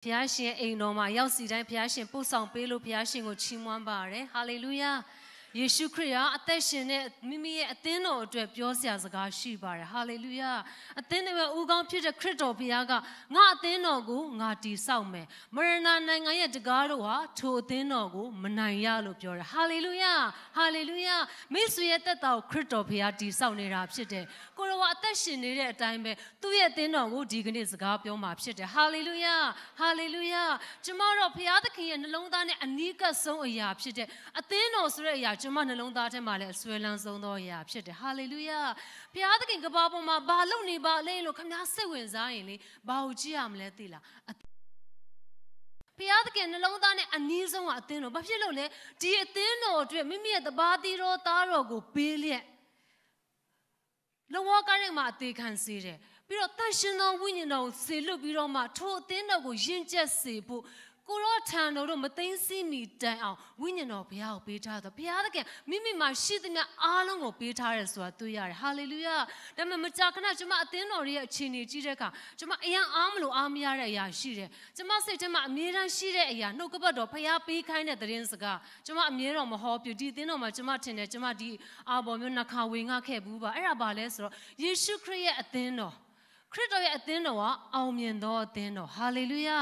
ဘုရားရှင်အိမ်တော်မှာရောက်စီတိုင်းဘုရားရှင်ပို့ဆောင်ပေးလို့ဘုရားရှင်ကိုချီးမွမ်းပါတယ်ဟာလေလုယာယေရှုခရစ်ဟာအသက်ရှင်တဲ့မိမိရဲ့အသင်းတော်အတွက်ပြောစရာစကားရှိပါတယ်ဟာလေလုယာအသင်းတော်ရဲ့ဦးခေါင်းဖြစ်တဲ့ခရစ်တော်ဘုရားကငါအသင်းတော်ကိုငါတည်ဆောက်မယ်မရဏနိုင်ငံရဲ့တကားတို့ဟာထိုအသင်းတော်ကိုမနိုင်ရလို့ပြောတယ်ဟာလေလုယာဟာလေလုယာမိတ်ဆွေရဲ့သက်တာကိုခရစ်တော်ဘုရားတည်ဆောက်နေတာဖြစ်တယ်ကိုရောအသက်ရှင်နေတဲ့အတိုင်းပဲသူ့ရဲ့အသင်းတော်ကိုဒီကနေ့စကားပြောမှာဖြစ်တယ်ဟာလေလုယာဟာလေလုယာကျမတို့ဘုရားသခင်ရဲ့နှလုံးသားနဲ့အနီးကပ်ဆုံးအရာဖြစ်တဲ့အသင်းတော်ဆိုတဲ့အရာကျမနှလုံးသားထဲမှာလည်းအစွဲလန်းဆုံးသောအရာဖြစ်တယ်ဟာလေလုယာဘုရားသခင်ကဘာပေါ်မှာဘာလုပ်နေပါလဲလို့ခင်ဗျားစိတ်ဝင်စားရင်လေဘာကိုကြည့်ရမလဲသိလားဘုရားသခင်နှလုံးသားနဲ့အနီးဆုံးကအသင်းတော်ဘာဖြစ်လို့လဲဒီအသင်းတော်အတွက်မိမိရဲ့တပါးတီတော်သားတော်ကိုပေးလျက်လောကထဲမှာအသေးခံစေတယ်ပြီးတော့တန်ရှင်တော်ဝိညာဉ်တော်ကိုဆေလွတ်ပြီးတော့မှထိုအသင်းတော်ကိုယဉ်ကျက်စေဖို့ကိုရောထံတော်တို့မသိသိမိတိုင်အောင်ဝိညာဉ်တော်ဘုရားကိုပေးထားတော့ဘုရားသခင်မိမိမှာရှိသမျှအားလုံးကိုပေးထားရဲဆိုတာတွေ့ရတယ်ဟာလေလုယာဒါပေမဲ့မကြာခဏကျွန်မအသင်းတော်ရဲ့အခြေအနေကြီးတဲ့အခါကျွန်မအယံအားမလို့အားမရတဲ့အရာရှိတယ်ကျွန်မစိတ်ထဲမှာအမြဲတမ်းရှိတဲ့အရာနှုတ်ကပတ်တော်ဘုရားပေးခိုင်းတဲ့သတင်းစကားကျွန်မအမြဲတော်မဟောပြဒီအသင်းတော်မှာကျွန်မထင်တယ်ကျွန်မဒီအာဘော်မျိုးနှခါဝေငှခဲ့ဘူးပါအဲ့ဒါဘာလဲဆိုတော့ယေရှုခရစ်ရဲ့အသင်းတော်ခရစ်တော်ရဲ့အသင်းတော်ကအောင်မြင်သောအသင်းတော်ဟာလေလုယ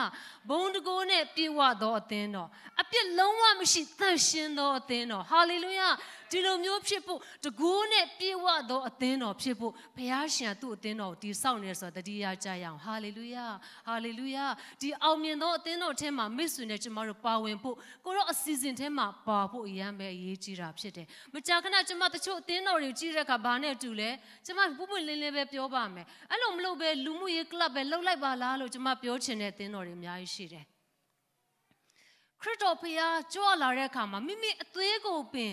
ာဘုန်းတကိုးနဲ့ပြည့်ဝသောအသင်းတော်အပြစ်လုံးဝမရှိသန့်ရှင်းသောအသင်းတော်ဟာလေလုယာဒီလိုမျိုးဖြစ်ဖို့တကိုးနဲ့ပြည့်ဝသောအသင်းတော်ဖြစ်ဖို့ဘုရားရှင်သူ့အသင်းတော်ကိုတည်ဆောက်နေတယ်ဆိုတာတတိယကြရအောင်ဟာလေလုယာဟာလေလုယာဒီအောင်မြင်သောအသင်းတော်ထဲမှာမိတ်ဆွေနဲ့ကျမတို့ပါဝင်ဖို့ကိုရောအစီအစဉ်ထဲမှာပါဖို့အရန်ပဲအရေးကြီးတာဖြစ်တယ်မကြာခဏကျမတချို့အသင်းတော်တွေကြည့်တဲ့အခါဘာနဲ့တူလဲကျမပွပွလင်းလင်းပဲပြောပါမယ်အဲ့လိုမလို့ပဲလူမှုရေးကလပ်ပဲလှုပ်လိုက်ပါလားလို့ကျမပြောချင်တဲ့အသင်းတော်တွေအများကြီးရှိတယ်ခရစ်တော်ဘုရားကြွလာတဲ့အခါမှာမိမိအသွေးကိုပင်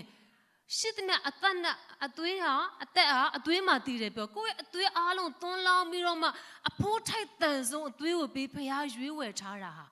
ရှိသမျှအသက်နဲ့အသွေးဟာအသက်ဟာအသွေးမှာတည်တယ်ပြောကိုယ့်ရဲ့အသွေးအားလုံးသွန်းလောင်းပြီးတော့မှအဖိုးထိုက်တန်ဆုံးအသွေးကိုပြီးဘုရားရွေးဝယ်ထားတာဟ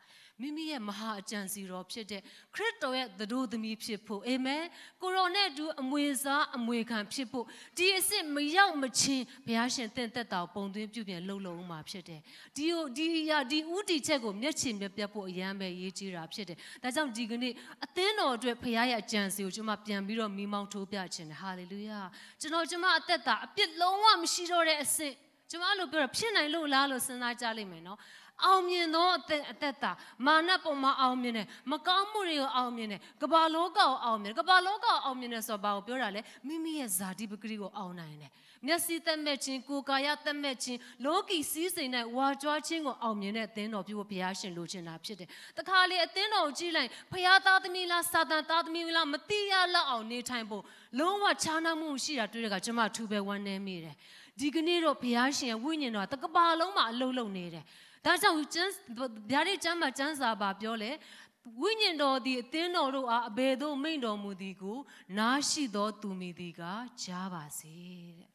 ာမိမိရဲ့မဟာအကြံစီတော်ဖြစ်တဲ့ခရစ်တော်ရဲ့သတို့သမီးဖြစ်ဖို့အာမင်ကိုရောနဲ့အတူအမွေစားအမွေခံဖြစ်ဖို့ဒီအစ်စ်မရောက်မချင်းဘုရားရှင်တင့်သက်တာပုံသွင်းပြုပြင်လှုပ်လုံးမှာဖြစ်တယ်ဒီဥတီချက်ကိုမျက်ခြေမျက်ပြတ်ဖို့အရန်ပဲရေးကြည့်တာဖြစ်တယ်ဒါကြောင့်ဒီကနေ့အသင်းတော်အတွက်ဘုရားရဲ့အကြံစီကိုကျွန်မပြန်ပြီးတော့မိမောင်းထိုးပြခြင်းတယ်ဟာလေလုယာကျွန်မအသက်တာအပြစ်လုံးဝမရှိတော့တဲ့အစ်စ်ကျွန်မအဲ့လိုပြောတော့ဖြစ်နိုင်လို့လားလို့စဉ်းစားကြလိမ့်မယ်နော်အောင်မြင်သောအသက်တာမာနပုံမှာအောင်မြင်တယ်မကောင်းမှုတွေကိုအောင်မြင်တယ်ကမ္ဘာလောကကိုအောင်မြင်တယ်ကမ္ဘာလောကကိုအောင်မြင်တယ်ဆိုတော့ဘာကိုပြောတာလဲမိမိရဲ့ဇာတိပဂရိကိုအောင်နိုင်တယ်မျက်စိသက်မဲ့ခြင်းကိုယ်ကာယသက်မဲ့ခြင်းလောကီစည်းစိမ်နဲ့ဝါကြွားခြင်းကိုအောင်မြင်တဲ့အသင်းတော်ပြုဖို့ဘုရားရှင်လိုချင်တာဖြစ်တယ်တခါလေအသင်းတော်ကိုကြည့်လိုက်ဘုရားသားသမီးလားစာတန်သားသမီးလားမသိရလောက်အောင်နေထိုင်ဖို့လုံးဝခြားနားမှုရှိတာတွေ့တဲ့အခါကျွန်မထူပဲဝမ်းနည်းမိတယ်ဒီကနေ့တော့ဘုရားရှင်ရဲ့ဝိညာဉ်တော်တကဘာလုံးမှာအလုံးလုံးနေတယ်ဒါကြောင့်ဗျာဒိတ်ကျမ်းမှာကျမ်းစာပါပြောလေဝိညာဉ်တော်သည်အသင်းတော်တို့အားအဘယ်သို့မိန့်တော်မူသည်ကိုနားရှိသောသူမည်သည်ကကြားပါစေတဲ့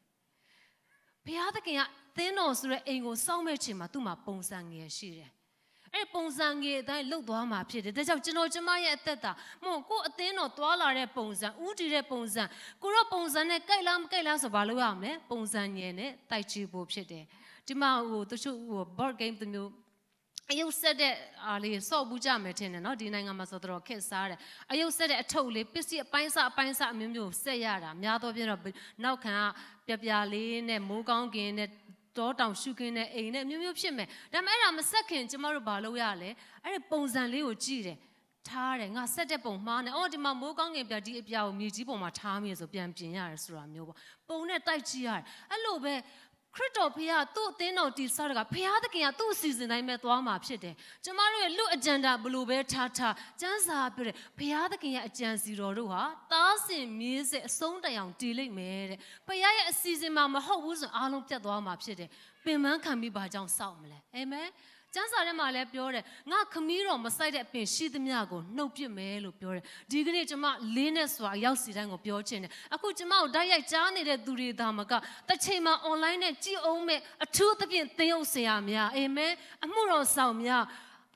ဘုရားသခင်ကသင်းတော်ဆိုတဲ့အိမ်ကိုစောင့်မဲ့ချိန်မှာသူ့မှာပုံစံငယ်ရှိတယ်အဲ့ပုံစံငယ်အတိုင်းလှုပ်သွားမှာဖြစ်တယ်ဒါကြောင့်ကျွန်မရဲ့အသက်တာကိုအသင်းတော်သွားလာတဲ့ပုံစံဥတည်တဲ့ပုံစံကိုရောပုံစံနဲ့ကြိုက်လားမကြိုက်လားဆိုဘာလို့ရမလဲပုံစံငယ်နဲ့တိုက်ကြည့်ဖို့ဖြစ်တယ်ဒီမှာတချို့board game တမျိုးအယုတ်ဆက်တဲ့အားလေးစော့ဘူးကြမယ်ထင်တယ်နော်ဒီနိုင်ငံမှာဆိုတော့ခက်စားတယ်အယုတ်ဆက်တဲ့အထုပ်လေးပစ္စည်းအပိုင်းစအမျိုးမျိုးဆက်ရတာများသောဖြင့်တော့နောက်ခံကပြလေးနဲ့မိုးကောင်းကင်နဲ့တောတောင်ရှုခင်းနဲ့အိမ်နဲ့မျိုးမျိုးဖြစ်မယ်ဒါပေမဲ့အဲ့ဒါမဆက်ခင်ကျမတို့ဘာလုပ်ရလဲအဲ့ဒီပုံစံလေးကိုကြည့်တယ်ထားတယ်ငါဆက်တဲ့ပုံမှားနေအော်ဒီမှာမိုးကောင်းကင်ပြဒီအပြာကိုမြေကြီးပေါ်မှာထားမိဆိုပြန်ပြင်ရတယ်ဆိုတာမျိုးပေါ့ပုံနဲ့တိုက်ကြည့်ရတယ်အဲ့လိုပဲခရစ်တော်ဘုရားသူ့အသင်းတော်တည်ဆောက်တာကဘုရားသခင်ကသူ့အစီအစဉ်တိုင်းပဲသွားမှာဖြစ်တယ်။ကျမတို့ရဲ့လူအဂျန်ဒါဘလို့ပဲထားကျမ်းစာပြောတယ်ဘုရားသခင်ရဲ့အကြံစီတော်တို့ဟာသားစဉ်မြေးဆက်အဆုံးတိုင်အောင်တည်လိမ့်မယ်တဲ့။ဘုရားရဲ့အစီအစဉ်မှာမဟုတ်ဘူးဆိုအားလုံးပြတ်သွားမှာဖြစ်တယ်။ပင်ပန်းခံပြီးဘာကြောင့်စောက်မလဲ။အာမင်။ကျမ်းစာထဲမှာလည်းပြောတယ်ငါခမည်းတော်မဆိုင်တဲ့အပင်ရှိသမျှကိုနှုတ်ပစ်မယ်လို့ပြောတယ်ဒီကနေ့ကျမလေးနဲ့စွာရောက်စီတိုင်းကိုပြောချင်တယ်အခုကျမကိုတိုက်ရိုက်ကြားနေတဲ့သူတွေဒါမှကတစ်ချိန်မှာ online နဲ့ကြည့်အောင်မဲ့အထူးသဖြင့်သင်ရုပ်ဆရာများအာမင်အမှုတော်ဆောင်များ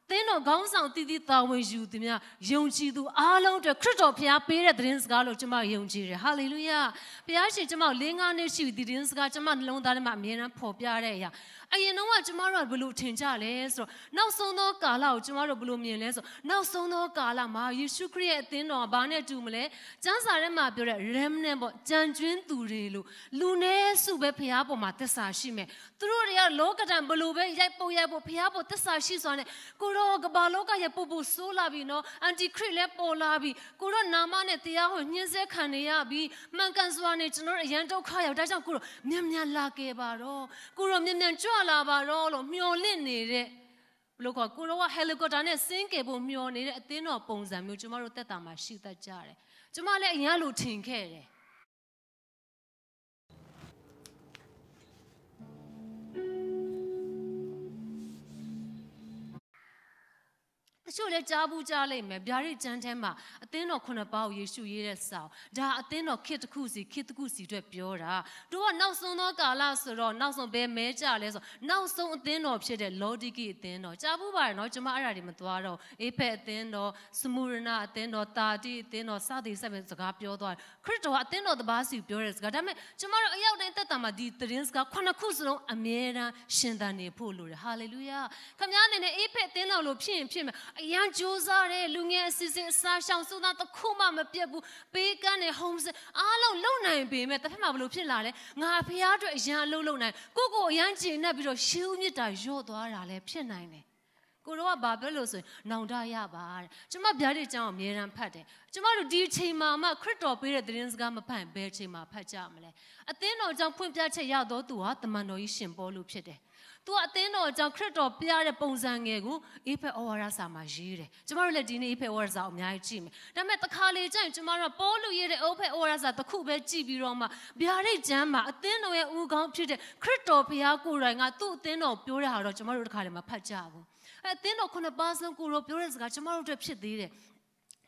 သင်တော်ခေါင်းဆောင်တည်တည်တာဝန်ယူသူများယုံကြည်သူအားလုံးအတွက်ခရစ်တော်ဘုရားပေးတဲ့သတင်းစကားလို့ကျမယုံကြည်တယ်ဟာလေလုယာဘုရားရှင်ကျမကို၄-၅နှစ်ရှိပြီဒီသတင်းစကားကျမနှလုံးသားထဲမှာအမြဲတမ်းဖော်ပြတဲ့အရာ ရင်တော့ကျမတို့ကဘလို့ထင်ကြလဲဆိုတော့နောက်ဆုံးသောကာလကိုကျမတို့ဘလို့မြင်လဲဆိုနောက်ဆုံးသောကာလမှာယေရှုခရစ်ရဲ့အသင်းတော်ဘာနဲ့တူမလဲကျမ်းစာထဲမှာပြောတဲ့ remnant ပေါ့ကြံကျွင်းသူတွေလို့လူနည်းစုပဲဖျားပေါ်မှာသစ္စာရှိမယ်သူတို့တွေကလောကဓာတ်ဘလို့ပဲရိုက်ပုတ်ဖျားပေါ်သစ္စာရှိစွာနဲ့ကိုတော့ကဘာလောကရဲ့ပို့ဆိုးလာပြီနော်အန်တီခရစ်လည်းပေါ်လာပြီကိုတော့နာမနဲ့တရားဟောညှင်းဆဲခံနေရပြီမှန်ကန်စွာနဲ့ကျွန်တော်အရန်ဒုက္ခရောက်ဒါကြောင့်ကိုတော့မြန်လာခဲ့ပါတော့ကိုတော့မြန်ကြွလာပါတော့လို့မျောလင့်နေတဲ့ဘလို့ကိုတော့ဟယ်လီကော်ပတာနဲ့ဆင်းကယ်ဖို့မျောနေတဲ့အသင်းတော်ပုံစံမျိုးကျမတို့တက်တာမှာရှိတတ်ကြတယ်ကျမလည်းအရန်လို့ထင်ခဲ့တယ်တချို့လည်းကြားဘူးကြားလိမ့်မယ်ဗျာဒိတ်ကျမ်းထဲမှာအသင်းတော်ခုနှစ်ပါးကိုယေရှုရေးတဲ့စာဒါအသင်းတော်ခေတ်တစ်ခုစီအတွက်ပြောတာတို့ကနောက်ဆုံးသောကာလဆိုတော့နောက်ဆုံးဘယ်မဲကြလဲဆိုနောက်ဆုံးအသင်းတော်ဖြစ်တဲ့လောဒီကိအသင်းတော်ကြားဘူးပါတယ်နော်ကျွန်မအဲ့ဒါတွေမသွားတော့အေဖက်အသင်းတော်စမူရနာအသင်းတော်တာတိအသင်းတော်စသည်ဆက်ပဲစကားပြောသွားခရစ်တော်ကအသင်းတော်တစ်ပါးစီပြောတဲ့စကားဒါပေမဲ့ကျွန်မတို့အရောက်တိုင်းသက်တာမှာဒီသတင်းစကားခုနှစ်ခုစလုံးအမြဲတမ်းရှင်သန်နေဖို့လိုတယ်ဟာလေလုယာခင်ဗျားအနေနဲ့အေဖက်အသင်းတော်လို့ဖြစ်ရင်ဖြစ်မယ်အရန်ကြိုးစားတဲ့လူငယ်အစီအစဉ်အစားရှောင်စုသားတစ်ခုမှမပြတ်ဘူးပေးကမ်းတဲ့ home အားလုံးလုံနိုင်ပေမဲ့တစ်ဖက်မှာဘလို့ဖြစ်လာလဲငါဖះအတွက်အရန်အလုပ်လုပ်နိုင်ကိုအရန်ကျဉ်နဲ့ပြီးတော့ရှေးဦးမြစ်တာရော့သွားတာလည်းဖြစ်နိုင်တယ်ကိုတော့ကဘာပြောလို့ဆိုရင်နောင်တရပါတဲ့ကျမဗျာဒိတ်ကျောင်းအမြဲတမ်းဖတ်တယ်ကျမတို့ဒီအချိန်မှာမှခရစ်တော်ပေးတဲ့သတင်းစကားမဖတ်ဘယ်အချိန်မှာဖတ်ကြမလဲအသင်းတော်ကျောင်းဖွင့်ပြချက်ရတော့သူဟာတမန်တော်ကြီးရှင်ပေါလုဖြစ်တယ်သူကအသင်းတော်ကြောင့်ခရစ်တော်ပြတဲ့ပုံစံငယ်ကိုအေဖက်ဩဝါဒစာမှာရေးတယ်ကျမတို့လည်းဒီနေ့အေဖက်ဩဝါဒစာအများကြီးကြည့်မယ်ဒါပေမဲ့တစ်ခါလေကျရင်ကျမတို့ပေါလုရေးတဲ့အေဖက်ဩဝါဒစာတစ်ခုပဲကြည့်ပြီးတော့မှဗျာဒိတ်ကျမ်းမှာအသင်းတော်ရဲ့ဦးခေါင်းဖြစ်တဲ့ခရစ်တော်ဘုရားကိုယ်တိုင်ကသူ့အသင်းတော်ပြောတဲ့ဟာတော့ကျမတို့တစ်ခါလေမဖတ်ကြဘူးအသင်းတော်ခုနှစ်ပါးစလုံးကိုရောပြောတဲ့စကားကျမတို့အတွက်ဖြစ်သေးတယ်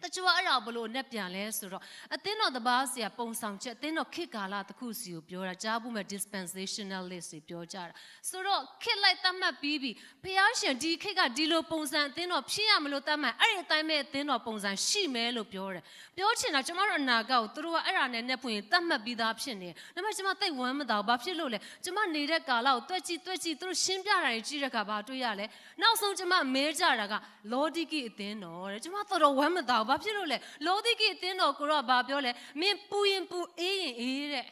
တချို့အဲ့ဒါဘလို့နဲ့ပြန်လဲဆိုတော့အသင်းတော်တစ်ပါးစီကပုံဆောင်ချက်အသင်းတော်ခေတ်ကာလတစ်ခုစီကိုပြောတာကြားဖို့မဲ့ dispensational list တွေပြောကြတာဆိုတော့ခေတ်လိုက်သတ်မှတ်ပြီးဘုရားရှင်ဒီခေတ်ကဒီလိုပုံစံအသင်းတော်ဖြစ်ရမလို့သတ်မှတ်အဲ့ဒီအတိုင်းပဲအသင်းတော်ပုံစံရှိမယ်လို့ပြောတယ်ပြောချင်တာကျမတို့အနာဂတ်ကိုသူတို့ကအဲ့ဒါနဲ့နဲ့ဖွင့်သတ်မှတ်ပြီးသားဖြစ်နေတယ်ဒါပေမဲ့ကျမသိဝမ်းမသာဘူးဘာဖြစ်လို့လဲကျမနေတဲ့ကာလကိုတွက်ကြည့်သူတို့ရှင်းပြတာတွေကြည့်တဲ့အခါဘာတွေ့ရလဲနောက်ဆုံးကျမမဲကြတာကလောဒီကိအသင်းတော်တဲ့ကျမတော်ဝမ်းမသာဘာဖြစ်လို့လဲလောဒီကိအသင်းတော်ကိုတော့ဘာပြောလဲမင်းပူရင်ပူအေးရင်အေးတဲ့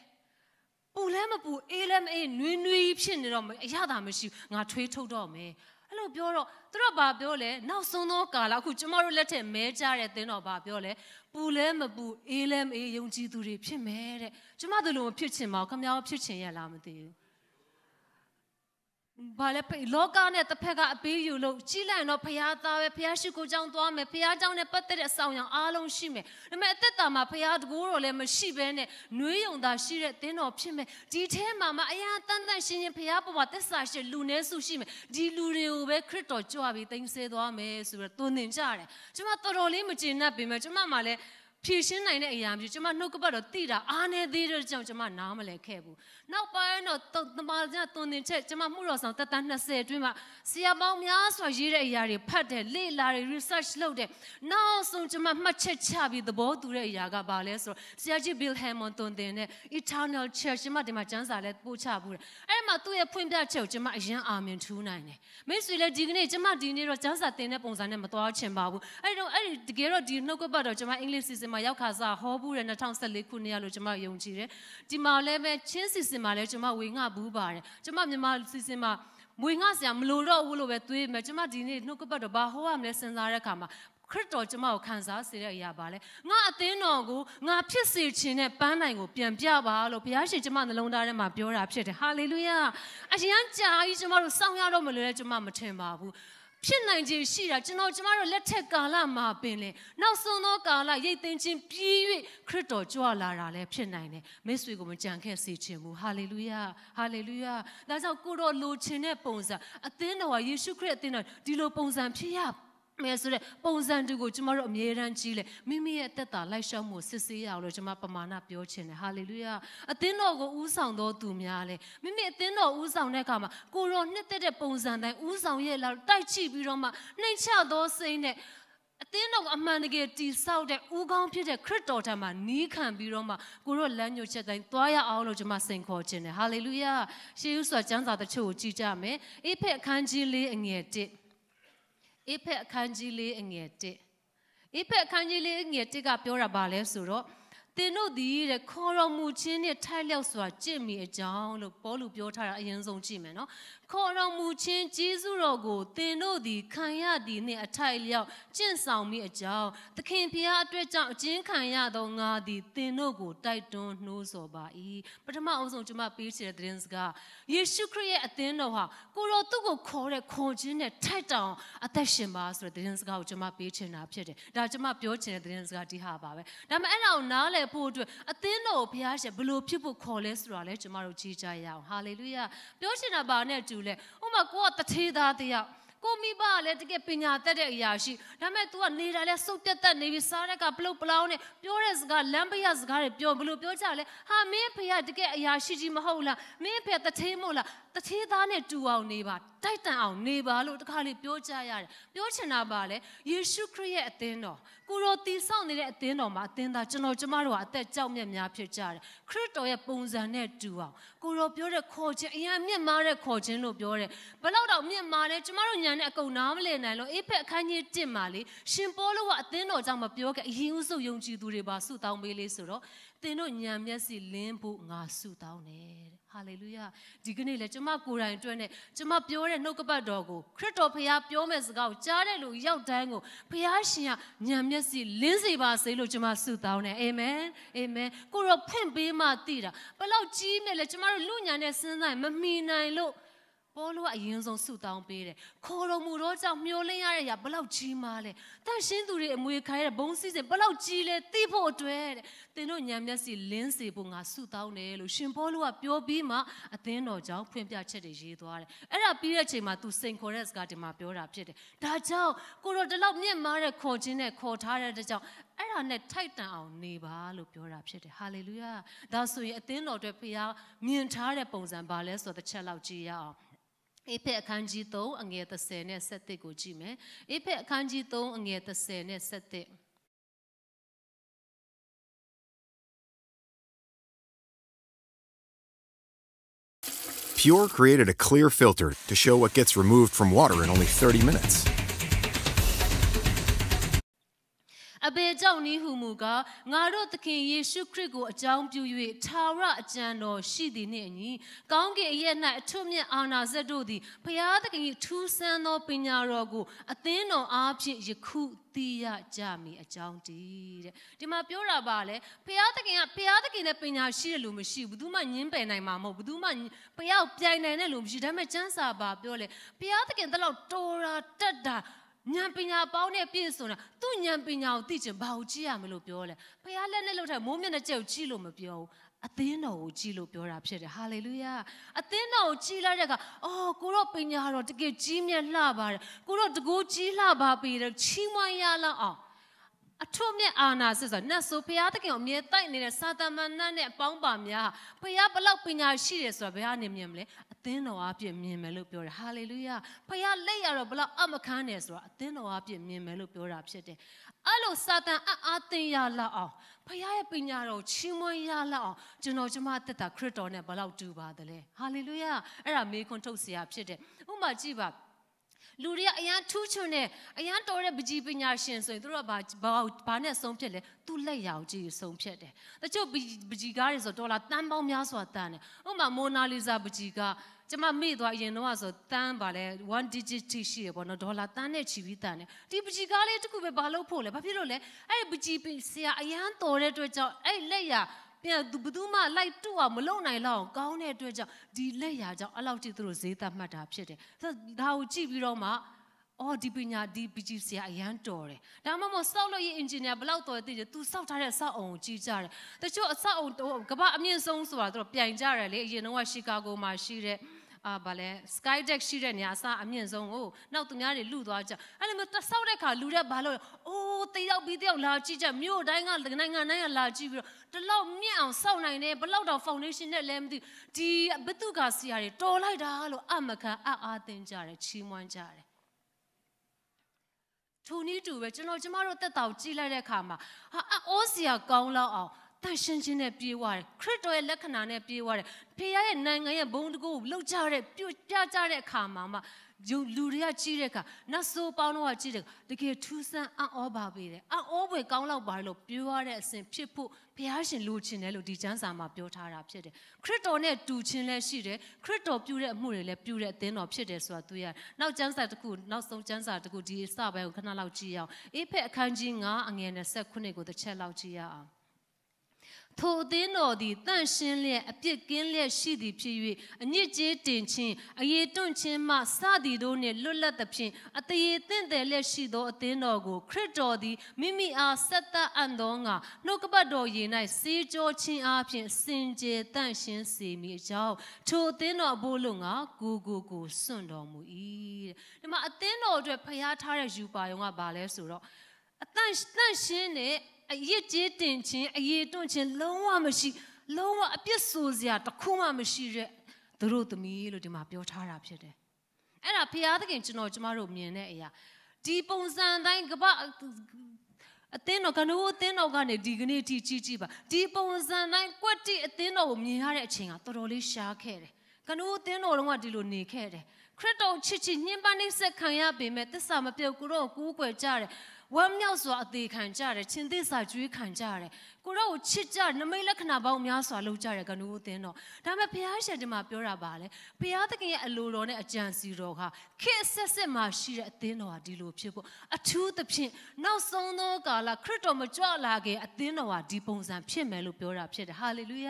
ပူလည်းမပူအေးလည်းမအေးနွေးနွေးဖြစ်နေတော့အရသာမရှိငါထွေးထုတ်တော့မယ်အဲ့လိုပြောတော့သူတို့ဘာပြောလဲနောက်ဆုံးသောကာလအခုကျမတို့လက်ထက်မဲကြတဲ့သင်းတော်ဘာပြောလဲပူလည်းမပူအေးလည်းမအေးယုံကြည်သူတွေဖြစ်မယ်တဲ့ကျမတို့လိုမဖြစ်ချင်ပါဘူးခင်ဗျားဖြစ်ချင်ရလားမသိဘူးဘာလဲလောကနဲ့တစ်ဖက်ကအပေးယူလို့ကြီးလိုက်တော့ဖះသားပဲဖះရှိခိုးကြောင်းသွားမယ်ဖះကြောင်းနဲ့ပတ်သက်တဲ့အဆောင်ရောင်အားလုံးရှိမယ်ဒါပေမဲ့အသက်တာမှာဖះတကိုးတော်လည်းမရှိဘဲနဲ့နှွေးယုံသာရှိတဲ့သင်းတော်ဖြစ်မယ်ဒီထဲမှာမှအရာတန်တန်ရှင်းရှင်းဖះပေါ်မှာသစ္စာရှိလူနည်းစုရှိမယ်ဒီလူတွေကိုပဲခရစ်တော်ကြွပြီးသိမ်းဆဲသွားမယ်ဆိုပြီးသွန်သင်ကြတယ်ကျွန်မတော်တော်လေးမကျေနပ်ပေမဲ့ကျွန်မမှလည်းဖြည့်ရှင်းနိုင်တဲ့အရာမျိုးကျွန်မနှုတ်ကပတ်တော့တိတာအားနေသေးတဲ့ကြောင့်ကျွန်မနားမလည်ခဲ့ဘူးနောက်ပိုင်းတော့တမန်ကျသွန်သင်ချက်ကျွန်မမှုတော်ဆောင်တက်တန်း20အတွင်းမှာဆရာပေါင်းများစွာရေးတဲ့အရာတွေဖတ်တယ်လေ့လာတယ် research လုပ်တယ်နောက်ဆုံးကျွန်မမှတ်ချက်ချပြီးသဘောတူတဲ့အရာကဘာလဲဆိုတော့ဆရာကြီး Bill Hamon သွန်သင်တဲ့ Eternal Church ကျွန်မဒီမှာကျမ်းစာလဲပို့ချဘူးတယ်အဲ့မှာသူ့ရဲ့ဖွင့်ပြချက်ကိုကျွန်မအရင်အာမင်ထူးနိုင်တယ်မိတ်ဆွေလည်းဒီကနေ့ကျွန်မဒီနေ့တော့ကျမ်းစာသင်တဲ့ပုံစံနဲ့မသွားချင်ပါဘူးအဲ့တော့အဲ့ဒီတကယ်တော့ဒီနှုတ်ကပတ်တော့ကျွန်မအင်္ဂလိပ်စီစဉ်မှာရောက်ခါစားဟောဘူးတယ်2014ခုနှစ်ရလို့ကျွန်မယုံကြည်တယ်ဒီမှာလည်းပဲချင်းစီစဉ်မှာလည်းကျွန်မဝေငှဘူးပါတယ်ကျွန်မမြန်မာစီစဉ်မှာဝေငှဆရာမလို့တော့ဘူးလို့ပဲတွေးမယ်ကျွန်မဒီနေ့နှုတ်ကပတ်တော့ဘာဟောရမလဲစဉ်းစားတဲ့အခါမှာခရစ်တော်ကျွန်မကိုခံစားစေတဲ့အရာပါလဲငါအသင်းတော်ကိုငါဖြစ်စေခြင်းနဲ့ပန်းနိုင်ကိုပြန်ပြပါလို့ဘုရားရှင်ကျွန်မနှလုံးသားထဲမှာပြောတာဖြစ်တယ်ဟာလေလုယာအရင်ကြာကြီးကျွန်မတို့စောင့်ရတော့မလို့လဲကျွန်မမထင်ပါဘူးဖြစ်နိုင်ခြင်းရှိတာကျွန်တော်တို့လက်ထက်ကာလမှာပင်လေနောက်ဆုံးသောကာလရိတ်သိမ်းခြင်းပြီး၍ခရစ်တော်ကြွလာတာလည်းဖြစ်နိုင်တယ်မိတ်ဆွေကိုမကြံခဲ့စေခြင်းဘူးဟာလေလုယာဟာလေလုယာဒါကြောင့်ကိုတော်လိုချင်တဲ့ပုံစံအသင်းတော်ကယေရှုခရစ်အသင်းတော်ဒီလိုပုံစံဖြစ်ရမယ်ဆိုတဲ့ပုံစံတူကိုကျွန်တော်တို့အမြဲတမ်းကြည့်လေမိမိရဲ့အသက်တာလိုက်ရှောက်မှုစစ်ဆေးရအောင်လို့ကျွန်မပမာဏပြောချင်တယ်ဟာလေလုယာအသင်းတော်ကိုဦးဆောင်တော်သူများလေမိမိအသင်းတော်ဦးဆောင်တဲ့အခါမှာကိုရောနှစ်သက်တဲ့ပုံစံတိုင်းဦးဆောင်ရဲ့လာတိုက်ချိပြီးတော့မှနှိမ်ချသောစိတ်နဲ့ တင်းတော်အမှန်တကယ်တည်ဆောက်တဲ့ဦးခေါင်းဖြစ်တဲ့ခရစ်တော်ထံမှာနီးခံပြီးတော့မှကိုတို့လမ်းညွှန်ချက်တိုင်းသွားရအောင်လို့ကျွန်မစိန်ခေါ်ခြင်းတယ်ဟာလေလုယာရှေးဥစွာကျမ်းစာတချို့ကိုကြည်ကြမယ်အေဖက်အခန်းကြီး၄အငယ်၁အေဖက်အခန်းကြီး၄အငယ်၁အေဖက်အခန်းကြီး၄အငယ်၁ကပြောတာပါလဲဆိုတော့တင်တို့သည်တဲ့ခေါ်တော်မူခြင်းနဲ့ထိုက်လျောက်စွာကြင့်မိအကြောင်းလို့ပေါလုပြောထားတာအရင်ဆုံးကြည့်မယ်နော်ခေါ်တော်မူခြင်းကျေးဇူးတော်ကိုတင်တို့သည်ခံရသည်နှင့်အထိုက်လျောက်ကျင့်ဆောင်မိအကြောင်းသခင်ဖျားအတွက်ကြောင့်အကျဉ်းခံရသောငါသည်တင်တို့ကိုတိုက်တွန်းနှိုးဆော်ပါ၏ပထမအဆုံးကျွန်မပေးချင်တဲ့သတင်းစကားယေရှုခရစ်ရဲ့အသင်းတော်ဟာကိုရောသူ့ကိုခေါ်တဲ့ခေါ်ခြင်းနဲ့ထိုက်တောင်အသက်ရှင်ပါဆိုတဲ့သတင်းစကားကိုကျွန်မပေးချင်တာဖြစ်တယ်ဒါကျွန်မပြောချင်တဲ့သတင်းစကားဒီဟာပါပဲဒါပေမဲ့အဲ့ဒါကိုနားလည်ဖို့အတွက်အသင်းတော်ကိုဘုရားရှင်ဘယ်လိုဖြစ်ဖို့ခေါ်လဲဆိုတာလဲကျွန်မတို့ကြည့်ကြရအောင်ဟာလေလုယာပြောချင်တာပါနဲ့တူလဲဥမာကိုကတထေးသားတယောက်ကိုမိဘကလည်းတကယ်ပညာတတ်တဲ့အရာရှိဒါပေမဲ့ तू ကနေတာလဲစုပ်ပြတ်တတ်နေပြီစားတဲ့ကပလုတ်ပလောင်းနဲ့ပြောတဲ့စကားလမ်းပရစကားတွေပြောဘယ်လိုပြောကြလဲဟာမင်းဖေကတကယ်အရာရှိကြီးမဟုတ်လားမင်းဖေတထေးမဟုတ်လားတထေးသားနဲ့တူအောင်နေပါတိုက်တန်အောင်နေပါလို့တခါလေပြောကြရတယ်ပြောချင်တာပါလေယေရှုခရစ်ရဲ့အသင်းတော်ကိုရောတည်ဆောက်နေတဲ့အသင်းတော်မှာအသင်းသားကျွန်တော်ကျမတို့ကအသက်ကြောက်မြတ်များဖြစ်ကြတယ်ခရစ်တော်ရဲ့ပုံစံနဲ့တူအောင်ကိုရောပြောတဲ့ခေါ်ခြင်းအရင်မြင့်မားတဲ့ခေါ်ခြင်းလို့ပြောတယ်ဘယ်လောက်တော့မြင့်မားလဲကျမတို့ညာနဲ့အကုန်နားမလည်နိုင်လို့အေဖက်အခန်းကြီး1မှာလေရှင်ပေါလုကအသင်းတော်ကြောင့်မပြောခဲ့အရင်ဥစုယုံကြည်သူတွေပါဆုတောင်းပေးလေးဆိုတော့သင်တို့ညာမျက်စိလင်းဖို့ငါဆုတောင်းတယ်ဟာလေလုယာဒီကနေ့လေကျမကိုယ်တိုင်အတွက်နဲ့ကျမပြောတဲ့နှုတ်ကပတ်တော်ကိုခရစ်တော်ဖခင်ပြောမဲ့စကားကိုကြားတဲ့လူရောက်တိုင်းကိုဖခင်ရှင်ကညာမျက်စိလင်းစေပါစေလို့ကျမဆုတောင်းတယ်အာမင်အာမင်ကိုရောဖွင့်ပေးမှသိတာဘယ်လောက်ကြီးမြဲလဲကျမတို့လူညာနဲ့စဉ်းစားရင်မမီနိုင်လို့ပေါလုကအရင်ဆုံးဆုတောင်းပေးတယ်ခေါ်တော်မူတော့ကြောင့်မျောလင်းရတဲ့အရာဘလောက်ကြီးမားလဲတန်ရှင်းသူတွေအမွေခိုင်းတဲ့ဘုံစည်းစိမ်ဘလောက်ကြီးလဲသိဖို့အတွက်တဲ့သင်တို့ဉာဏ်မျက်စိလင်းစေဖို့ငါဆုတောင်းတယ်လို့ရှင်ပေါလုကပြောပြီးမှအသင်းတော်ကြောင့်ဖွင့်ပြချက်တွေရေးသွားတယ်အဲ့ဒါပြီးတဲ့အချိန်မှာသူစိန်ခေါ်တဲ့စကားဒီမှာပြောတာဖြစ်တယ်ဒါကြောင့်ကိုရောဒီလောက်မြင့်မားတဲ့ခေါ်ခြင်းနဲ့ခေါ်ထားတဲ့ကြောင့်အဲ့ဒါနဲ့ထိုက်တန်အောင်နေပါလို့ပြောတာဖြစ်တယ်ဟာလေလုယာဒါဆိုရင်အသင်းတော်အတွက်ဖခင်မြင်ထားတဲ့ပုံစံပါလဲဆိုတဲ့ချက်လောက်ကြည့်ရအောင်အေဖက်အခန်းကြီး3အငယ်30နဲ့17ကိုကြည့်မယ်အေဖက်အခန်းကြီး3အငယ်30နဲ့17 Pure created a clear filter to show what gets removed from water in only 30 minutes. အဘေကြောင့်ဤဟုမူကားငါတို့သခင်ယေရှုခရစ်ကိုအကြောင်းပြု၍ထာဝရအကြံတော်ရှိသည်နှင့်အညီကောင်းကင်အရက်၌အထွတ်မြတ်အာဏာစက်တို့သည်ဘုရားသခင်၏ထူးဆန်းသောပညာတော်ကိုအသင်းတော်အားဖြင့်ယခုသိရကြမည်အကြောင်းတည်းတဲ့ဒီမှာပြောတာပါလေဘုရားသခင်နဲ့ပညာရှိတဲ့လူမရှိဘူးဘယ်သူမှညင်းပယ်နိုင်မှာမဟုတ်ဘယ်သူမှဘုရားပြိုင်နိုင်တဲ့လူမရှိဒါပေမဲ့ကျမ်းစာပါပြောလေဘုရားသခင်တလောက်တော်တာတက်တာဉာဏ်ပညာပေါင်းနဲ့ပြည့်စုံတာသူ့ဉာဏ်ပညာကိုသိချင်ဘာကိုကြည့်ရမလို့ပြောလဲဘုရားလက်နဲ့လှုပ်တဲ့မိုးမျက်နှာကျုပ်ကြည့်လို့မပြောဘူးအသင်းတော်ကိုကြည့်လို့ပြောတာဖြစ်တယ်ဟာလေလုယာအသင်းတော်ကိုကြည့်လိုက်တဲ့အခါအော်ကိုတော့ပညာတော်တကယ်ကြီးမြတ်လှပါတယ်ကိုတော့တကူကြီးလှပါပြီတဲ့ချီးမွမ်းရလောက်အောင်အထွတ်မြတ်အာဏာစစ်ဆိုနတ်ဆိုဘုရားသခင်ကိုအမြဲတိုက်နေတဲ့စာတမန်နတ်နဲ့အပေါင်းပါများဘုရားဘလောက်ပညာရှိတယ်ဆိုတာဘယ်ကနေမြင်မလဲအသင်းတော်အပြည့်မြင်မယ်လို့ပြောတယ်ဟာလေလုယာဘုရားလက်ရတော့ဘလောက်အမခန်းတယ်ဆိုတာအသင်းတော်အပြည့်မြင်မယ်လို့ပြောတာဖြစ်တယ်အဲ့လိုစာတန်အားသိရလောက်အောင်ဘုရားရဲ့ပညာတော်ချီးမွမ်းရလောက်အောင်ကျွန်တော်ကျမသက်တာခရစ်တော်နဲ့ဘလောက်တူပါသလဲဟာလေလုယာအဲ့ဒါမေခွန်းထုတ်เสียဖြစ်တယ်ဥပမာကြည့်ပါလူတွေကအရန်ထူးချွန်နဲ့အရန်တော်တဲ့ပကြီးပညာရှင်ဆိုရင်တို့ကဘာနဲ့ဆုံးဖြတ်လဲသူ့လက်ရောင်ကြီးဆုံးဖြတ်တယ်တချို့ပကြီးကားတွေဆိုဒေါ်လာတန်းပေါင်းများစွာတန်းတယ်ဥပမာမိုနာလီဇာပကြီးကားကျမမေ့သွားအရင်တော့ဆိုတန်းပါလဲ1 digit ထိရှိရပေါ့နော်ဒေါ်လာတန်းနဲ့ချီပြီးတန်းတယ်ဒီပကြီးကားလေးတစ်ခုပဲဘာလို့ဖို့လဲဘာဖြစ်လို့လဲအဲ့ဒီပကြီးဆရာအရန်တော်တဲ့အတွက်ကြောင့်အဲ့လက်ရပြန်ဘယ်သူမှလိုက်တူအောင်မလုံနိုင်လောက်အောင်ကောင်းတဲ့အတွက်ကြောင့်ဒီလက်ရာကြောင့်အဲ့လောက်ကြည့်သူတို့ဈေးသတ်မှတ်တာဖြစ်တယ်ဒါကိုကြည့်ပြီးတော့မှအော်ဒီပညာဒီပကြီးဆရာအရန်တော်တယ်ဒါမှမဟုတ်စောက်လို့ရေးအင်ဂျင်နီယာဘယ်လောက်တော်သိတယ်သူစောက်ထားတဲ့အဆောက်အုံကိုကြည့်ကြတယ်တချို့အဆောက်အုံကမ္ဘာအမြင့်ဆုံးဆိုတာသူတို့ပြိုင်ကြတယ်လေအရင်တော့ရှီကာဂိုမှာရှိတဲ့ဘာလဲ Sky Deck ရှိတဲ့နေရာအမြင့်ဆုံးကိုနောက်သူများတွေလူသွားကြအဲ့လိုမျိုးစောက်တဲ့ခါလူတဲ့ဘာလို့အိုးတယောက်ပြီးတယောက်လာကြည့်ကြမြို့တိုင်းကနိုင်ငံတိုင်းကလာကြည့်ပြီးတော့တလောက်မြင့်အောင်စောက်နိုင်တယ်ဘလောက်တော့ foundation နဲ့လည်းမသိဒီဘသူကဆရာတွေတော်လိုက်တာလို့အမခံအားသင်ကြတယ်ချီးမွမ်းကြတယ် ထိုနည်းတူပဲကျွန်တော်ကျမတို့တက်တာကိုကြည့်လိုက်တဲ့အခါမှာအောစရာကောင်းလောက်အောင်တန်ရှင်းခြင်းနဲ့ပြေးသွားတယ်ခရစ်တော်ရဲ့လက္ခဏာနဲ့ပြေးသွားတယ်ဖေရဲ့နိုင်ငံရဲ့ဘုံတကူကိုလှုပ်ကြတဲ့ပြကြတဲ့အခါမှာလူတွေကကြည့်တဲ့အခါနတ်ဆိုးပေါင်းတော့ကြည့်တယ်တကယ်ထူးဆန်းအောပါပေးတယ်အောပွဲကောင်းလောက်ပါလို့ပြောရတဲ့အစဉ်ဖြစ်ဖို့ဘုရားရှင်လိုချင်တယ်လို့ဒီကျမ်းစာမှာပြောထားတာဖြစ်တယ်ခရစ်တော်နဲ့တူချင်းလည်းရှိတယ်ခရစ်တော်ပြုတဲ့အမှုတွေလည်းပြုတဲ့အသင်းတော်ဖြစ်တယ်ဆိုတာတွေ့ရတယ်နောက်ကျမ်းစာတစ်ခုနောက်ဆုံးကျမ်းစာတစ်ခုဒီစပိုင်းကိုခဏလောက်ကြည့်ရအောင်အေဖက်အခန်းကြီး9အငယ်29ကိုတစ်ချက်လောက်ကြည့်ရအောင်ထိုအသင်းတော်သည်တန့်ရှင်းလျက်အပြစ်ကင်းလျက်ရှိသည်ဖြစ်၍အညစ်ကြေးတင်ခြင်းအယေတွန့်ခြင်းမှစသည်တို့နှင့်လွတ်လပ်သဖြင့်အတရေတင့်တယ်လျက်ရှိသောအသင်းတော်ကိုခရစ်တော်သည်မိမိအားဆက်သက်အံ့သောငါနှုတ်ကပတ်တော်ရေ၌စေးကြောခြင်းအားဖြင့်စင်ကြယ်တန့်ရှင်းစေမိအကြောင်းထိုအသင်းတော်အဖို့လုံငါကိုစွန့်တော်မူ၏ဒီမှာအသင်းတော်အတွက်ဖျားထားတဲ့ယူပါယုံကဘာလဲဆိုတော့အတန့်ရှင်းတဲ့အရစ်ကြေးတင်ခြင်းအရေးတွန့်ခြင်းလုံးဝမရှိလုံးဝအပြစ်ဆိုစရာတစ်ခုမှမရှိတဲ့သူတို့သမီးလို့ဒီမှာပြောထားတာဖြစ်တယ်။အဲ့ဒါဘုရားသခင်ကျွန်တော်ကျမတို့မြင်တဲ့အရာဒီပုံစံတိုင်းကပအသင်းတော်ကနဦးအသင်းတော်ကနေဒီကနေ့ထိကြည့်ပါဒီပုံစံတိုင်းကွက်တိအသင်းတော်ကိုမြင်ရတဲ့အချိန်ကတော်တော်လေးရှားခဲ့တယ်။ကနဦးအသင်းတော်လုံးကဒီလိုနေခဲ့တယ်။ခရစ်တော်ချစ်ညှဉ်းပန်းနှိပ်စက်ခံရပေမဲ့သစ္စာမပြုတ်ကိုတော့ကူးကွယ်ကြတယ်ဝမ်းမြောက်စွာအသေးခံကြတယ်ချင်းသစ္စာကျွေးခံကြတယ်ကိုတော့ချစ်ကြနမိတ်လက္ခဏာပေါင်းများစွာလုပ်ကြတယ်ကနဦးအသင်းတော်ဒါပေမဲ့ဘုရားရှင်ဒီမှာပြောတာပါလေဘုရားသခင်ရဲ့အလိုတော်နဲ့အကြံစီတော်ဟာခေတ်ဆက်ဆက်မှာရှိတဲ့အသင်းတော်ဟာဒီလိုဖြစ်ဖို့အထူးသဖြင့်နောက်ဆုံးသောကာလခရစ်တော်မကြွလာခင်အသင်းတော်ဟာဒီပုံစံဖြစ်မယ်လို့ပြောတာဖြစ်တယ်ဟာလေလုယ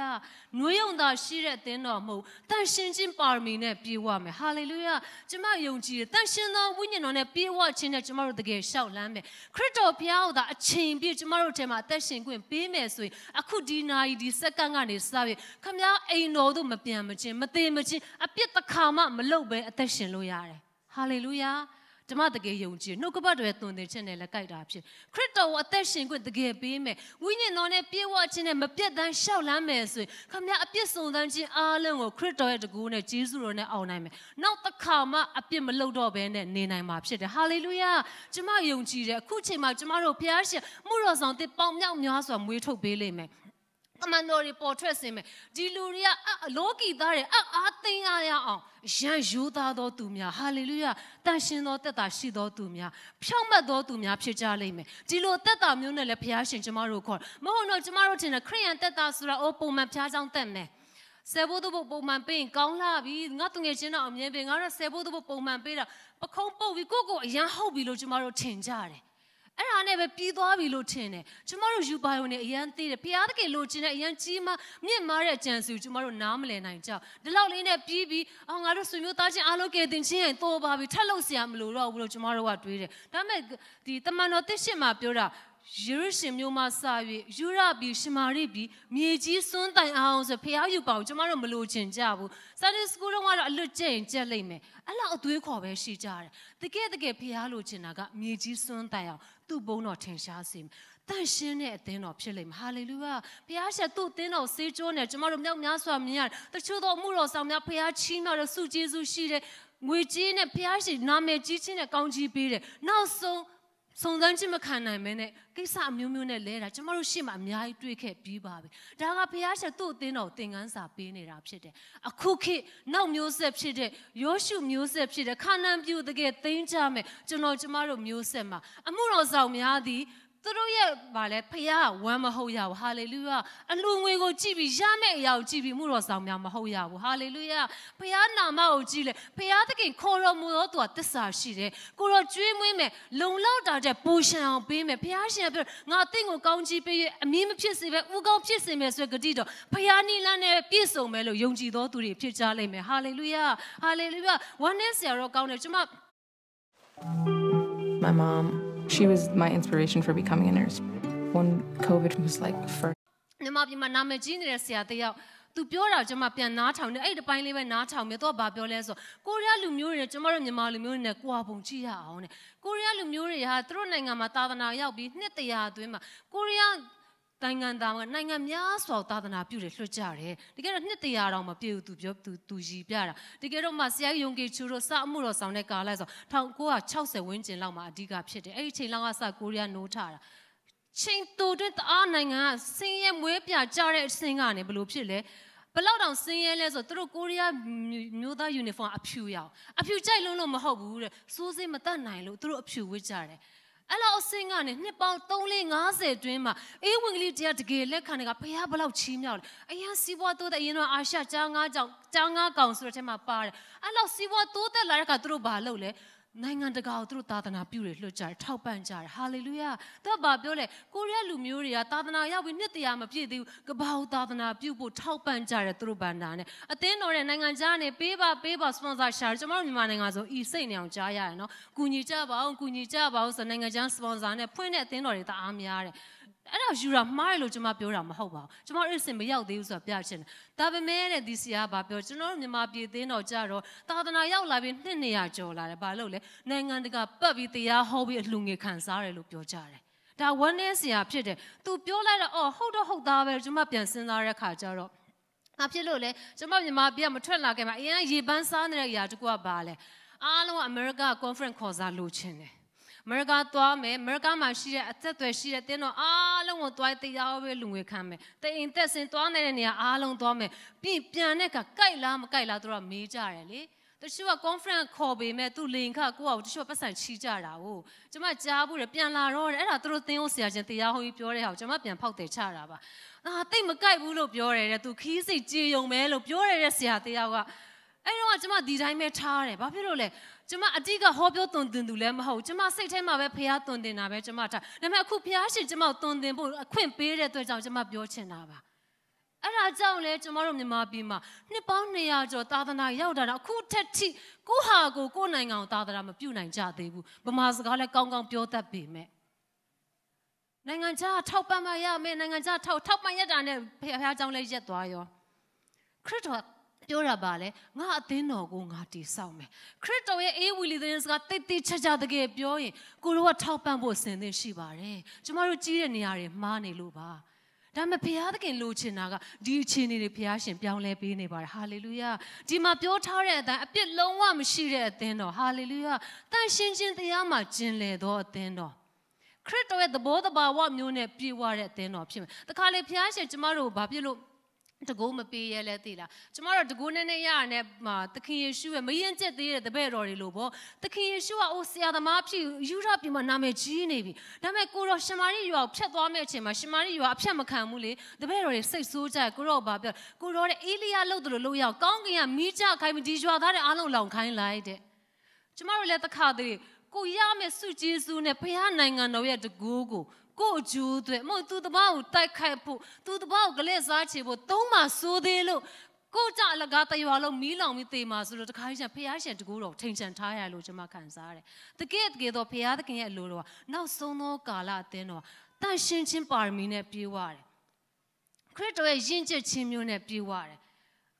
ာနွေးယုံသာရှိတဲ့အသင်းတော်မဟုတ်တန်ရှင်းခြင်းပါရမီနဲ့ပြေဝမယ်ဟာလေလုယာကျမယုံကြည်တယ်တန်ရှင်းသောဝိညာဉ်တော်နဲ့ပြေဝခြင်းနဲ့ကျမတို့တကယ်ရှောက်လန်းမယ်ခရစ်တော်ဘုရားကိုသာအချိန်ပြည့်ကျမတို့ထဲမှာအသက်ရှင်ခွင့်ပေးမယ်ဆိုရင်အခုဒီနာရီဒီစက္ကန့်ကနေစပြီးခမည်းအိမ်တော်တို့မပြန်မချင်းမသေးမချင်းအပြစ်တစ်ခါမှမလုပ်ဘဲအသက်ရှင်လို့ရတယ်ဟာလေလုယာဓမ္မတကယ်ယုံကြည်နှုတ်ကပတ်တော်ရဲ့သွန်သင်ခြင်းနဲ့လည်းကြိုက်တာဖြစ်ခရစ်တော်ကိုအသက်ရှင်ခွင့်တကယ်ပေးမယ်ဝိညာဉ်တော်နဲ့ပြေဝခြင်းနဲ့မပြတ်တမ်းရှောက်လန်းမယ်ဆိုရင်ခမည်းအပြစ်စုံစမ်းခြင်းအားလုံးကိုခရစ်တော်ရဲ့တကူနဲ့ဂျေဇုတော်နဲ့အောင်နိုင်မယ်နောက်တစ်ခါမှအပြစ်မလုပ်တော့ဘဲနဲ့နေနိုင်မှာဖြစ်တယ်ဟာလေလုယာကျမယုံကြည်တယ်အခုချိန်မှာကျမတို့ဘုရားရှင်မှုတော်ဆောင်တစ်ပေါင်းမြောက်များစွာမွေးထုတ်ပေးလိမ့်မယ်အမှန်တော်တွေပေါ်ထွက်စေမယ်ဒီလူတွေကလောကီသားတွေအားသိမ်းရအောင်ရန်ရိုးသားသောသူများဟာလေလုယာတန်ရှင်သောသက်တာရှိသောသူများဖြောင့်မတ်သောသူများဖြစ်ကြလိမ့်မယ်ဒီလိုသက်တာမျိုးနဲ့လည်းဘုရားရှင်ကျမတို့ခေါ်မဟုတ်တော့ကျမတို့ထင်တယ်ခရိယန်သက်တာဆိုတာပုံမှန်ဖျားကြောင်းတက်မယ်ဆယ်ဘိုးတို့ပုံမှန်ပေးရင်ကောင်းလာပြီငါတငယ်ချင်းတော့အမြင်ပေးငါတို့ဆယ်ဘိုးတို့ပုံမှန်ပေးတာပခုံးပုတ်ပြီးကိုအရန်ဟုတ်ပြီလို့ကျမတို့ထင်ကြတယ်အဲ့ဒါနဲ့ပဲပြီးသွားပြီလို့ထင်တယ်ကျမတို့ယူပါယုံနဲ့အရန်သိတယ်ဘုရားသခင်လိုချင်တဲ့အရန်ကြီးမားမြင့်မားတဲ့အကြံစီကိုကျမတို့နားမလည်နိုင်ကြဒီလောက်လေးနဲ့ပြီးငါတို့ဆွေမျိုးသားချင်းအားလုံးကဲတင်ချင်းရင်တိုးပါပြီထပ်လို့ဆရာမလို့တော့ဘူးလို့ကျမတို့ကတွေးတယ်ဒါပေမဲ့ဒီတမန်တော်တစ်ရှစ်မှာပြောတာယေရုရှလင်မြို့မှာစ၍ယူရပြည်ရှမာရိပြည်မြေကြီးစွန်းတိုင်အောင်ဆိုဖျားယူပါအောင်ကျမတို့မလိုချင်ကြဘူးစတာစကူတော့ကတော့အလွတ်ကျရင်ကျက်လိမ့်မယ်အဲ့လောက်အသွေးခေါ်ပဲရှိကြတယ်တကယ်ဖျားလိုချင်တာကမြေကြီးစွန်းတိုင်အောင်သူ့ဘုန်းတော်ထင်ရှားစေမယ်တန်ရှင်းတဲ့အသင်းတော်ဖြစ်လိမ့်မယ်ဟာလေလုယာဘုရားရှင်သူ့အသင်းတော်ဆေးကြောနဲ့ကျမတို့မြောက်များစွာမြင်ရတယ်တချို့သောအမှုတော်ဆောင်များဘုရားချီးမြှောက်တဲ့ဆုကျေးဇူးရှိတဲ့ငွေကြေးနဲ့ဘုရားရှင်နာမည်ကြီးခြင်းနဲ့ကောင်းချီးပေးတယ်နောက်ဆုံးစုံစမ်းခြင်းမခံနိုင်မဲနဲ့ကိစ္စအမျိုးမျိုးနဲ့လဲတာကျမတို့ရှေ့မှာအများကြီးတွေ့ခဲ့ပြီးပါပြီဒါကဘုရားရှင်သူ့အသင်းတော်သင်ခန်းစာပေးနေတာဖြစ်တယ်အခုခေတ်နောက်မျိုးဆက်ဖြစ်တဲ့ယောရှုမျိုးဆက်ဖြစ်တဲ့ခါနန်ပြည်တကယ်သိမ်းကြမယ်ကျမတို့မျိုးဆက်မှာအမှုတော်ဆောင်များသည်သူတို့ရဲ့ဗာလဲဖခင်ကဝမ်းမဟုတ်ရဘူးဟာလေလုယာအလှငွေကိုကြည့်ပြီးရမယ့်အရာကိုကြည့်ပြီးမှုတော်ဆောင်များမဟုတ်ရဘူးဟာလေလုယာဖခင်နာမကိုကြည့်လေဖခင်သခင်ခေါ်တော်မူသောသူကသစ္စာရှိတယ်ကိုတော်ကျွေးမွေးမယ်လုံလောက်တာတဲ့ပူရှံအောင်ပေးမယ်ဖခင်ရှင်ပြောငါအသင်ကိုကောင်းချီးပေး၍အမည်မဖြစ်စေပဲဥကောင်းဖြစ်စေမယ်ဆိုကြတိတော်ဖခင်နိလန်းနဲ့ပြည့်စုံမယ်လို့ယုံကြည်သောသူတွေဖြစ်ကြလိမ့်မယ်ဟာလေလုယာဟာလေလုယာဝမ်းနဲ့ဆရာတော်ကောင်းတယ်ကျွန်မ My mom, she was my inspiration for becoming a nurse. When COVID was like first. မြန်မာပြည်မှာနာမည်ကြီးနေတဲ့ဆရာတယောက်သူပြောတာကျွန်မပြန်နားထောင်တယ်အဲ့ဒီပိုင်းလေးပဲနားထောင်မြတော့ဗာပြောလဲဆိုကိုရီးယားလူမျိုးတွေနဲ့ကျွန်တော်တို့မြန်မာလူမျိုးတွေနဲ့ကိုယ်ပုံကြည့်ရအောင်တဲ့ကိုရီးယားလူမျိုးတွေဟာသူတို့နိုင်ငံမှာသာသနာရောက်ပြီးနှစ်တရာအတွင်းမှာကိုရီးယား နိုင်ငံသားနိုင်ငံများစွာသာသနာပြုတယ်လွှတ်ကြတယ်တကယ်တော့နှစ်တရာတောင်မပြည့်ဘူးသူပြောသူရည်ပြတာတကယ်တော့မှဆရာယုံကြည်ချူတို့စအမှုတော်ဆောင်တဲ့ကာလဆို1960ဝန်းကျင်လောက်မှာအဓိကဖြစ်တယ်အဲ့ဒီချိန်လောက်ကစကိုရီးယားနိုးထတာချိန်တူတွင်တအားနိုင်ငံကဆင်းရဲမွေးပြကြတဲ့အဆင့်ကနေဘယ်လိုဖြစ်လဲဘလောက်တောင်ဆင်းရဲလဲဆိုသူတို့ကိုရီးယားမျိုးသားယူနီဖောင်းအဖြူရောင်အဖြူကြိုက်လုံးလို့မဟုတ်ဘူးတဲ့စိုးစိမ့်မတတ်နိုင်လို့သူတို့အဖြူဝတ်ကြတယ်အဲ့လောက်အဆင့်ကနေနှစ်ပေါင်း350တွင်းမှာအေးဝင်ကလေးတရားတကယ်လက်ခံနေကဘုရားဘလောက်ချီးမြှောက်လဲအရင်စီးပွားတိုးတဲ့အရင်တော့အာရှကြားငါးကောင်ဆိုတဲ့ထဲမှာပါတယ်အဲ့လောက်စီးပွားတိုးတက်လာတဲ့အခါသူတို့ဘာလုပ်လဲနိုင်ငံတကာကိုသူတို့သာသနာပြုတွေလွှတ်ကြတယ်ထောက်ပံ့ကြတယ်ဟာလေလုယာသူကဘာပြောလဲကိုရီးယားလူမျိုးတွေကသာသနာရောက်ပြီးနှစ်တရာမပြည့်သေးဘူးကဘာကိုသာသနာပြုဖို့ထောက်ပံ့ကြတယ်သူတို့ဗန္ဒာနဲ့အသင်းတော်ရဲ့နိုင်ငံခြားနေပေးပါစပွန်ဆာရှာကျွန်တော်တို့မြန်မာနိုင်ငံဆိုဤစိတ်နေအောင်ကြားရတယ်နော်ကူညီကြပါအောင်ဆိုနိုင်ငံခြားစပွန်ဆာနဲ့ဖွင့်တဲ့အသင်းတော်တွေတအားများတယ်အဲ့ဒါယူရာမှားလို့ကျွန်မပြောတာမဟုတ်ပါဘူးကျွန်မအဲ့စင်မရောက်သေးဘူးဆိုတာပြချင်တယ်ဒါပေမဲ့တဲ့ဒီဆရာကပြောကျွန်တော်တို့မြန်မာပြည်သင်းတော်ကြတော့သာသနာရောက်လာပြီး200ကျော်လာတယ်ဘာလို့လဲနိုင်ငံတကာပတ်ပြီးတရားဟောပြီးအလှငွေခံစားတယ်လို့ပြောကြတယ်ဒါဝမ်းနည်းဆရာဖြစ်တယ်သူပြောလိုက်တော့အော်ဟုတ်တော့ဟုတ်သားပဲကျွန်မပြန်စဉ်းစားတဲ့ခါကျတော့ဘာဖြစ်လို့လဲကျွန်မမြန်မာပြည်ကမထွက်လာခဲ့မှာအရင်ရေပန်းစားနေတဲ့အရာတကူကဘာလဲအားလုံးကအမေရိက conference ခေါ်စားလို့ချင်းတယ်အမေရိကသွားမယ်အမေရိကမှာရှိတဲ့အသက်တွေရှိတဲ့တင်းတော့အားလုံးကိုသွားတရားပဲလူငွေခံမယ်တအိမ်သက်စင်သွားနေတဲ့နေရာအားလုံးသွားမယ်ပြီးပြန်တဲ့အခါကြိုက်လားမကြိုက်လားသူတို့မေးကြတယ်လေတချို့က conference ခေါ်ပေမဲ့သူလင်ခကိုယ့်အောင်တချို့ပတ်စံချီးကြတာကိုကျွန်မကြားဘူးတယ်ပြန်လာတော့အဲ့ဒါသူတို့သင်ဟုတ်ဆရာချင်းတရားဟောကြီးပြောတဲ့ဟာကိုကျွန်မပြန်ဖောက်တယ်ချတာပါတိတ်မကြိုက်ဘူးလို့ပြောတယ်တဲ့သူခီးစိတ်ကြေယုံပဲလို့ပြောတယ်တဲ့ဆရာတရားကအဲ့တော့ကျွန်မဒီတိုင်းပဲထားတယ်ဘာဖြစ်လို့လဲကျွန်မအတိကဟောပြောသွန်သင်သူလည်းမဟုတ်ကျွန်မစိတ်ထဲမှာပဲဖះသွန်သင်တာပဲကျွန်မထားဒါပေမဲ့အခုဖះရှင်ကျွန်မသွန်သင်ဖို့အခွင့်ပေးတဲ့အတွက်ကြောင့်ကျွန်မပြောချင်တာပါအဲ့ဒါကြောင့်လေကျွန်တော်တို့မြန်မာပြည်မှာနှစ်ပေါင်း200ကျော်သာသနာရောက်တာတော့အခုထက်ထိကိုဟာကိုနိုင်ငံကိုသာသနာမပြုနိုင်ကြသေးဘူးဗမာစကားလည်းကောင်းကောင်းပြောတတ်ပေမဲ့နိုင်ငံခြားထောက်ပံ့မရမယ်နိုင်ငံခြားထောက်ပံ့ရတာနဲ့ဖះเจ้าလည်းရက်သွားရောခရစ်တော်ပြောရပါလေငါအသင်းတော်ကိုငါတည်ဆောက်မယ်ခရစ်တော်ရဲ့အေးဝီလီသတင်းစကားတိတ်တိတ်ချာချာတကယ်ပြောရင်ကိုတို့ကထောက်ပံ့ဖို့ဆင်သင့်ရှိပါတယ်ကျမတို့ကြီးတဲ့နေရာတွေမှားနေလို့ပါဒါပေမဲ့ဘုရားသခင်လိုချင်တာကဒီအခြေအနေတွေဘုရားရှင်ပြောင်းလဲပေးနေပါတယ်ဟာလေလုယာဒီမှာပြောထားတဲ့အတိုင်းအပြစ်လုံးဝမရှိတဲ့အသင်းတော်ဟာလေလုယာတန်ရှင်းခြင်းတရားမှာကျင်လည်သောအသင်းတော်ခရစ်တော်ရဲ့သဘောတဘာဝမျိုးနဲ့ပြည့်ဝတဲ့အသင်းတော်ဖြစ်မယ်တခါလေဘုရားရှင်ကျမတို့ဘာဖြစ်လို့တကူမပေးရဲလဲသိလားကျမတို့တကူနဲ့ရရနဲ့သခင်ယေရှုရဲ့မရင်ကျက်သေးတဲ့တပည့်တော်တွေလို့ပေါ့သခင်ယေရှုကအိုဆရာသမားဖြစ်ယူရပြည်မှာနာမည်ကြီးနေပြီဒါပေမဲ့ကိုတော်ရှင်မာရိရွာကိုဖျက်သွားမယ့်အချိန်မှာရှင်မာရိရွာအဖျက်မခံဘူးလေတပည့်တော်တွေစိတ်ဆိုးကြကိုတော်ဘာပြောကိုတော်တဲ့အေလိယလှုပ်တယ်လို့ရောက်ကောင်းကင်ကမီးကြခိုင်းပြီးဒီရွာသားတွေအားလုံးလောင်ခိုင်းလိုက်တဲ့ကျမတို့လည်းတခါတည်းကိုရမယ့်စုကျေးဇူးနဲ့ဘုရားနိုင်ငံတော်ရဲ့တကူကိုအကျိုးတွေမို့သူတပားကိုတိုက်ခိုက်ဖို့သူတပားကိုကလေးစားချေဖို့သုံးပါဆိုသေးလို့ကိုကြအလကားတရွာလုံးမီးလောင်ပြီးတေမှာဆိုလို့တခါကြီးဖះရှင်တကူတော်ထိန်ချန်ထားရလို့ကျွန်မခံစားရတယ်တကယ်တော့ဖះသခင်ရဲ့အလိုတော်ကနောက်ဆုံးသောကာလအသင်းတော်တန်ရှင်းခြင်းပါရမီနဲ့ပြေဝတယ်ခရစ်တော်ရဲ့ယဉ်ကျေးခြင်းမျိုးနဲ့ပြေဝတယ်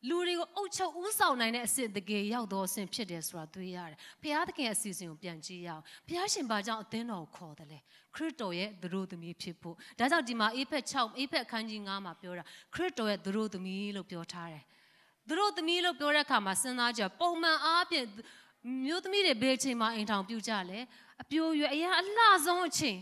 လူတွေကိုအုပ်ချုပ်ဦးဆောင်နိုင်တဲ့အစစ်တကယ်ရောက်တော့အစစ်ဖြစ်တယ်ဆိုတာတွေ့ရတယ်ဘုရားသခင်ရဲ့အစီအစဉ်ကိုပြန်ကြည့်ရအောင်ဘုရားရှင်ဘာကြောင့်အသင်းတော်ကိုခေါ်တယ်လဲခရစ်တော်ရဲ့သူတို့သမီးဖြစ်ဖို့ဒါကြောင့်ဒီမှာအေဖက်6အေဖက်အခန်းကြီး9မှာပြောတာခရစ်တော်ရဲ့သူတို့သမီးလို့ပြောထားတယ်သူတို့သမီးလို့ပြောတဲ့အခါမှာစဉ်းစားကြပုံမှန်အားဖြင့်မျိုးသမီးတွေဘယ်အချိန်မှာအိမ်ထောင်ပြုကြလဲအပြိုရွယ်အရာအလှဆုံးအချိန်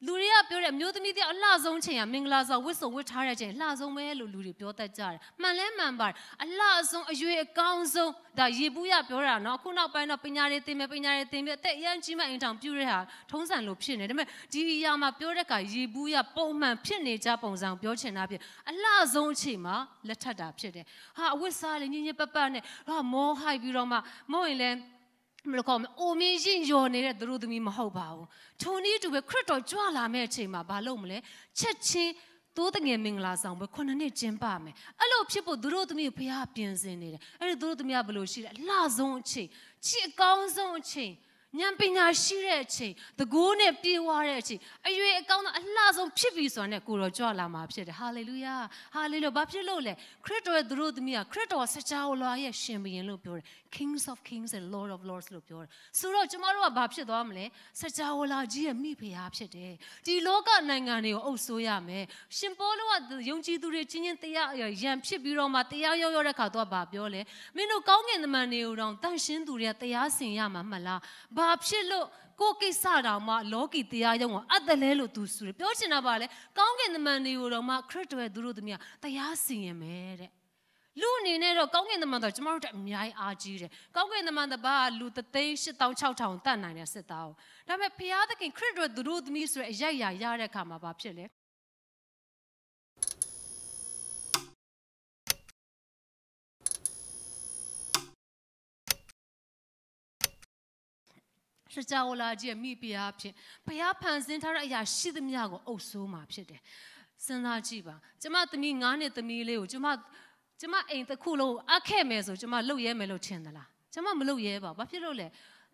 လူတွေကပြောတယ်မျိုးသမီးတွေအလှဆုံးချိန်ကမင်္ဂလာဆောင်ဝတ်စုံဝတ်ထားတဲ့ချိန်လှဆုံးပဲလို့လူတွေပြောတတ်ကြတယ်မှန်လဲမှန်ပါတယ်အလှဆုံးအရွယ်အကောင်းဆုံးဒါရေဘူးရပြောတာနော်အခုနောက်ပိုင်းတော့ပညာရေးသင်မယ်အသက်အရန်ကြီးမှအိမ်ထောင်ပြုတဲ့ဟာထုံးစံလို့ဖြစ်နေတယ်ဒါပေမဲ့ဒီအရာမှာပြောတဲ့အခါရေဘူးရပုံမှန်ဖြစ်နေကြပုံစံပြောချင်တာဖြစ်အလှဆုံးအချိန်မှာလက်ထပ်တာဖြစ်တယ်ဟာအဝတ်စားလေးညင်ညင်ပတ်ပတ်နဲ့ဟာမောဟိုက်ပြီးတော့မှမောရင်လဲမလို့ခေါ်မယ်အိုမင်းရင်ယော်နေတဲ့သူတို့သမီးမဟုတ်ပါဘူးထိုနည်းတူပဲခရစ်တော်ကြွလာမယ့်အချိန်မှာဘာလုပ်မလဲချက်ချင်းတိုးတငယ်မင်္ဂလာဆောင်ပဲ9နှစ်ကျင်းပမယ်အဲ့လိုဖြစ်ဖို့သူတို့သမီးကိုဘုရားပြင်ဆင်နေတယ်အဲ့ဒီသူတို့သမီးကဘယ်လိုရှိလဲအလှဆုံးအချိန်ချစ်အကောင်းဆုံးအချိန် ဉာဏ်ပညာရှိတဲ့အချိန်တကိုးနဲ့ပြေးသွားတဲ့အချိန်အရွယ်အကောင်းဆုံးအလှဆုံးဖြစ်ပြီဆိုတာနဲ့ကိုယ်တော်ကြွလာမှာဖြစ်တယ်ဟာလေလုယာဟာလေလုဘာဖြစ်လို့လဲခရစ်တော်ရဲ့သူတို့သမီးကခရစ်တော်စကြာဝဠာရဲ့ရှင်ဘုရင်လို့ပြောတယ် Kings of Kings and Lord of Lords လို့ပြောတယ်ဆိုတော့ကျမတို့ကဘာဖြစ်သွားမလဲစကြာဝဠာကြီးရဲ့မိဖုရားဖြစ်တယ်ဒီလောကနိုင်ငံတွေကိုအုပ်စိုးရမယ်ရှင်ပေါလုကယုံကြည်သူတွေချင်းချင်းတရားရန်ဖြစ်ပြီးတော့မှတရားရောက်တဲ့ခါတော့ဘာပြောလဲမင်းတို့ကောင်းကင်တမန်တွေကိုတော့တန်ရှင်းသူတွေကတရားစင်ရမှာမလားဘာဖြစ်လို့ကိုကိစ္စတော်မှာလောကီတရားရုံးကိုအပ်တယ်လဲလို့သူဆိုတယ်ပြောချင်တာပါလေကောင်းကင်တမန်တွေကိုတော့မှခရစ်တော်ရဲ့သူတို့သမီးကတရားစင်ရမယ်တဲ့လူအနေနဲ့တော့ကောင်းကင်တမန်တော်ကျမတို့အများကြီးအားကြီးတယ်ကောင်းကင်တမန်တပါးလူ386,000တတ်နိုင်တဲ့စစ်သားကိုဒါပေမဲ့ဘုရားသခင်ခရစ်တော်သူတို့သမီးဆိုတဲ့အရိုက်ရတဲ့အခါမှာဘာဖြစ်လဲစကြာဝဠာကြီးမိဖုရားဖြစ်ဘုရားဖန်ဆင်းထားတဲ့အရာရှိသမျှကိုအုပ်စိုးမှာဖြစ်တယ်စဉ်းစားကြည့်ပါကျမသမီး9နှစ်သမီးလေးကိုကျမအိမ်တစ်ခုလုံးအပ်ခဲ့မယ်ဆိုကျမလှုပ်ရဲမယ်လို့ထင်သလားကျမမလှုပ်ရဲပါဘာဖြစ်လို့လ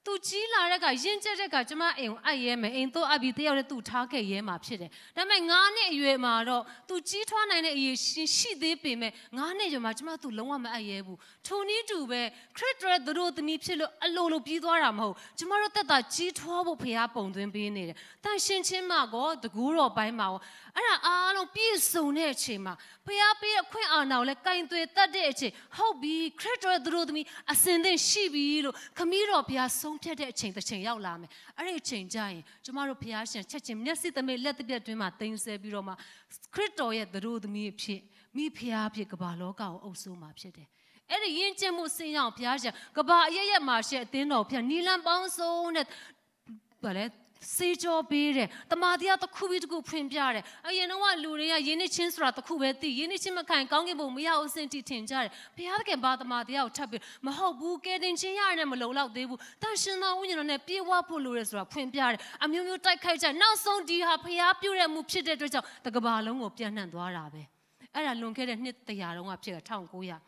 ဲသူကြီးလာတဲ့ကရင်ကျက်တဲ့ကကျမအိမ်ကိုအပ်ရဲမယ်အိမ်တော့အပ်ပြီးတယောက်နဲ့သူ့ထားခဲ့ရဲမှာဖြစ်တယ်ဒါပေမဲ့9နှစ်အရွယ်မှာတော့သူကြီးထွားနိုင်တဲ့အရေးရှိသေးပေမဲ့9နှစ်အရွယ်မှာကျမသူ့လုံးဝမအပ်ရဲဘူးထိုနည်းတူပဲခရစ်တော်သူတို့သမီးဖြစ်လို့အလိုလိုပြီးသွားတာမဟုတ်ကျမတို့တက်တာကြီးထွားဖို့ဖရားပုံသွင်းပေးနေတယ်တန်ရှင်ချင်းမှာကောတကူတော်ပိုင်းမှာကောအဲ့ဒါအားလုံးပြည့်စုံတဲ့အချိန်မှာဖရားပေးအခွင့်အာဏာကိုလည်းကင်သွေတတ်တဲ့အချိန်ဟုတ်ပြီခရစ်တော်သူတို့သမီးအစင်သင့်ရှိပြီလို့ခမည်းတော်ဖရားဆုံးဖြတ်တဲ့အချိန်တစ်ချိန်ရောက်လာမယ်အဲ့ဒီအချိန်ကျရင်ကျမတို့ဖရားရှင်ချက်ချင်းမျက်စိသမိလက်တစ်ပြက်တွင်းမှာတင်ဆက်ပြီးတော့မှခရစ်တော်ရဲ့သူတို့သမီးဖြစ်မိဖရားဖြစ်ကမ္ဘာလောကကိုအုပ်စိုးမှာဖြစ်တယ်အဲ့ဒီယဉ်ကျေးမှုစင်ရောက်ဖရားရှင်ကမ္ဘာအရရမှာရှိအသင်းတော်ဖရားနီလန်ပေါင်းစုံနဲ့ဗါလဲစေကြောပေးတယ်တမာတရားတစ်ခုပြီးတစ်ခုဖွင့်ပြတယ်အရင်တော့လူတွေကယဉ်နေချင်းဆိုတာတစ်ခုပဲသိယဉ်နေချင်းမခံကောင်းကင်ဘုံမရအောင်စင်တီထင်ကြတယ်ဘုရားသခင်ဘာတမာတရားကိုထပ်ပြီးမဟုတ်ဘူးကဲတင်ချင်းရတဲ့မလုံလောက်သေးဘူးတန်ရှင်သောဝိညာဉ်တော်နဲ့ပြေဝဖို့လိုရဲဆိုတာဖွင့်ပြတယ်အမျိုးမျိုးတိုက်ခိုက်ကြနောက်ဆုံးဒီဟာဘုရားပြုတဲ့မှုဖြစ်တဲ့အတွက်ကြောင့်တကဘာလုံးကိုပြန့်နှံ့သွားတာပဲအဲ့ဒါလွန်ခဲ့တဲ့နှစ်100တုန်းကဖြစ်တာ1900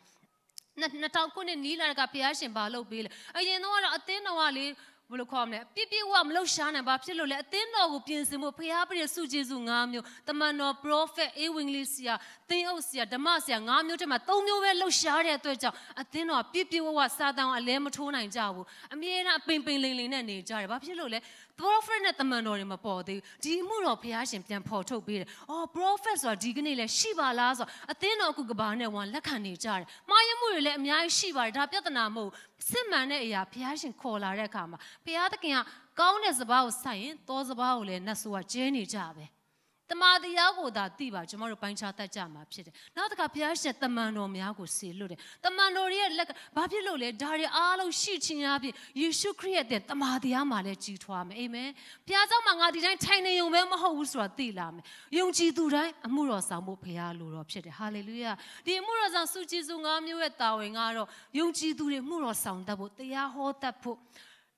2000ခုနှစ်နီးလာကဘုရားရှင်ဘာလုပ်ပေးလဲအရင်တော့အသင်းတော်ကလေဘယ်လိုခေါ်မလဲပြပြဝမလို့ရှားနေပါဖြစ်လို့လေအသင်းတော်ကိုပြင်ဆင်ဖို့ဖရားပြည့်စုကျေးဇူး5မျိုးတမန်တော် prophet အေဝံဂေလိဆရာသင်းအုပ်ဆရာဓမ္မဆရာ5မျိုးတည်းမှာ3မျိုးပဲလှုပ်ရှားတဲ့အတွက်ကြောင့်အသင်းတော်ပြပြဝစာတန်အလဲမထိုးနိုင်ကြဘူးအမြဲတမ်းပင်ပင်လိန်လိန်နဲ့နေကြတယ်ဘာဖြစ်လို့လဲ prophet နဲ့တမန်တော်တွေမပေါ်သေးဘူးဒီမှုတော်ဖရားရှင်ပြန်ဖော်ထုတ်ပေးတယ်အော် prophet ဆိုတာဒီကနေ့လဲရှိပါလားဆိုအသင်းတော်အခုကဘာနဲ့ဝန်လက်ခံနေကြတယ်မှားယမှုတွေလည်းအများကြီးရှိပါတယ်ဒါပြဿနာမဟုတ်စစ်မှန်တဲ့အရာဖရားရှင်ခေါ်လာတဲ့အခါမှာဖရားသခင်ကကောင်းတဲ့စကားကိုစိုက်ရင်သောစကားကိုလည်းနတ်ဆိုးကကျဲနေကြပဲတမာတရားကိုသာသိပါကျွန်တော်တို့ပိုင်းခြားတတ်ကြမှာဖြစ်တယ်နောက်တစ်ခါဘုရားရှင်တမန်တော်များကိုစေလွတ်တယ်တမန်တော်ရဲ့လက်ဘာဖြစ်လို့လဲဒါတွေအားလုံးရှိခြင်းအပြင်ယေရှုခရစ်ရဲ့တမာတရားမှာလည်းကြီးထွားမယ်အာမင်ဘုရားကျောင်းမှာငါဒီတိုင်းထိုင်နေုံပဲမဟုတ်ဘူးဆိုတာသိလာမယ်ယုံကြည်သူတိုင်းအမှုတော်ဆောင်ဖို့ဘုရားလိုတော်ဖြစ်တယ်ဟာလေလုယာဒီအမှုတော်ဆောင်စုကြည်စု5မျိုးရဲ့တာဝန်ကတော့ယုံကြည်သူတွေမှုတော်ဆောင်တတ်ဖို့တရားဟောတတ်ဖို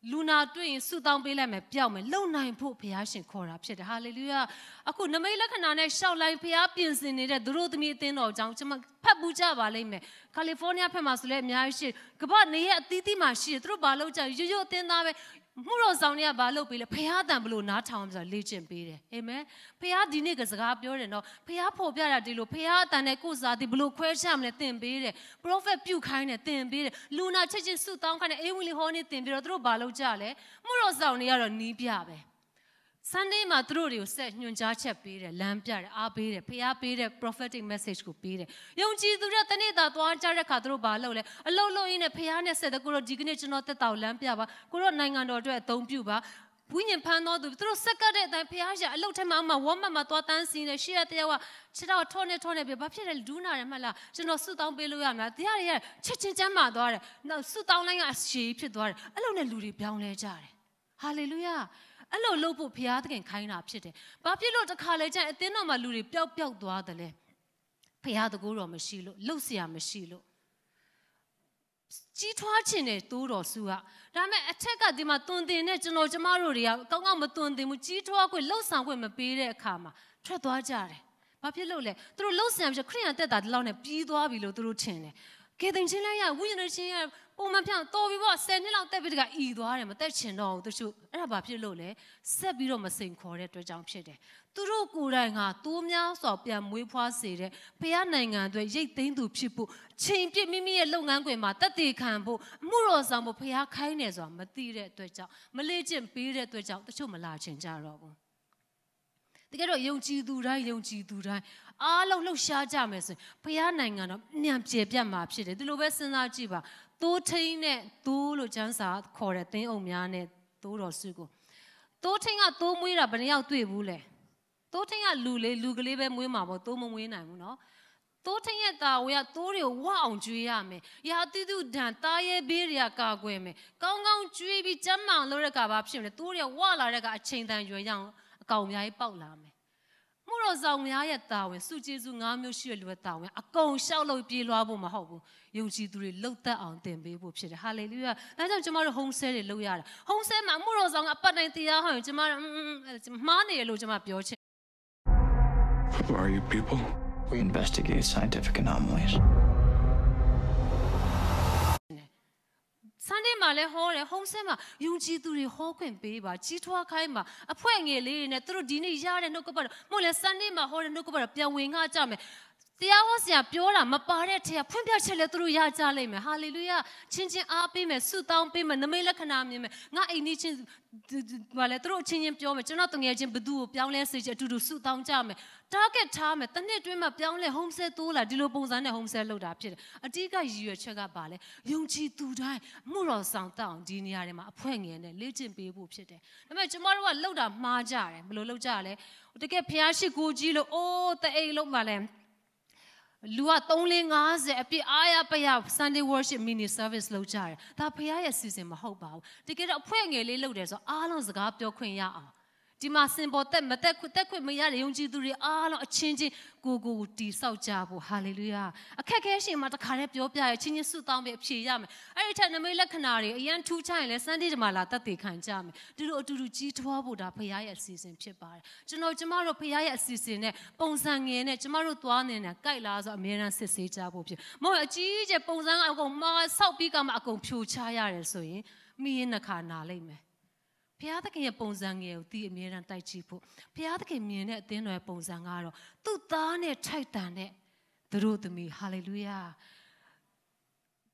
့လူနာတွေ့ရင်ဆုတောင်းပေးလိုက်မယ်ပျောက်မယ်လုံနိုင်ဖို့ဘုရားရှင်ခေါ်တာဖြစ်တယ်ဟာလေလုယာအခုနမိတ်လက္ခဏာနဲ့ရှောက်လိုက်ဘုရားပြင်ဆင်နေတဲ့သူတို့သမီးအသင်းတော်ကြောင့်ကျွန်မဖတ်ပူးကြပါလိမ့်မယ်ကယ်လီဖိုးနီးယားဘက်မှာဆိုလည်းအများကြီးရှိကမ္ဘာနေရအသီးသီးမှာရှိတယ်သူတို့ဘာလုပ်ကြရွရွအသင်းသားပဲမှုတော်ဆောင်တွေကဘာလုပ်ပေးလဲဘုရားတန်ဘလို့နားထောင်အောင်ဆိုတာလေ့ကျင့်ပေးတယ်အာမင်ဘုရားဒီနေ့ကစကားပြောတယ်နော်ဘုရားဖော်ပြတာဒီလိုဘုရားအတန်နဲ့ကိုယ်စားဒီဘလို့ခွဲချမလဲသင်ပေးတယ် prophet ပြုခိုင်းတယ်သင်ပေးတယ်လူနာချက်ချင်းဆုတောင်းခိုင်းတယ်အေဝံဂေလိဟောနေသင်ပြီးတော့သူတို့ဘာလုပ်ကြလဲမှုတော်ဆောင်တွေကတော့နီးပြပဲSunday မှာသူတို့တွေကိုဆက်ညွှန်ကြားချက်ပေးတယ်လမ်းပြတယ်အားပေးတယ်ဖရားပေးတဲ့ prophetic message ကိုပေးတယ်ယုံကြည်သူတွေတနေ့တာသွားကြတဲ့ခါသူတို့ဘာလုပ်လဲအလုံးလုံးရင်းနဲ့ဖရားနဲ့ဆက်တဲ့ကိုတို့ဒီကနေ့ကျွန်တော်တက်တာကိုလမ်းပြပါကိုတို့နိုင်ငံတော်အတွက်အသုံးပြုပါဝိညာဉ်ဖန်တော်သူတို့ဆက်ကတဲ့အတိုင်းဖရားရှာအလုတ်ထဲမှာဝမ်းမမှာသွားတန်းစီနေရှေ့ရတဲ့ကခြေတော့ထောနေပြဘာဖြစ်လဲဒူးနာတယ်မှတ်လားကျွန်တော်ဆုတောင်းပေးလို့ရမလားတရားတွေချက်ချင်းကျမ်းမာသွားတယ်နောက်ဆုတောင်းလိုက်ကအရှည်ဖြစ်သွားတယ်အဲ့လိုနဲ့လူတွေပြောင်းလဲကြတယ်ဟာလေလုယာအဲ့လိုလုပ်ဖို့ဘုရားသခင်ခိုင်းတာဖြစ်တယ်။ဘာဖြစ်လို့တခါလေကျရင်အသင်းတော်မှာလူတွေပျောက်သွားတယ်လဲ။ဘုရားတကူတော်မရှိလို့လှုပ်เสียမရှိလို့ကြီးထွားခြင်းနဲ့တိုးတော်စုကဒါပေမဲ့အထက်ကဒီမှာတွင်တင်နဲ့ကျမတို့တွေကကောင်းကောင်းမတွင်တင်ဘူးကြီးထွားခွင့်လှုပ်ဆောင်ခွင့်မပေးတဲ့အခါမှာထွက်သွားကြတယ်။ဘာဖြစ်လို့လဲ။သူတို့လှုပ်ဆောင်ပြီးခရိယန်တက်တာဒီလောက်နဲ့ပြီးသွားပြီလို့သူတို့ထင်တယ်။ကေတင်ချင်းလိုက်ရဝိညာဉ်ချင်းရ အိုမပြောင်းတော်ပြီပေါ့10နှစ်လောက်တက်ပြီးတကဤသွားတယ်မတက်ချင်တော့ဘူးသူတို့အဲ့ဒါဘာဖြစ်လို့လဲဆက်ပြီးတော့မစိန်ခေါ်တဲ့အတွက်ကြောင့်ဖြစ်တယ်သူတို့ကိုယ်တိုင်ကတိုးများစွာပြန်မွေးဖွားစေတဲ့ဖခင်နိုင်ငံအတွက်ရိတ်သိမ်းသူဖြစ်ဖို့ချိန်ပြည့်မိမိရဲ့လုပ်ငန်းခွင်မှာတက်တည်ခံဖို့အမှုတော်ဆောင်ဖို့ဖခင်ခိုင်းနေဆိုတာမသိတဲ့အတွက်ကြောင့်မလေ့ကျင့်ပေးတဲ့အတွက်ကြောင့်တချို့မလာချင်ကြတော့ဘူးတကယ်တော့ယုံကြည်သူတိုင်းအားလုံးလှုပ်ရှားကြမယ်ဆိုရင်ဖခင်နိုင်ငံတော့ညံပြေပြတ်မှာဖြစ်တယ်ဒီလိုပဲစဉ်းစားကြည့်ပါတိုးထိန်နဲ့တိုးလို့ကျမ်းစာခေါ်တဲ့သင်းအုပ်များနဲ့တိုးတော်စုကိုတိုးထိန်ကတိုးမွေးတာဘယ်နှယောက်တွေ့ဘူးလဲတိုးထိန်ကလူကလေးပဲမွေးမှာပေါ့တိုးမမွေးနိုင်ဘူးနော်တိုးထိန်ရဲ့တာဝေကတိုးတွေကိုဝအောင်ကျွေးရမယ်ရာတိတုဒံတာရဲဘေးတွေကကာကွယ်မယ်ကောင်းကောင်းကျွေးပြီးကျမ်းမာလို့တဲ့ကဘာဖြစ်မလဲတိုးတွေဝလာတဲ့ကအချိန်တန်ရွယ်ရအောင်အကောင်အများကြီးပေါက်လာမယ်မှုတော်ဆောင်များရဲ့တာဝန်စုကျေစု၅မျိုးရှိတဲ့လူရဲ့တာဝန်အကုန်ရှောက်လို့ပြေးလွှားဖို့မဟုတ်ဘူးယုံကြည်သူတွေလှုပ်သက်အောင်သင်ပေးဖို့ဖြစ်တယ်ဟာလေလုယာဒါကြောင့်ကျမတို့ home sale တွေလုပ်ရတာ home sale မှာမှုတော်ဆောင်ကအပတ်တိုင်းတရားဟောရင်ကျမတို့မှားနေတယ်လို့ကျမပြောချင် Who are you people? We investigate scientific anomalies. Sunday မှာလည်းဟောတယ် home sale မှာယုံကြည်သူတွေဟောခွင့်ပေးပါကြီးထွားခိုင်းပါအဖွဲ့ငယ်လေးတွေနဲ့သူတို့ဒီနေ့ရတဲ့နှုတ်ကပတ်တော်မို့လဲ Sunday မှာဟောတဲ့နှုတ်ကပတ်တော်ပြန်ဝင်ငှကြမယ်တရားဟောဆရာပြောတာမပါတဲ့ထက်ဖွင့်ပြချက်လဲသူတို့ရကြလိမ့်မယ်ဟာလေလုယာချင်းချင်းအားပေးမယ်ဆုတောင်းပေးမယ်နမိတ်လက္ခဏာမြင်မယ်ငါအိမ်ကြီးချင်းဘာလဲသူတို့ချင်းချင်းပြောမယ်ကျွန်တော်တငယ်ချင်းဘသူ့ကိုပြောင်းလဲစေချင်အတူတူဆုတောင်းကြမယ် target ထားမယ်တစ်နှစ်တွင်းမှာပြောင်းလဲ home sale တိုးလာဒီလိုပုံစံနဲ့ home sale လုပ်တာဖြစ်တယ်အတိအကရည်ရွယ်ချက်ကပါလဲယုံကြည်သူတိုင်းမှုတော်ဆောင်တောင်းဒီနေရာတွေမှာအဖွဲ့ငယ်နဲ့လေ့ကျင့်ပေးဖို့ဖြစ်တယ်ဒါပေမဲ့ကျွန်တော်တို့ကလှုပ်တာမှားကြတယ်ဘယ်လိုလှုပ်ကြလဲတကယ်ဖျားရှိကိုကြီးလို့အိုးတအိမ်လုံးပါလဲလူက350အပြည့်အားရပရ Sunday worship mini service လုပ်ကြတယ်ဒါဖခင်ရဲ့အစီအစဉ်မဟုတ်ပါဘူးတကယ်တော့အဖွဲ့ငယ်လေးလုပ်တယ်ဆိုအားလုံးစကားပြောခွင့်ရအောင်ဒီမှာစင်ပေါ်တက်မတက်ခွင့်မရတဲ့ယုံကြည်သူတွေအားလုံးအချင်းချင်းကိုတီဆောက်ကြဖို့ဟာလေလုယာအခက်ခဲရှင်မှာတခါတည်းပြောပြရချင်းချင်းဆုတောင်းပြီးအဖြေရမယ်အဲ့ဒီထက်နမိတ်လက္ခဏာတွေအရန်ထူးခြားရင်လဲ Sunday ဒီမှာလာတက်တည်ခံကြမယ်သူတို့အတူတူကြီးထွားဖို့ဒါဖခင်ရဲ့အစီအစဉ်ဖြစ်ပါတယ်ကျမတို့ဖခင်ရဲ့အစီအစဉ်နဲ့ပုံစံငယ်နဲ့ကျမတို့သွားနေတာကြိုက်လားဆိုအမြဲတမ်းစစ်ဆေးကြဖို့ဖြစ်မဟုတ်အကြီးကျယ်ပုံစံကအကုန်မှားဆောက်ပြီးကမှအကုန်ဖြိုချရတယ်ဆိုရင်မိရင်နှခါနာလိမ့်မယ်ဖျားသခင်ရဲ့ပုံစံငယ်ကိုဒီအမြဲတမ်းတိုက်ကြည့်ဖို့ဖျားသခင်မြင်တဲ့အသင်းတော်ရဲ့ပုံစံကတော့သူ့သားနဲ့ထိုက်တန်တဲ့သူတို့သမီးဟာလေလုယာ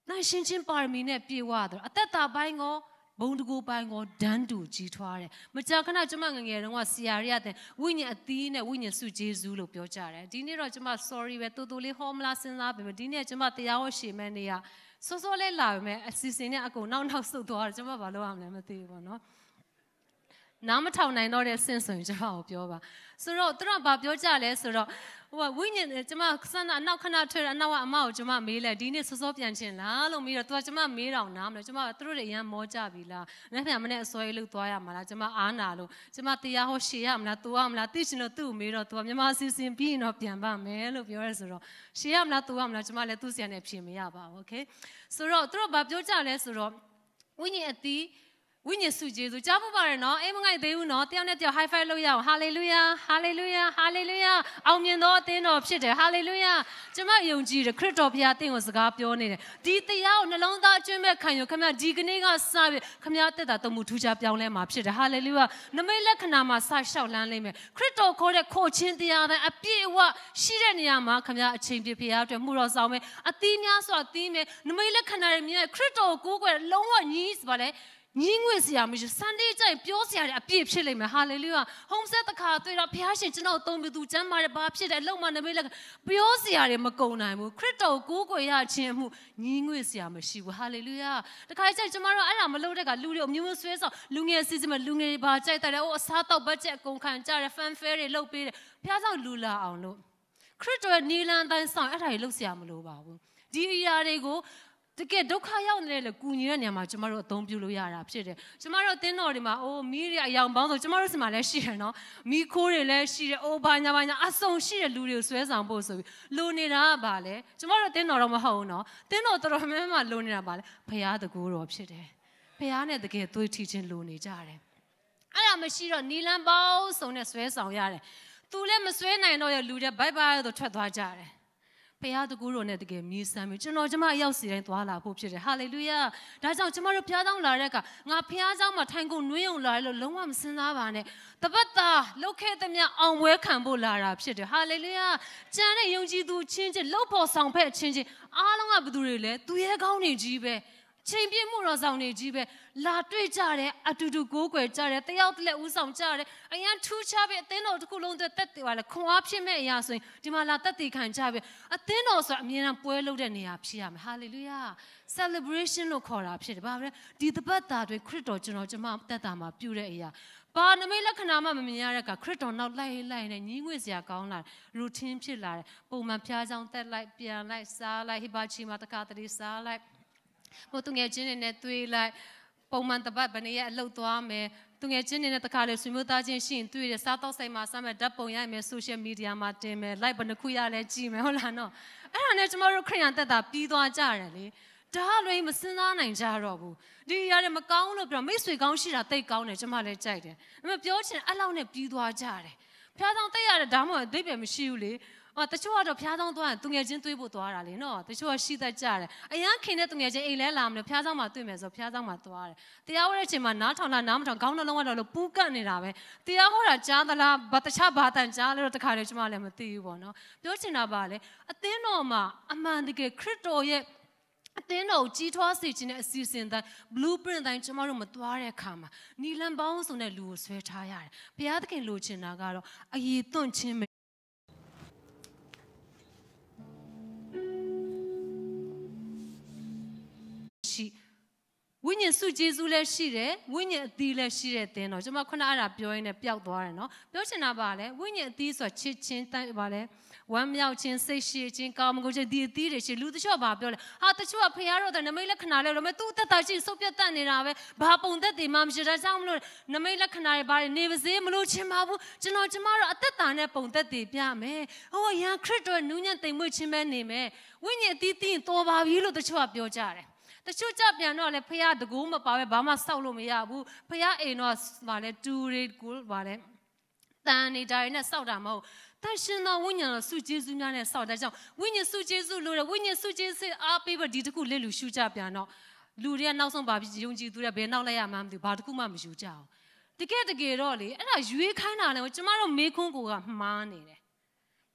နိုင်ရှင်ချင်းပါရမီနဲ့ပြေဝတော့အသက်တာပိုင်းကိုဘုံတကူပိုင်းကိုဒန်းတူကြီးထွားတယ်မကြာခဏကျမငငယ်တုန်းကဆရာရီရတဲ့ဝိညာဉ်အသီးနဲ့ဝိညာဉ်စုဂျေဇုလို့ပြောကြတယ်ဒီနေ့တော့ကျမ sorry ပဲတူတူလေးဟောမလားစဉ်းစားပြီဒီနေ့ကျမတရားဟောရှေ့မဲ့နေရစောစောလေးလာပြီမဲ့အစီအစဉ်နဲ့အကုန်နောက်ဆုတ်သွားတယ်ကျမဘာလို့ရမလဲမသိဘူးပေါ့နော်နားမထောင်နိုင်တော့တဲ့ဆင့်ဆိုရင်ကျမကိုပြောပါဆိုတော့သူတို့ကဘာပြောကြလဲဆိုတော့ဝိညာဉ်ကျမဆန္ဒအနောက်ခဏထွက်အနောက်ကအမကိုကျမမေးလိုက်ဒီနေ့စောစောပြန်ချင်လားလို့မေးတော့သူကကျမမေးတော့နားမလဲကျမသူတို့တွေအရန်မောကြပြီလားနောက်ပြန်မနေ့အစောကြီးလို့သွားရမှာလားကျမအားနာလို့ကျမတရားဟောရှေ့ရမလားတူရမလားသိချင်လို့သူ့ကိုမေးတော့သူကမြန်မာအစီအစဉ်ပြီးရင်တော့ပြန်ပါမယ်လို့ပြောရဲဆိုတော့ရှေ့ရမလားတူရမလားကျမလည်းသူ့ဆရာနဲ့ဖြေမရပါဘူးโอเคဆိုတော့သူတို့ဘာပြောကြလဲဆိုတော့ဝိညာဉ်အသီးဝိညာဉ်စုကျေးဇူးကြားဖို့ပါတယ်နော်အိမ်မငိုက်သေးဘူးနော်တယောက်နဲ့တယောက် high five လုပ်ရအောင် hallelujah hallelujah hallelujah အောင်မြင်သောအသင်းတော်ဖြစ်တယ် hallelujah ကျမယုံကြည်တယ်ခရစ်တော်ဘုရားတင့်ကိုစကားပြောနေတယ်ဒီတရားကိုနှလုံးသားအကျွမ်းမဲ့ခံယူခမဒီကနေ့ကစပြီးခမတက်တာတမှုထူးခြားပြောင်းလဲမှာဖြစ်တယ် hallelujah နမိတ်လက္ခဏာမှာစလျှောက်လန်းလိမ့်မယ်ခရစ်တော်ခေါ်တဲ့ခိုချင်းတရားတိုင်းအပြည့်အဝရှိတဲ့နေရာမှာခမအချိန်ပြည့်ဘုရားအတွက်မှုတော်ဆောင်မယ်အသီးများစွာသီးမယ်နမိတ်လက္ခဏာတွေမြင်ခရစ်တော်ကိုကိုးကွယ်လုံးဝညီးပါလေညီငွေစရာမရှိ Sunday ကျရင်ပြောစရာတွေအပြည့်ဖြစ်လိမ့်မယ် hallelujah home set တခါတွေ့တော့ဘုရားရှင်ကျွန်တော်သုံးပြီးသူကျမ်းမာတယ်ဘာဖြစ်တယ်အလုံးမနမိတ်လက်ပြောစရာတွေမကုန်နိုင်ဘူးခရစ်တော်ကိုကိုးကွယ်ရခြင်းမှုညီငွေစရာမရှိဘူး hallelujah တခါကျရင်ကျွန်တော်တို့အဲ့ဒါမလုပ်တဲ့ကလူတွေအမျိုးမျိုးဆွဲဆောင်လူငယ်စီစဉ်လူငယ်တွေဘာကြိုက်တယ်အစားတော့ budget အကုန်ခံကြတယ် fan fair တွေလုပ်ပေးတယ်ဘုရားဆောင်လူလာအောင်လို့ခရစ်တော်ရဲ့နီလန်တိုင်းဆောင်အဲ့ဒါတွေလုပ်စရာမလိုပါဘူးဒီအရာတွေကိုတကယ်ဒုက္ခရောက်နေတယ်လို့ကူညီတဲ့နေရာမှာကျမတို့အသုံးပြုလို့ရတာဖြစ်တယ်ကျမတို့အသင်းတော်တွေမှာမီးတွေအယောင်ပေါင်းဆိုကျမတို့စီမှာလည်းရှိတယ်နော်မီးခိုးတွေလည်းရှိတယ်ဘာညာအဆုံရှိတဲ့လူတွေကိုဆွဲဆောင်ဖို့ဆိုပြီးလိုနေတာကဘာလဲကျမတို့အသင်းတော်တော့မဟုတ်ဘူးနော်အသင်းတော်တော်များများလိုနေတာဘာလဲဘုရားတကူတော်ဖြစ်တယ်ဘုရားနဲ့တကယ်သွေးထီချင်းလိုနေကြတယ်အဲ့ဒါမရှိတော့နီလန်ပေါင်းစုံနဲ့ဆွဲဆောင်ရတယ်သူလည်းမဆွဲနိုင်တော့ရလူတွေဘိုက်ဘိုက်တော့ထွက်သွားကြတယ်ဘ ဖခင်တကူတော်နဲ့တကယ်မြည်ဆမ်းပြီးကျွန်တော်ကျမရောက်စီတိုင်းသွားလာဖို့ဖြစ်တယ်ဟာလေလုယာဒါကြောင့်ကျမတို့ဖခင်တောင်းလာတဲ့အခါငါဖခင်เจ้าမှာထိုင်ကုန်နွေးုံလာလို့လုံးဝမစင်စားပါနဲ့တပတ်တာလောက်ခဲ့သမျှအောင်ပွဲခံဖို့လာတာဖြစ်တယ်ဟာလေလုယာကျန်တဲ့ယုံကြည်သူချင်းချင်းလှုပ်ဖို့ဆောင်ဖက်ချင်းချင်းအားလုံးကဘယ်သူတွေလဲသူရဲကောင်းနေကြီးပဲချိန်ပြည့်မှုတော်ဆောင်နေကြီးပဲလာတွေ့ကြတယ်အတူတူကိုးကွယ်ကြတယ်တယောက်တည်းဦးဆောင်ကြတယ်အရင်ထူးခြားပြီးအသင်းတော်တစ်ခုလုံးအတွက်တက်တယ်ပါလေခွန်အားဖြစ်မဲ့အရာဆိုရင်ဒီမှာလာတက်တည်ခံကြပြီးအသင်းတော်ဆိုတာအမြဲတမ်းပွဲလုပ်တဲ့နေရာဖြစ်ရမယ်ဟာလေလုယာ celebration လို့ခေါ်တာဖြစ်တယ်ဘာပဲဒီတပတ်တာတွေခရစ်တော်ကျွန်တော်ကျမတက်တာမှာပြုတဲ့အရာဘာနမိတ်လက္ခဏာမှမမြင်ရတဲ့အခါခရစ်တော်နောက်လိုက်နဲ့ညီးငွေ့စရာကောင်းလာ routine ဖြစ်လာတယ်ပုံမှန်ဖျားချောင်းတက်လိုက်ပြန်လိုက်စားလိုက်ဟိဘာချီမှာတခါတလေစားလိုက်ဘို့သူငယ်ချင်းတွေနဲ့တွေ့လိုက်ပုံမှန်တပတ်ဘယ်နည်းအလုပ်သွားမယ်သူငယ်ချင်းတွေနဲ့တခါလေဆွေမျိုးသားချင်းရှိရင်တွေ့တယ်စားတော့ဆိုင်မှာစမ်းမဲ့ဓာတ်ပုံရိုက်မယ် social media မှာတင်မယ် like ဘယ်နှခုရလဲကြည့်မယ်ဟုတ်လားနော်အဲ့ဒါနဲ့ကျမတို့ခရိယန်တက်တာပြီးသွားကြတယ်လေဒါလည်းမစင်စားနိုင်ကြတော့ဘူးဒီရတယ်မကောင်းလို့ပြောမိတ်ဆွေကောင်းရှိတာတိတ်ကောင်းတယ်ကျမလည်းကြိုက်တယ်ဒါပေမဲ့ပြောချင်အဲ့လောက်နဲ့ပြီးသွားကြတယ်ဖျားဆောင်တိတ်ရတယ်ဒါမှမဟုတ်အသိပဲမရှိဘူးလေတချို့ကတော့ဖျားဆောင်သွားရင်သူငယ်ချင်းတွေးဖို့သွားတာလေနော်တချို့ကရှိတတ်ကြတယ်အရန်ခင်တဲ့သူငယ်ချင်းအိမ်လဲလာမလို့ဖျားဆောင်မှာတွေ့မယ်ဆိုဖျားဆောင်မှာသွားတယ်တရားဟောတဲ့အချိန်မှာနားထောင်လားနားမထောင်ခေါင်းနှလုံးကတော့လို့ပူးကပ်နေတာပဲတရားဟောတာကြားသလားတခြားဘာတန်ကြားလဲတော့တခါလေကျမလည်းမသိဘူးပေါ့နော်ပြောချင်တာပါလေအသင်းတော်မှာအမှန်တကယ်ခရစ်တော်ရဲ့အသင်းတော်ကြီးထွားစေခြင်းနဲ့အစီအစဉ်တိုင်း blueprint တိုင်းကျမတို့မသွားတဲ့အခါမှာနီလန်ပေါင်းစုံတဲ့လူကိုဆွဲထားရတယ်ဘုရားသခင်လိုချင်တာကတော့အည်သွန့်ခြင်းဝိညာဉ်စုကျေးဇူးလည်းရှိတယ်ဝိညာဉ်အသီးလည်းရှိတဲ့တင်းတော့ကျွန်မခုနအဲ့ဒါပြောရင်းနဲ့ပျောက်သွားတယ်နော်ပြောချင်တာပါလေဝိညာဉ်အသီးဆိုတာချစ်ချင်းတန်းပါလေဝမ်းမြောက်ခြင်းစိတ်ရှိခြင်းကောင်းမှုခြင်းဒီအသီးတွေရှိလူတချို့ဘာပြောလဲဟာတချို့ကဖခင်တော်တဲ့နမိတ်လက္ခဏာလဲလို့မဲ့သူ့အသက်တာရှိစုပ်ပြတ်တတ်နေတာပဲဘာပုံသက်တွေမှမရှိတာကြောင့်မလို့နမိတ်လက္ခဏာတွေဘာတွေနေပါစေမလို့ချင်ပါဘူးကျမတို့အသက်တာနဲ့ပုံသက်တွေပြမယ်ဟောရန်ခရစ်တော်နူးညံ့တိမ်မွေ့ခြင်းပဲနေမယ်ဝိညာဉ်အသီးသိရင်တော်ပါပြီလို့တချို့ကပြောကြတယ်တချို့ကြပြန်တော့လေဖះတကူမပါပဲဘာမှစောက်လို့မရဘူးဖះအိမ်တော့ဗာလဲတူရီကိုဗာလဲတန်နေတာတွေနဲ့စောက်တာမဟုတ်တန်ရှင်တော်ဝိညာဉ်တော်စုကျေးဇူးများနဲ့စောက်တဲ့ကြောင့်ဝိညာဉ်စုကျေးဇူးလို့ဝိညာဉ်စုကျေးဇူးအားပေးပြီးဒီတခုလက်လူရှုကြပြန်တော့လူတွေကနောက်ဆုံးပါပြီးယုံကြည်သူတွေဘယ်နောက်လိုက်ရမှန်းမသိဘူးဘာတခုမှမယူကြအောင်တကယ်တော့လေအဲ့ဒါရွေးခိုင်းတာလည်းကျမတို့မေးခွန်းကိုကမှားနေတယ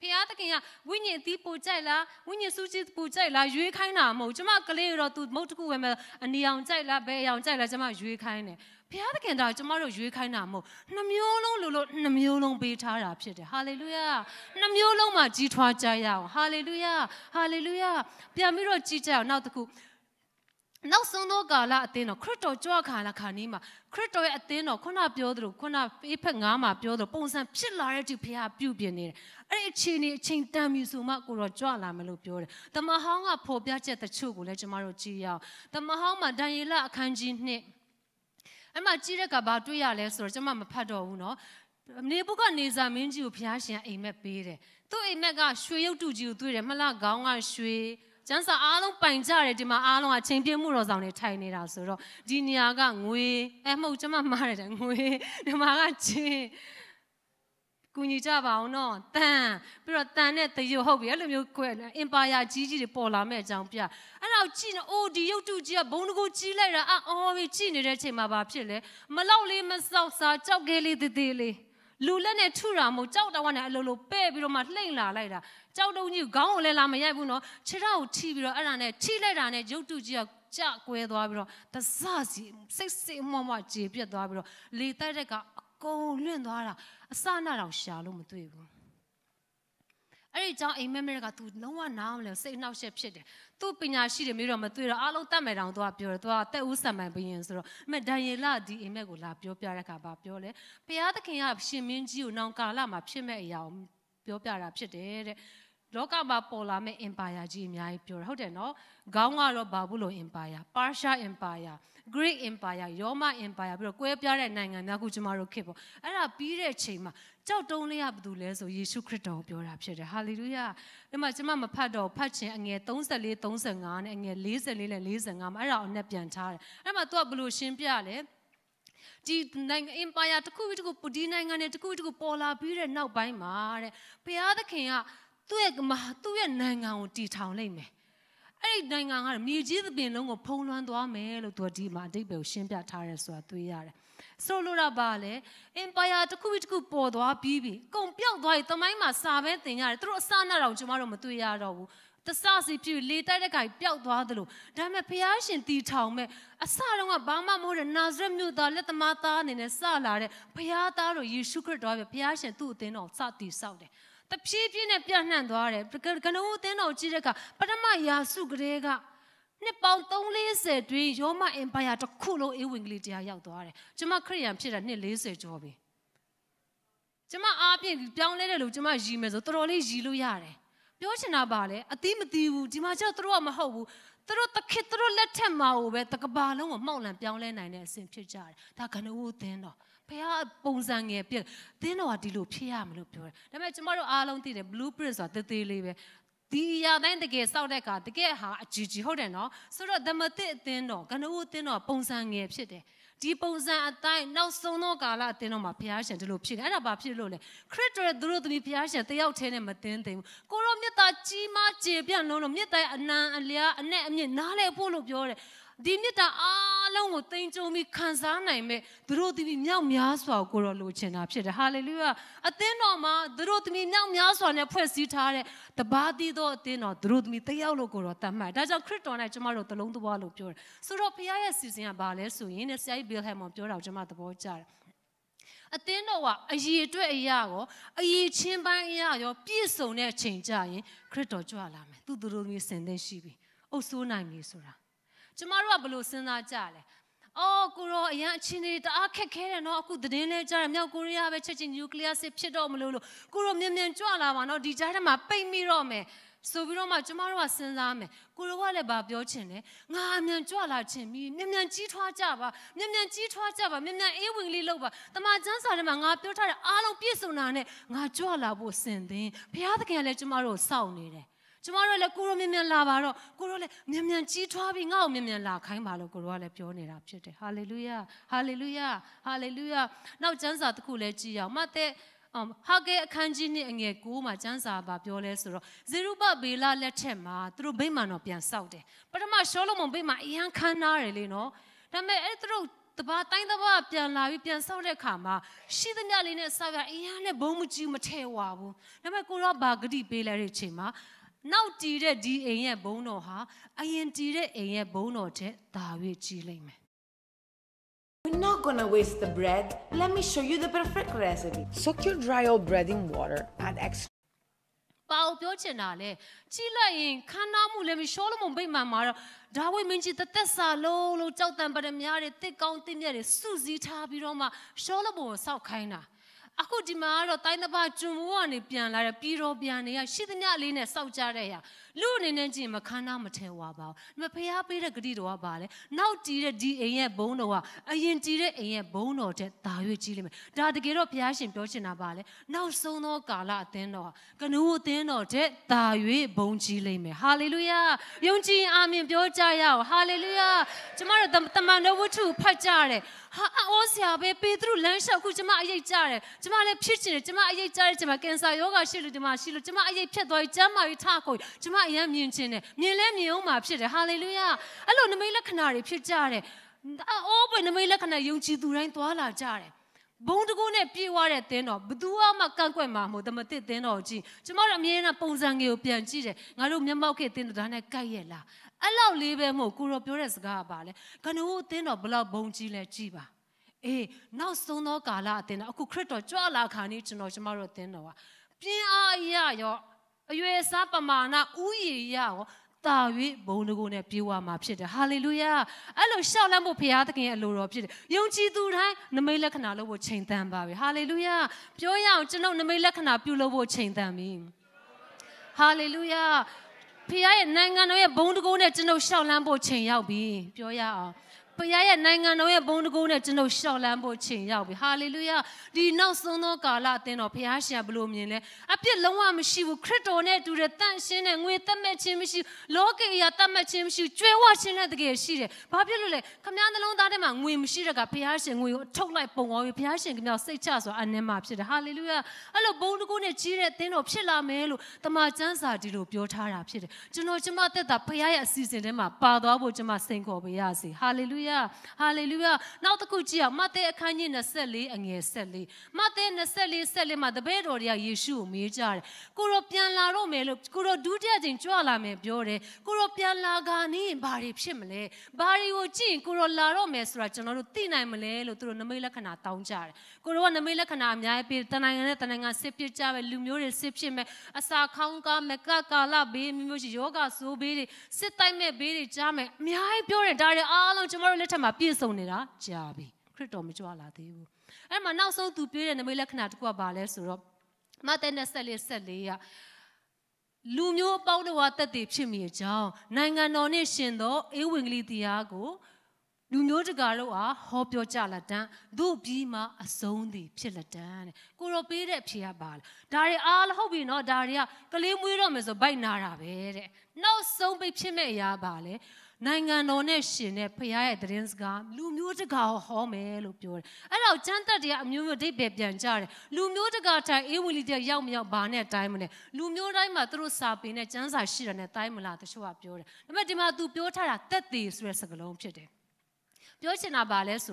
်ဖခင်တခင်ကဝိညာဉ်အသီးပူကြိုက်လားဝိညာဉ်စုကြည်ပူကြိုက်လားရွေးခိုင်းတာမဟုတ်ကျမကလေးတော့သူမဟုတ်တခုပဲအနီအောင်ကြိုက်လားဘယ်အောင်ကြိုက်လားကျမရွေးခိုင်းတယ်ဖခင်တခင်တော့ကျမတို့ရွေးခိုင်းတာမဟုတ်နှမျိုးလုံးလို့နှမျိုးလုံးပေးထားတာဖြစ်တယ်ဟာလေလုယာနှမျိုးလုံးမှာကြီးထွားကြရအောင်ဟာလေလုယာဟာလေလုယာပြန်ပြီးတော့ကြီးကြအောင်နောက်တစ်ခုနောက်ဆုံးသောကာလအသင်းတော်ခရစ်တော်ကြွခါလာခါနီးမှာခရစ်တော်ရဲ့အသင်းတော်ခုနပြောသလိုခုနအေဖက်9မှာပြောသလိုပုံစံဖြစ်လာတဲ့သူဖခင်ပြုပြင်နေတယ်အဲ့ဒီအချိန်တန်ပြီဆိုမှကိုတော့ကြွလာမယ်လို့ပြောတယ်တမန်ဟောင်းကဖော်ပြချက်တချို့ကိုလည်းကျမတို့ကြည့်ရအောင်တမန်ဟောင်းမှာဒံယေလအခန်းကြီး2အဲ့မှာကြည့်တဲ့ကဘာတွေ့ရလဲဆိုတော့ကျမမဖတ်တော့ဘူးနော်နေဘုကနေဇာမင်းကြီးကိုဘုရားရှင်အိမ်မက်ပေးတယ်သူ့အိမ်မက်ကရွှေရုပ်တုကြီးကိုတွေ့တယ်မလားခေါင်းကရွှေကျန်းစာအားလုံးပိုင်ကြတယ်ဒီမှာအားလုံးအချိန်ပြည့်မှုတော်ဆောင်တွေထိုင်နေတာဆိုတော့ဒီနေရာကငွေမဟုတ်ကျမမှားတယ်ငွေဒီမှာကချင်းကူညီကြပါအောင်နော်တန်ပြီးတော့တန်နဲ့တရုပ်ဟုတ်ပြီအဲ့လိုမျိုးကွယ်အင်ပါယာကြီးတွေပေါ်လာမဲ့အကြောင်းပြအဲ့တော့ကြည့်နေအိုးဒီရုပ်တုကြီးကဘုံတကူကြီးလိုက်တာအော်ပြီးကြည့်နေတဲ့အချိန်မှာဘာဖြစ်လဲမလောက်လေးမစောက်စားကြောက်ကလေးသေးလေးလူလက်နဲ့ထုတာမဟုတ်ကြောက်တော်နဲ့အလိုလိုပဲ့ပြီးတော့မှလှိမ့်လာလိုက်တာကြောက်တုံးကြီးခေါင်းကိုလည်းလာမရိုက်ဘူးနော်ခြေထောက်ကိုထိပြီးတော့အဲ့ဒါနဲ့ထိလိုက်တာနဲ့ရုပ်တုကြီးကကြကွဲသွားပြီးတော့တစစီစိတ်မွားကြေပြက်သွားပြီးတော့လေတိုက်တဲ့ကအကုန်လွင့်သွားတာအစနာတော့ရှာလို့မတွေ့ဘူးအဲ့ဒီကြောင့်အိမ်မက်မက်က तू လုံးဝနားမလဲစိတ်နှောက်ယှက်ဖြစ်တယ်သူ့ပညာရှိတွေမျိုးတော့မတွေ့တော့အားလုံးတတ်မယ်တောင် तू ကပြောတယ် तू ကတက်ဦးဆံမှန်ဘရင်ဆိုတော့အမေဒံယေလဒီအိမ်မက်ကိုလာပြောပြတဲ့အခါဘာပြောလဲဘုရားသခင်ကရှင်မင်းကြီးကိုနောင်ကာလမှာဖြစ်မဲ့အရာကိုပြောပြတာဖြစ်တယ်တဲ့လောကမှာပေါ်လာမဲ့ empire ကြီးအများကြီးပြောတယ်ဟုတ်တယ်နော်ခေါင်းကတော့ဘာဘူးလို့ empire Persia empire Greek empire ရောမ empire ပြီးတော့ကွဲပြားတဲ့နိုင်ငံများခုကျမတို့ခေတ်ပေါ့အဲ့ဒါပြီးတဲ့အချိန်မှာကြောက်တုံးလေးကဘာလို့လဲဆိုယေရှုခရစ်တော်ကိုပြောတာဖြစ်တယ်ဟာလေလုယာဒီမှာကျမမဖတ်တော့ဖတ်ခြင်းအငယ်34 35နဲ့အငယ်44နဲ့45မှာအဲ့ဒါအနဲ့ပြန်ထားတယ်အဲ့မှာ तू ကဘလို့ရှင်းပြလဲဒီနိုင်ငံ empire တစ်ခုပြီးတစ်ခုဒီနိုင်ငံနဲ့တစ်ခုတစ်ခုပေါ်လာပြီးတဲ့နောက်ပိုင်းမှာတဲ့ဘုရားသခင်က သူ့ရဲ့နိုင်ငံကိုတည်ထောင်လိုက်မယ်အဲ့ဒီနိုင်ငံကမြေကြီးသပင်လုံးကိုဖုံးလွှမ်းသွားမယ်လို့သူကဒီမှာအဓိပ္ပာယ်ကိုရှင်းပြထားရဲဆိုတာတွေ့ရတယ်ဆိုလိုတာပါလေ empire တစ်ခုပေါ်သွားပြီးပြီကုန်ပြောက်သွားပြီတမိုင်းမှာစာပဲသင်ရတယ်သူတို့အစနာတော့ကျမတို့မတွေ့ရတော့ဘူးတစစီပြည့်လေတိုက်တဲ့ခါပျောက်သွားသလိုဒါပေမဲ့ဖျားရှင်တီထောင်မဲ့အစတော့ကဘာမှမဟုတ်တဲ့နာဇရက်မြို့သားလက်သမားသားအနေနဲ့စလာတဲ့ဖျားသားတော်ယေရှုခရစ်တော်ပဲဖျားရှင်သူ့အသင်းတော်စတီဆောက်တယ်တဖြည်းဖြည်းနဲ့ပြန့်နှံ့သွားတယ်ကနဦးအသင်းတော်ကြည့်တဲ့အခါပထမယာစုကလေးကနှစ်ပေါင်း340တွင်ရောမအင်ပါယာတစ်ခုလုံးအေဝံဂေလိတရားရောက်သွားတယ်ကျမခရစ်ယာန်ဖြစ်တာနှစ်40ကျော်ပြီကျမအားဖြင့်ပြောင်းလဲတယ်လို့ကျမရည်မယ်ဆိုတော်တော်လေးရည်လို့ရတယ်ပြောချင်တာပါလေအတိမသိဘူးဒီမှာကျတော့သူတို့ကမဟုတ်ဘူးသူတို့တခေတ်သူတို့လက်ထက်မှာကိုပဲတကဘာလုံးကိုမှောက်လန်ပြောင်းလဲနိုင်တဲ့အဆင့်ဖြစ်ကြတယ်ဒါကနဦးအသင်းတော်ဖះပုံစံငယ်ပြည့်သင်းတော်ကဒီလိုဖြစ်ရမလို့ပြောတယ်ဒါပေမဲ့ကျမတို့အားလုံးသိတယ် blueprint ဆိုတာတေးလေးပဲဒီအရာတိုင်းတကယ်စောက်တဲ့အခါတကယ်ဟာအကြီးကြီးဟုတ်တယ်နော်ဆိုတော့ဓမ္မသစ်အသင်းတော်ကနဦးအသင်းတော်ပုံစံငယ်ဖြစ်တယ်ဒီပုံစံအတိုင်းနောက်ဆုံးသောကာလအသင်းတော်မှာဘုရားရှင်ဒီလိုဖြစ်တယ်အဲ့ဒါဘာဖြစ်လို့လဲခရစ်တော်ရဲ့သူတို့သမီးဘုရားရှင်တယောက်တည်းနဲ့မသင်းသိဘူးကိုရောမြတ်သားကြီးမားကျေပြန့်လုံးလို့မြတ်သားအနံအလျားအနဲ့အမြင့်နားလဲဖို့လို့ပြောတယ်ဒီမြတ်တာအားလုံးကိုသိမ်းကြုံပြီးခံစားနိုင်မဲ့သူတို့သမီးမြောက်များစွာကိုတော့လိုချင်တာဖြစ်တယ်ဟာလေလုယာအသင်းတော်မှာသူတို့သမီးမြောက်များစွာနဲ့ဖွဲ့စည်းထားတဲ့တပါးသီးသောအသင်းတော်သူတို့သမီးတယောက်လို့ကိုတော့တတ်မှတ်ဒါကြောင့်ခရစ်တော်နဲ့ကျမတို့တလုံးသဘောလို့ပြောတယ်ဆိုတော့ဘုရားရဲ့စီစဉ်ကဘာလဲဆိုရင်ဆရာကြီးဘီလ်ဟမ်မွန်ပြောတာကိုကျမသဘောကျတယ်အသင်းတော်ကအရေးအတွက်အရာရောအရေးချင်းပိုင်းအရာရောပြည့်စုံတဲ့အချိန်ကြရင်ခရစ်တော်ကြွလာမယ်သူတို့သမီးစင်သက်ရှိပြီအုပ်စိုးနိုင်ပြီဆိုတာကျမတို့ကဘယ်လိုစဉ်းစားကြလဲအော်ကိုရောအရင်အချင်းတွေတအားခက်ခဲတယ်နော်အခုသတင်းလဲကြားတယ်မြောက်ကိုရီးယားပဲချက်ချင်းနျူကလ িয়ার စစ်ဖြစ်တော့မလို့ကိုရောမြန်မြန်ကြွလာပါနော်ဒီကြားထဲမှာပိတ်မိတော့မယ်ဆိုပြီးတော့မှကျမတို့ကစဉ်းစားမယ်ကိုရောကလည်းဗာပြောချင်တယ်ငါအမြန်ကြွလာခြင်းပြီးမြန်မြန်ကြီးထွားကြပါမြန်မြန်ကြီးထွားကြပါမြန်မြန်အေးဝင်လေးလုပ်ပါတမန်ကျမ်းစာထဲမှာငါပြောထားတဲ့အားလုံးပြည့်စုံတာနဲ့ငါကြွလာဖို့စင်သင်ဘုရားသခင်ကလည်းကျမတို့စောင့်နေတယ်ကျမတို့လည်းကိုရောမြန်မြန်လာပါတော့ကိုရောလည်းမြန်မြန်ကြီးထွားပြီးငါ့ကိုမြန်မြန်လာခိုင်းပါလို့ကိုရောကလည်းပြောနေတာဖြစ်တယ်ဟာလေလုယာဟာလေလုယာဟာလေလုယာနောက်ကျမ်းစာတစ်ခုလည်းကြည့်အောင်မဿဲဟာဂဲအခန်းကြီးနဲ့အငယ်9မှာကျမ်းစာပါပြောလဲဆိုတော့ဇေရုဘဗေလလက်ထက်မှာသူတို့ဗိမာန်တော်ပြန်ဆောက်တယ်ပထမရှောလမုန်ဗိမာန်အရန်ခမ်းနားတယ်လေနော်ဒါပေမဲ့အဲ့သူတို့တပါတိုင်းတပါပြန်လာပြီးပြန်ဆောက်တဲ့အခါမှာရှိသမျှလေးနဲ့ဆောက်ရအရန်နဲ့ဘုံမကြီးမထဲဝါဘူးဒါပေမဲ့ကိုရောဘာဂတိပေးလိုက်တဲ့အချိန်မှာနောက်တည်တဲ့ဒီအိမ်ရဲ့ဘုံတော်ဟာအရင်တည်တဲ့အိမ်ရဲ့ဘုံတော်တဲ့ဒါ၍ကြီးလိမ့်မယ် We're not gonna waste the bread. Let me show you the perfect recipe. Soak your dry old bread in water. Add extra. ဘာလို့ပြောချင်တာလဲကြီးလိုက်ရင်ခန္ဓာမှုလည်းရှောလမုန်ဗိမာန်မှာတော့ဒါဝိမင်းကြီးသက်စာလုံးလို့ကြောက်တံပရမများတွေတစ်ကောင်းတစ်မြက်တွေစုစည်းထားပြီးတော့မှရှောလမုန်ကိုစောက်ခိုင်းတာအခုဒီမှာကတော့တိုင်းတစ်ပါးကျွန်းမိုးကနေပြန်လာတဲ့ပြည်တော်ပြန်နေရရှိသမျှလေးနဲ့စောက်ကြတဲ့ဟာလူအနေနဲ့ကြည့်မခန္ဓာမထဲဝါပါဘူးဒါပေမဲ့ဖျားပေးတဲ့ဂတိတော်ကပါလေနောက်တည်တဲ့ဒီအိမ်ရဲ့ဘုံတော်ကအရင်တည်တဲ့အိမ်ရဲ့ဘုံတော်တဲ့ဒါရွေးကြီးလိမ့်မယ်ဒါတကယ်တော့ဘုရားရှင်ပြောချင်တာပါလေနောက်ဆုံးသောကာလအသင်းတော်ကနဦးအသင်းတော်တဲ့ဒါရွေးဘုံကြီးလိမ့်မယ်ဟာလေလုယာယုံကြည်အာမင်ပြောကြရအောင်ဟာလေလုယာကျမတို့တမန်တော်ဝတ္ထုဖတ်ကြတယ်ဟာအော်ဆရာပဲပေတရုလမ်းလျှောက်ခုကျမအရေးကြတယ်ကျမလည်းဖြစ်ချင်တယ်ကျမအရေးကြတယ်ကျမကင်ဆာယောဂရှိလို့ဒီမှာရှိလို့ကျမအရေးဖြတ်သွားပြီးကျမ်းမာပြီးထခုကျမအရင်မြင်ချင်တယ်မြင်လဲမြင်အောင်မှာဖြစ်တယ်ဟာလေလုယာအဲ့လိုနမိတ်လက္ခဏာတွေဖြစ်ကြတယ်အော်ဘယ်နမိတ်လက္ခဏာယုံကြည်သူတိုင်းသွားလာကြတယ်ဘုံတကူနဲ့ပြေးသွားတဲ့သင်းတော်ဘသူမှကန့်ကွက်မှာမဟုတ်ဓမ္မသစ်သင်းတော်ကြီးကျမတို့အမြဲတမ်းပုံစံငယ်ကိုပြန်ကြည့်တယ်ငါတို့မျက်မှောက်ခဲ့သင်းတော်ဒါနဲ့ကိုက်ရဲ့လားအဲ့လောက်လေးပဲမဟုတ်ကိုရောပြောတဲ့စကားကပါလေကနဦးသင်းတော်ဘလောက်ဘုံကြီးလဲကြည့်ပါအေးနောက်ဆုံးသောကာလအသင်းတော်အခုခရစ်တော်ကြွလာခါနေကျမတို့သင်းတော်ကပြင်းအားအရာရောအရွယ်စားပမာဏဥယျာဉ်ရောတာ၍ဘုံတကူနဲ့ပြေးဝမှာဖြစ်တယ်ဟာလေလုယာအဲ့လိုရှောက်လန့်ဖို့ဘုရားသခင်ရဲ့အလိုတော်ဖြစ်တယ်ယုံကြည်သူတိုင်းနမိတ်လက္ခဏာလို့ဖို့ချိန်တန်ပါပြီဟာလေလုယာပြောရအောင်ကျွန်ုပ်နမိတ်လက္ခဏာပြုလို့ဖို့ချိန်တန်ပြီဟာလေလုယာဖခင်ရဲ့နိုင်ငံတော်ရဲ့ဘုံတကူနဲ့ကျွန်ုပ်ရှောက်လန့်ဖို့ချိန်ရောက်ပြီပြောရအောင် Paya Nangano, Bonagona, to know Shalambo Chin Yabi. Hallelujah. Do you know Sono Gala, then or Piasha Bloomine? Appear Lawam, she will crit on it to the tension and with the matchim, Loki Yatamachim, she tray watching at the gate. She popularly come down along that among women, she got Piash and we talk like Bongo, Piash and now say Chas or Anema. Hallelujah. Hello, Bonagona, Chile, then of Chilla Melo, the Marjansa did up your tara. To know Jamata, the Paya season them up, Pada, which must think of Yasi. Hallelujah. Hallelujah. Now the Kuchia, Mate Kanyin Selly and yes, Selly. Mate Selly, Selly, the bed or Yeshu, Mijar. Kuropian La Rome, Kuro Dudia in Chuala me Biore, Kuropian La Gani, Bari Chimle, Bari Uchin, Kuro La Rome, Strachano, Tina Male, through Namila Kana Town Jar. Kuro Namila Kana, Yapi, Tananga, Sipi Java, Lumuri, Sipchim, Asa Kaunga, Mekaka, La Be, Yoga, so be sit time, be jam, me I pure and die all on tomorrow. Let my piece on it, Jabi, Critomijuala. And my now so to pay and the Milaknat Guabales, Martin Sally, Lumio powder water deep chimney jaw, Nanga nonation though, Ewingly Diago, Lumio de Galo, hope your jalatan, do bima a sondi, chillatan, Guru Pede Piabal, Dari all hobby no Daria, Kalim is a binara, no so be chimney bale. Nanga nonation, a pia drinsga, Lumutiga home, lupure. And I'll chanta the amu de bebianjar, Lumutagata, Ewili de Yamia Barnet time, Lumura through sapin, a chance I shit and a time la to show up your. The Medima do Piotara, that these rest of the long chitty. Piochina Bales,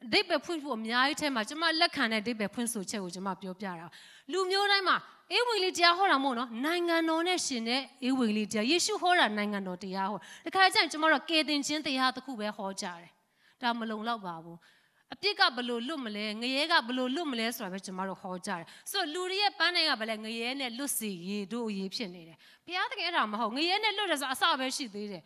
they be put for me, I tell my Lakana, they be prince of Chewjama Piopara. Lumurama. Ewili dia hora mono, nanga nonation, ewili dia, Yeshu hora nanga no dia. The Kajan tomorrow getting gently out the Kube Hojare. Down below Babu. A pick up below Lumele, Yega below Lumele, so I bet tomorrow Hojare. So Luria Pananga Belanga, Lucy, ye do ye pinade. Piatic Ram home, Yen Ludas are sabe she did.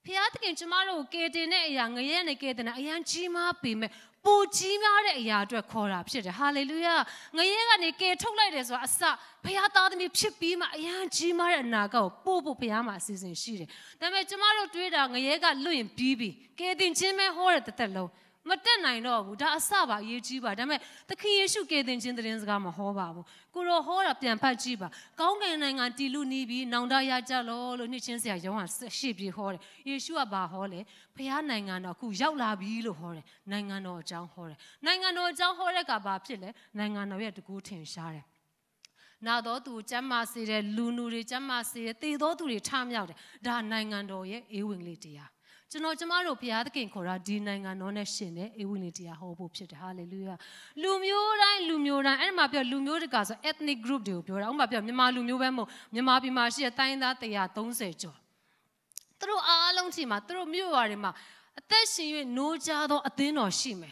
Piatic tomorrow getting a young Yen getting a young Chima pime. Pujima yadra corrupt. Hallelujah. Nayega Nike took like this. I saw Payata me chipima, yan Jima and Nago, Popo Piama season she. Then my tomorrow trader, Nayega Louis Bibi, getting Jimmy Horror the tello. But then I know that Saba, Yujiba, the key issue getting Jindrins Gamma Hoba, Guru Horror Pian Pajiba, Gongan and Tilu Nibi, Nanda Yajalo, Nichensia, Shibi Horror, Yeshua Bahole, Piananga, Kujaula Bilo Horror, Nangano Jang Horror, Nangano Jang Horror Gabapile, Nangano to go to Share. Now, though to Jamasi, Lunuri Jamasi, they do to the time out, that Nangando ye, Ewinglitia. To know tomorrow, Pia the King Cora, denying a nonation, a unity, a hope, hallelujah. Lumura, and Mapia Lumurigas, ethnic group, do pure, Mapia, Mima Lumuvemo, Mimapi Marcia, time that they are don't say Joe. Through all long tima, through Muarima, a testing no jado, a din or shime.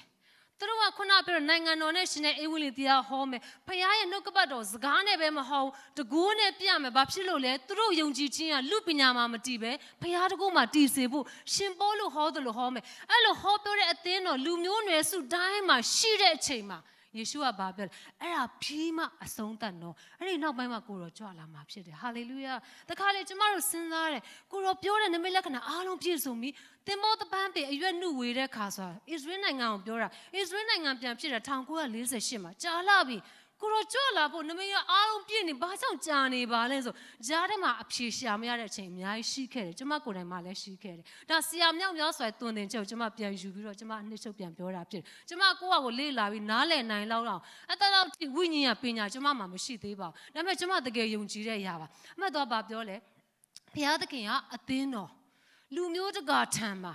Through a conapper, Nanga nonation, a unity, a home, Pia no cabados, Gane Bemaho, the Gune Piame, Bapsilole, through Yungichia, Lupinama Matibe, Piatagoma Tisebu, Shimbolo Hodolo Home, Elo Hopper at Teno, Lumune, Sudaima, Shire Chema. Yeshua Babel, era Pima, a song that no, I didn't know by my Guru Jola Mapshid. Hallelujah. The college tomorrow Sinare, Guru Pure and the Milakana, Alon Pirsumi, the Mother Bambi, you knew we their castle. Is running out Dora, is running up Jamshira Tangua Lisa Shima, Jalabi. Guru Jola, but no matter Alon Pini, Basan Jani Balenzo, Jarama, Pisha, Mara Chain, she carried, Jamako and Male, she carried. That's the young also I told them, Jamapia, Jubiro, Jama, Nishopian, Pure up. Jamako will lay la in Nale and I loud. I thought winning a pina, Jamama, she deba. Never Jama the gay young Java. Madoba Biole, Pia the King, a dino. Lumio the Gartama.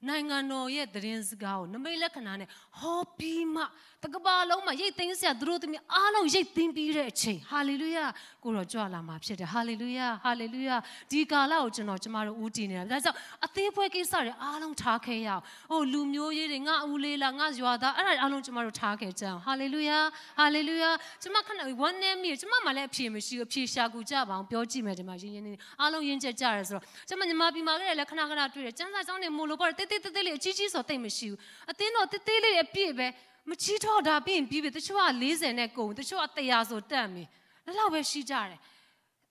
Nanga no yet the rins go, no Melacanane, Hopima, the Gabaloma, ye things that drew to me, Alo ye think be rich. Hallelujah. Guru Jola Mapshid, hallelujah, hallelujah. Digala, Jamaro Utina. That's a thief working sorry, Alon Takea. Oh, Lumio yelling out Ulela, Nazuada, and I Alon Jamaro Take. Hallelujah, hallelujah. Jamaican, one name, Jamama Lepim, she appears Shagujaba, Piochi Medimagine, Alon Yinja Jars, Jamani Mabi Magala, Kanaka, Jansa on a Molobar. Gigi or Tamishu. A thing or the daily appear, Machito da being be with the show lazy and echo, the show at the Yazo Dami. The love she jarre.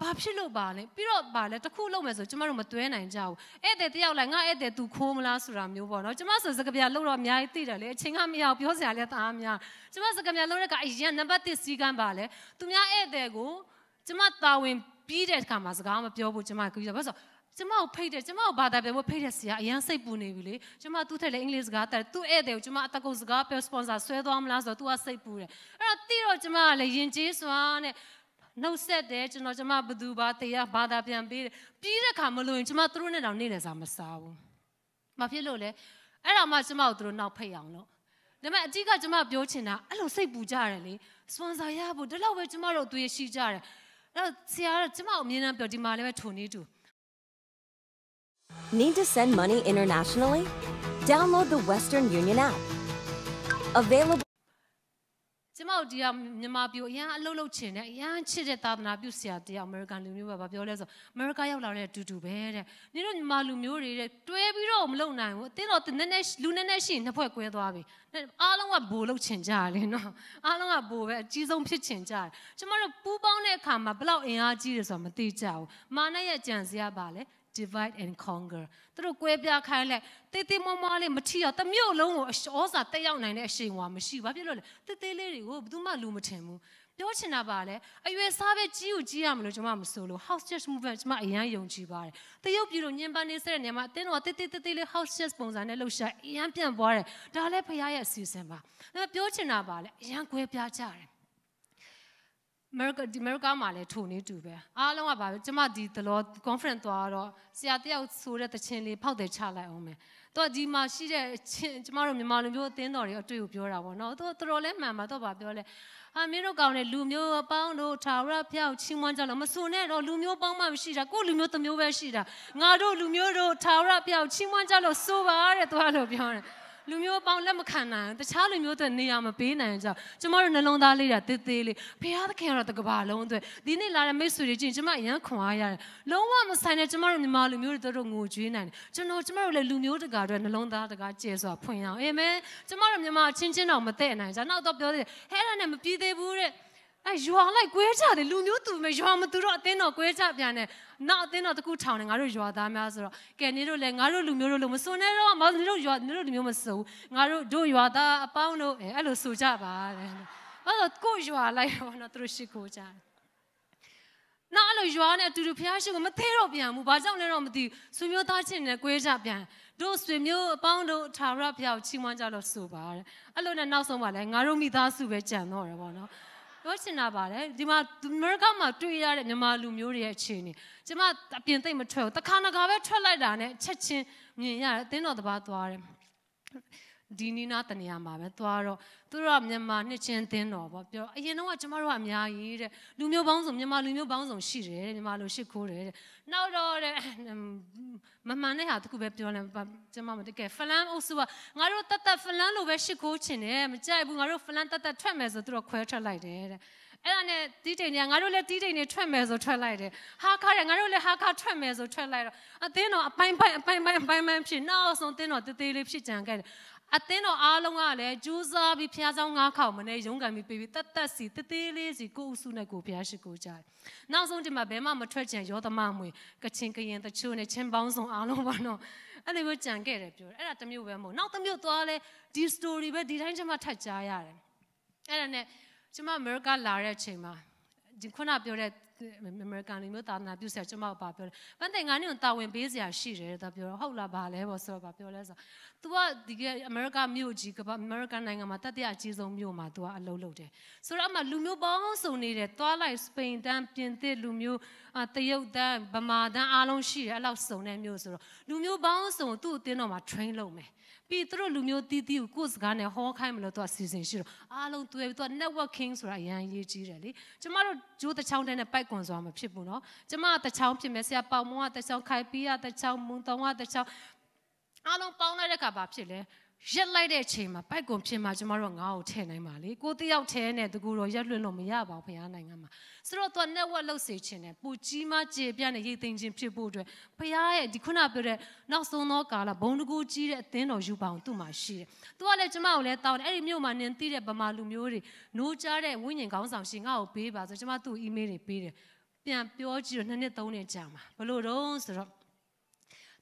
ဘာဖြစ်လို့ပါလဲပြီးတော့ပါလဲတစ်ခုလုံးမယ်ဆိုကျမတို့မတွဲနိုင်ကြဘူးဧည့်သည်တယောက်လိုက်ငါဧည့်သည် तू ခိုးမလားဆိုတာမျိုးပေါ့နော်ကျမဆိုစကားပြလို့တော့အများကြီးသိတယ်လေအချိန်ကမရအောင်ပြောစရာလည်းတအားများကျမစကားပြလို့တဲ့ကအရင်နံပါတ်1စီကန်းပါလဲသူများဧည့်သည်ကိုကျမတာဝန်ပြီးတဲ့အခါမှာစကားမပြောဘူးကျမကြည့်ရပါဆိုကျမကိုဖိတ်တယ်ကျမကိုဘာသာပြန်ဖို့ဖိတ်တဲ့ဆရာအရင်စိတ်ပူနေပြီလေကျမသူ့ထက်လည်းအင်္ဂလိပ်စကားတက်သူ့ဧည့်သည်ကိုကျမအတကုတ်စကားပြောစပွန်ဆာဆွဲသွားမလားဆိုတော့ तू ကစိတ်ပူတယ်အဲ့တော့တိတော့ကျမကလည်းယဉ်ကျေးစွာနဲ့နှုတ်ဆက်တယ်ကျွန်တော်ကျမဘသူပါတရားဘာသာပြန်ပေးတယ်ပြီးတဲ့ခါမလို့ရင်ကျမသူတို့နဲ့တောင်နေတယ်စားမစားဘူးမဖြစ်လို့လေအဲ့ဒါမှကျမကိုသူတို့နောက်ဖိတ်အောင်လို့ဒါပေမဲ့အကြီးကကျမပြောချင်တာအဲ့လိုစိတ်ပူကြတယ်လေစပွန်ဆာရဖို့ဒီလောက်ပဲကျမတို့သူရရှိကြတယ်အဲ့ဆရာကကျမကိုအမြဲတမ်းပြောဒီမှာလည်းပဲထုံနေတူ Need to send money internationally? Download the Western Union app. Available. ကျမတို့ဒီကမြန်မာပြည်အရန်အလုပ်လုပ်ချင်တယ်အရန်ချစ်တဲ့သာသနာပြုဆရာတရားအမေရိကန်လူမျိုးပဲပြောလဲဆိုအမေရိကရောက်လာတဲ့အတူတူပဲတဲ့နင်တို့မြန်မာလူမျိုးတွေတဲ့တွဲပြီးတော့မလုပ်နိုင်ဘူးအတင်းတော့နည်းနည်းလူနည်းနည်းရှိရင်နှစ်ဖွဲ့ကွဲသွားပြီအားလုံးကဘိုလ်လုပ်ချင်ကြတယ်နော်အားလုံးကဘိုလ်ပဲအကြီးဆုံးဖြစ်ချင်ကြတယ်ကျမတို့ပူးပေါင်းတဲ့အခါမှာဘလောက်အင်အားကြီးတယ်ဆိုတာမသိကြဘူးမာနရဲ့ကြံစည်ရပါလေdivide and conquer သူတို့ကွဲပြားခိုင်းလိုက်တေးသေးမမလေးမထီအောင်တစ်မြို့လုံးကိုဩစာတက်ရောက်နိုင်တဲ့အရှိန်ဝါမရှိဘာဖြစ်လို့လဲတေးသေးလေးတွေကိုဘယ်သူမှလူမထင်ဘူးပြောချင်တာပါလေအရွယ်စားပဲကြီးကိုကြီးရမလို့ကျွန်မမဆိုလို့ house church movement ကျွန်မအရန်ယုံကြည်ပါတယ်တရုတ်ပြည်တို့ညင်ပန်းနေဆက်တဲ့နေရာမှာအတင်းတော့တေးသေးလေး house church ပုံစံနဲ့လှုပ်ရှားအရန်ပြန်ပွားတယ်ဒါလည်းဖခင်ရဲ့အစီအစဉ်ပါဒါပြောချင်တာပါလေအရန်ကွဲပြားကြတယ်America မှာလည်းထိုနေတူပဲအားလုံးကပါပဲကျမဒီတလော conference သွားတော့ဆရာတယောက်ဆိုတဲ့တခြင်းလေးဖောက်တယ်ချလိုက်အောင်မယ်တော့ဒီမှာရှိတဲ့ကျမတို့မြန်မာလူမျိုးအသင်းတော်တွေအတွေ့ကိုပြောတာပေါ့နော်တော်တော်လေးမှန်ပါတော့ပါပြောလဲမင်းတို့ကောင်းတဲ့လူမျိုးအပေါင်းတို့ထာဝရဘုရားချီးမွမ်းကြလို့မစွနဲ့တော့လူမျိုးပေါင်းမှမရှိတာကိုယ့်လူမျိုးတစ်မျိုးပဲရှိတာငါတို့လူမျိုးတို့ထာဝရဘုရားချီးမွမ်းကြလို့ဆိုပါတဲ့သူကလို့ပြောတယ်လူမျိုးပေါင်းလက်မခံနိုင်တခြားလူမျိုးတွေနေရာမပေးနိုင်ကြကျမတို့နှလုံးသားလေးတာတေးသေးလေးဖခင်သခင်ကတော့တကဘာလုံးအတွက်ဒီနေ့လာတဲ့မိတ်ဆွေတွေချင်းကျမအရန်ခွန်အားရတယ်လုံးဝမဆိုင်တဲ့ကျမတို့မြန်မာလူမျိုးတွေတို့ငိုကြွေးနိုင်တယ်ကျမတို့လည်းလူမျိုးတကာအတွက်နှလုံးသားတကာကျဲစွာဖွင့်အောင်အာမင်ကျမတို့မြန်မာချင်းချင်းတော့မတည့်နိုင်ကြနောက်တော့ပြောသေးတယ်ဟဲ့အဲ့ဒါနဲ့မပြီးသေးဘူးတဲ့ရွာလိုက်ကွဲကြတယ်လူမျိုးသူမရွာမသူတော့အတင်းတော့ကွဲကြပြန်တယ်နောက်အတင်းတော့တခုထောင်တယ်ငါတို့ရွာသားများဆိုတော့ကဲနေတို့လည်းငါတို့လူမျိုးတို့လို့မစွန်နဲ့တော့မနေတို့လူမျိုးမစွန်ငါတို့ရွာသားအပေါင်းတို့အဲ့လိုဆိုကြပါတဲ့အဲ့တော့ကိုရွာလိုက်တော့သူတို့ရှိခိုးကြတယ်နောက်အဲ့လိုရွာနဲ့အတူတူဖျားရှိကိုမသေးတော့ပြန်ဘူးဘာကြောင့်လဲတော့မသိဘူးဆွေမျိုးသားချင်းနဲ့ကွဲကြပြန်တို့ဆွေမျိုးအပေါင်းတို့ထာဝရဘုရားကိုချီးမွမ်းကြလို့ဆိုပါတဲ့အဲ့လိုနဲ့နောက်ဆုံးပါလဲငါတို့မိသားစုပဲကြံတော့တယ်ပေါ့နော်ပြောချင်တာပါလေဒီမှာအမေရိကမှာတွေ့ရတဲ့မြန်မာလူမျိုးတွေရဲ့အခြေအနေကျမအပြင်သိမ့်မထွက်ဘူးတခါနခါပဲထွက်လိုက်တာနဲ့ချက်ချင်းမြင်ရတယ်အတင်းတော်တပါသွားတယ်ဒီနီနာတနေရာမှာပဲသွားတော့သူတို့ကမြန်မာနှစ်ချင်းတင်းတော်ပေါ့ပြောအရင်တော့ကျမတို့ကအများကြီးတဲ့လူမျိုးပေါင်းစုံမြန်မာလူမျိုးပေါင်းစုံရှိတယ်တဲ့မြန်မာလူရှိခိုးတယ်တဲ့နောက်တော့တဲ့မမှန်တဲ့ဟာတခုပဲပြောလဲကျမမတကယ်ဖလန်အုပ်စုကငါတို့တတ်ဖလန်လိုပဲရှိခိုးချင်တယ်မကြိုက်ဘူးငါတို့ဖလန်တတ်ထွက်မယ်ဆိုသူတို့ခွဲထွက်လိုက်တယ်တဲ့အဲ့ဒါနဲ့တီးတိန်တွေကငါတို့လည်းတီးတိန်တွေထွက်မယ်ဆိုထွက်လိုက်တယ်ဟာခါတယ်ငါတို့လည်းဟာခါထွက်မယ်ဆိုထွက်လိုက်တော့အသင်းတော်အပိုင်းဖြစ်နောက်ဆုံးအသင်းတော်တေးသေးလေးဖြစ်ကြံခဲ့တယ်အသင်းတော်အားလုံးကလည်းကြိုးစားပြီးဖျားဆောင်၅ခေါက်မနဲ့ရုန်းကန်ပြီးပြီးတက်စီတေးလေးစီကိုယ်အစုနဲ့ကိုဖျားရှိကိုကြတယ်နောက်ဆုံးဒီမှာဘယ်မှမထွက်ချင်ရောသမမွေကချင်ကရင်တချို့နဲ့ချင်းပေါင်းစုံအားလုံးပါတော့အဲ့လိုမျိုးကြံခဲ့တယ်ပြောတယ်အဲ့ဒါတစ်မျိုးပဲမဟုတ်နောက်တစ်မျိုးသွားလဲဒီ story ပဲဒီတိုင်းကျမထပ်ကြားရတယ်အဲ့ဒါနဲ့ကျမအမေရိကလာတဲ့အချိန်မှာဒီခုနပြောတဲ့အမေရိကန်လူမျိုးသာသနာပြုဆရာကျမကပါပြောတယ်။ဘန်တိုင်ငါနဲ့တာဝန်ပေးစရာရှိတယ်တဲ့ပြောတော့ဟုတ်လားဘာလဲပေါ့ဆိုတော့ပြောလဲဆို तू ကဒီကအမေရိကမြို့ကြီးကအမေရိကန်နိုင်ငံမှာတတိယအကြီးဆုံးမြို့မှာ तू ကအလုပ်လုပ်တယ်။ဆိုတော့အမှလူမျိုးပေါင်းစုံနေတယ်သွားလိုက်စပိန်တန်းပြင်သစ်လူမျိုးတရုတ်တန်းဗမာတန်းအားလုံးရှိတယ်အဲ့လောက်စုံတဲ့မြို့ဆိုတော့လူမျိုးပေါင်းစုံသူ့အတင်းတော်မှာ train လုပ်မယ်။ပြီးသူတို့လူမျိုးတီးတီးကိုကိုယ်စကားနဲ့ဟောခိုင်းမလို့ तू အစီအစဉ်ရှိတော့အားလုံး तू networking ဆိုတာအရင်ရေးကြီးတယ်လေကျမတို့ဂျိုးတချောင်းတဲ့နဲ့ပိုက်ကွန်ဆိုတာမဖြစ်ဘူးနော်ကျမတချောင်းဖြစ်မယ်ဆရာပေါမောကတချောင်းခိုင်ပီးကတချောင်းမုံတောင်ကတချောင်းအားလုံးပေါင်းလိုက်တဲ့အခါဘာဖြစ်လဲရက်လိုက်တဲ့အချိန်မှာပိုက်ကွန်ဖြစ်မှာကျမတို့ငါ့ကိုထည့်နိုင်ပါလေကိုတယောက်ထဲနဲ့တကူတော့ရက်လွှင့်လို့မရပါဘူးဖခင်နိုင်ငံမှာဆိုတော့ तू network လုပ်စေချင်တယ်ပူကြီးမကြေပြန့်နဲ့ရိတ်သိမ်းခြင်းဖြစ်ဖို့အတွက်ဖခင်ရဲ့ဒီခုနပြောတဲ့နောက်ဆုံးသောကာလဘုံတကူကြီးတဲ့အသင်းတော်ယူပါအောင်သူ့မှာရှိတယ်။ तू ကလည်းကျမကိုလည်းတောင်းတယ်အဲ့ဒီမြို့မှာနင်သိတဲ့ဗမာလူမျိုးတွေနိုးကြားတဲ့ဝိညာဉ်ခေါင်းဆောင်ရှင်ငါ့ကိုပေးပါဆိုကျမသူ့ email တွေပေးတယ်။ ပြန်ပြောကြည့်တော့နှစ်သုံးနှစ်ကြာမှာဘလို့တော့ဆိုတော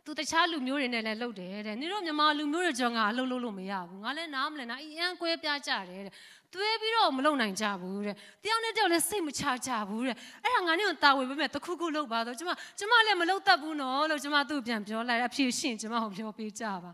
့သူတခြားလူမျိုးတွေနဲ့လည်းလှုပ်တယ်တဲ့နင်တို့မြန်မာလူမျိုးတွေကြောင့်ငါအလှုပ်လို့မရဘူးငါလည်းနားမလည်နာအီအန်ကွဲပြားကြတယ်တဲ့သွေးပြီးတော့မလုံနိုင်ကြဘူးတဲ့တယောက်နဲ့တယောက်လည်းစိတ်မချကြဘူးတဲ့အဲ့ဒါငါနဲ့တာဝေပေးမယ်တခုခုလုပ်ပါတော့ကျမလည်းမလုပ်တတ်ဘူးနော်လို့ကျမသူ့ပြန်ပြောလိုက်အဖြေရှင်းကျမကိုပြောပေးကြပ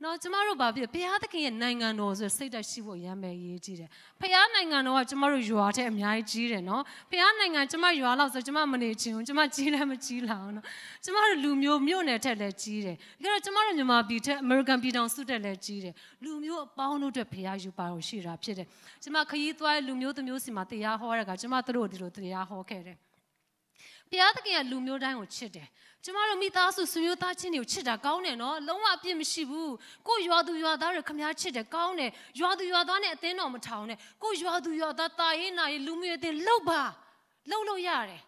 ါနော်ကျမတို့ဘာဖြစ်ဘုရားသခင်ရဲ့နိုင်ငံတော်ဆိုစိတ်တက်ရှိဖို့ရမ်းပဲရေးကြည့်တယ်ဘုရားနိုင်ငံတော်ကကျမတို့ရွာတဲ့အများကြီးကြီးတယ်နော်ဘုရားနိုင်ငံကျမရွာလောက်ဆိုကျမမနေချင်ဘူးကျမကြီးလည်းမကြီးလာအောင်နော်ကျမတို့လူမျိုးမြို့နယ်ထက်လည်းကြီးတယ်ဒါကြတော့ကျမတို့မြန်မာပြည်ထက်အမေရိကန်ပြည်ထောင်စုထက်လည်းကြီးတယ်လူမျိုးအပေါင်းတို့အတွက်ဘုရားယူပါလို့ရှိတာဖြစ်တယ်ကျမခရီးသွားလူမျိုးတစ်မျိုးစီမှာတရားဟောရတာကကျမတို့ဒီလိုတရားဟောခဲ့တယ်ဘုရားသခင်ကလူမျိုးတိုင်းကိုချစ်တယ်ကျမတို့မိသားစုဆွေမျိုးသားချင်းတွေကိုချစ်တာကောင်းတယ်နော်လုံးဝအပြစ်မရှိဘူးကိုရွာသူရွာသားတွေခမ ्या ချစ်တယ်ကောင်းတယ်ရွာသူရွာသားနဲ့အသင်းတော်မထောင်နဲ့ကိုရွာသူရွာသားတာရေးနာရေးလူမျိုးရေးအသင်းလှုပ်ပါလှုပ်လို့ရတယ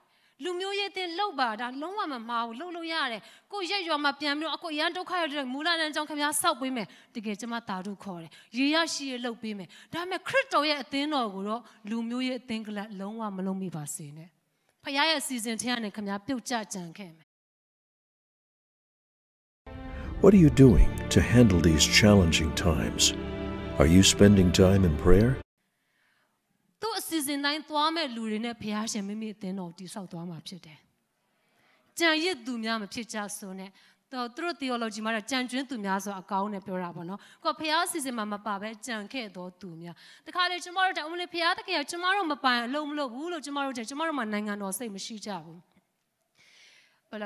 ်လူမျိုးရေးအသင်းလှုပ်ပါဒါလုံးဝမမှားဘူးလှုပ်လို့ရတယ်ကိုရက်ရွာမှာပြန်ပြီးတော့အကိုရန်ဒုက္ခရတဲ့မူလတန်းကြောင့်ခမ ्या ဆောက်ပေးမယ်တကယ်ကျမတာတို့ခေါ်တယ်ရေရရှိရလှုပ်ပေးမယ်ဒါပေမဲ့ခရစ်တော်ရဲ့အသင်းတော်ကိုတော့လူမျိုးရေးအသင်းကလည်းလုံးဝမလုံးမိပါစေနဲ့ဖခင်ရဲ့စီစဉ်ထဲကနေခမ ्या ပြုတ်ကျကြံခဲ့မယ်What are you doing to handle these challenging times? Are you spending time in prayer? သူအစီအစဉ်တိုင်းသွားမဲ့လူတွေနဲ့ဘုရားရှင်မိမိအသင်းတော်တည်ဆောက်သွားမှာဖြစ်တယ်။ကြံရစ်သူများမဖြစ်ကြဆိုနဲ့သူတို့ theology မှာကြံကျွင်းသူများဆိုအကောင်းနဲ့ပြောတာပေါ့နော်။ကိုဘုရားအစီအစဉ်မှာမပါပဲကြံခဲ့တော်သူများ။တခါလေကျမတို့အမလေးဘုရားတကယ်ကျမတို့မပိုင်အလုံးမလို့ဘူးလို့ကျမတို့မှာနိုင်ငံတော်စိတ်မရှိကြဘူး။ဘလ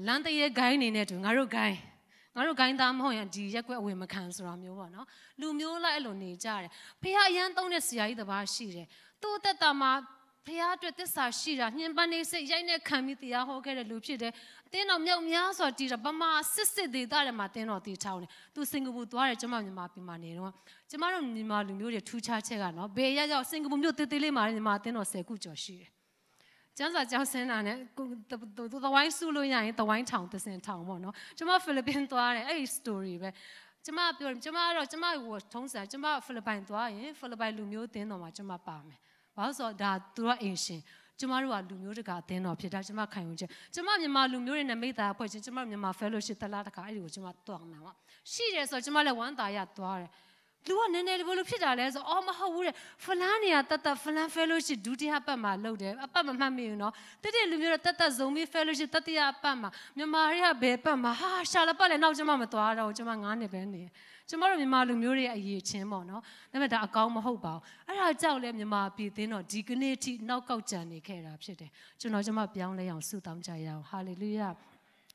ာလမ်းတရေဂိုင်းနေနဲ့တူငါတို့ဂိုင်းသားမဟုတ်ရင်ဒီရက်ွက်အဝင်မခံဆိုတာမျိုးပေါ့နော်လူမျိုးလိုက်အဲ့လိုနေကြတယ်ဖះအရန်သုံးတဲ့ဆရာကြီးတစ်ပါးရှိတယ်သူ့အသက်တာမှာဖះအတွက်သစ္စာရှိတာညှဉ်းပန်းနေစိတ်ရိုက်နေခံပြီးတရားဟောခဲ့တဲ့လူဖြစ်တယ်အတင်းတော်မြောက်များစွာတည်တာဗမာစစ်ဒေသတွေမှာတင်းတော်တည်ထောင်တယ်သူစင်ကာပူသွားတယ်ကျမမြန်မာပြည်မှာနေတော့ကျမတို့မြန်မာလူမျိုးတွေထူးခြားချက်ကနော်ဘယ်ရက်ရောက်စင်ကာပူမြို့တေးသေးလေးမှာမြန်မာတင်းတော်10ခုကျော်ရှိတယ်ကျန်းစာကျောင်းဆင်းတာနဲ့သဝိုင်းစုလို့ရရင်သဝိုင်းထောင်သစင်ထောင်ပေါ့နော်ကျမဖိလစ်ပင်းသွားတယ်အဲ့ဒီ story ပဲကျမပြောတယ်ကျမကတော့ကျမကိုထုံးစံကျမဖိလစ်ပိုင်သွားရင်ဖိလစ်ပိုင်လူမျိုးတင်းတော်မှာကျမပါမယ်ဘာလို့ဆိုတော့ဒါသူတို့အင်ရှင်ကျမတို့ကလူမျိုးတကာအသင်းတော်ဖြစ်တာကျမခံယူချက်ကျမမြန်မာလူမျိုးတွေနဲ့မိသားအဖွဲ့ချင်းကျမမြန်မာ fellowship တလားတခါအဲ့ဒီကိုကျမတွားမှာပါရှိတယ်ဆိုတော့ကျမလည်းဝမ်းသာရသွားတယ်လူကနည်းနည်းလေးဘလို့ဖြစ်တာလဲဆိုအော်မဟုတ်ဘူးတဲ့ဖလန်းနေရတတ်ဖလန်း fellowship ဒုတိယပတ်မှာလုပ်တယ်အပတ်မမှတ်မိဘူးနော်တဲ့လူမျိုးတော့တတ်ဇုံမီ fellowship တတိယပတ်မှာမြန်မာတွေကဘယ်ပတ်မှာဟာရှာလပတ်လည်းနောက်ကျမမသွားတော့ကျမ9နှစ်ပဲနေကျမတို့မြန်မာလူမျိုးတွေရဲ့အရေးချင်းပေါ့နော်ဒါပေမဲ့ဒါအကောင်းမဟုတ်ပါဘူးအဲ့ဒါကြောင့်လဲမြန်မာပြည်သင်းတော့ဒီကနေ့ထိနောက်ကောက်ကြံနေခဲ့တာဖြစ်တယ်ကျွန်တော်ကျမပြောင်းလဲအောင်ဆုတောင်းကြရအောင်ဟာလေလုယာ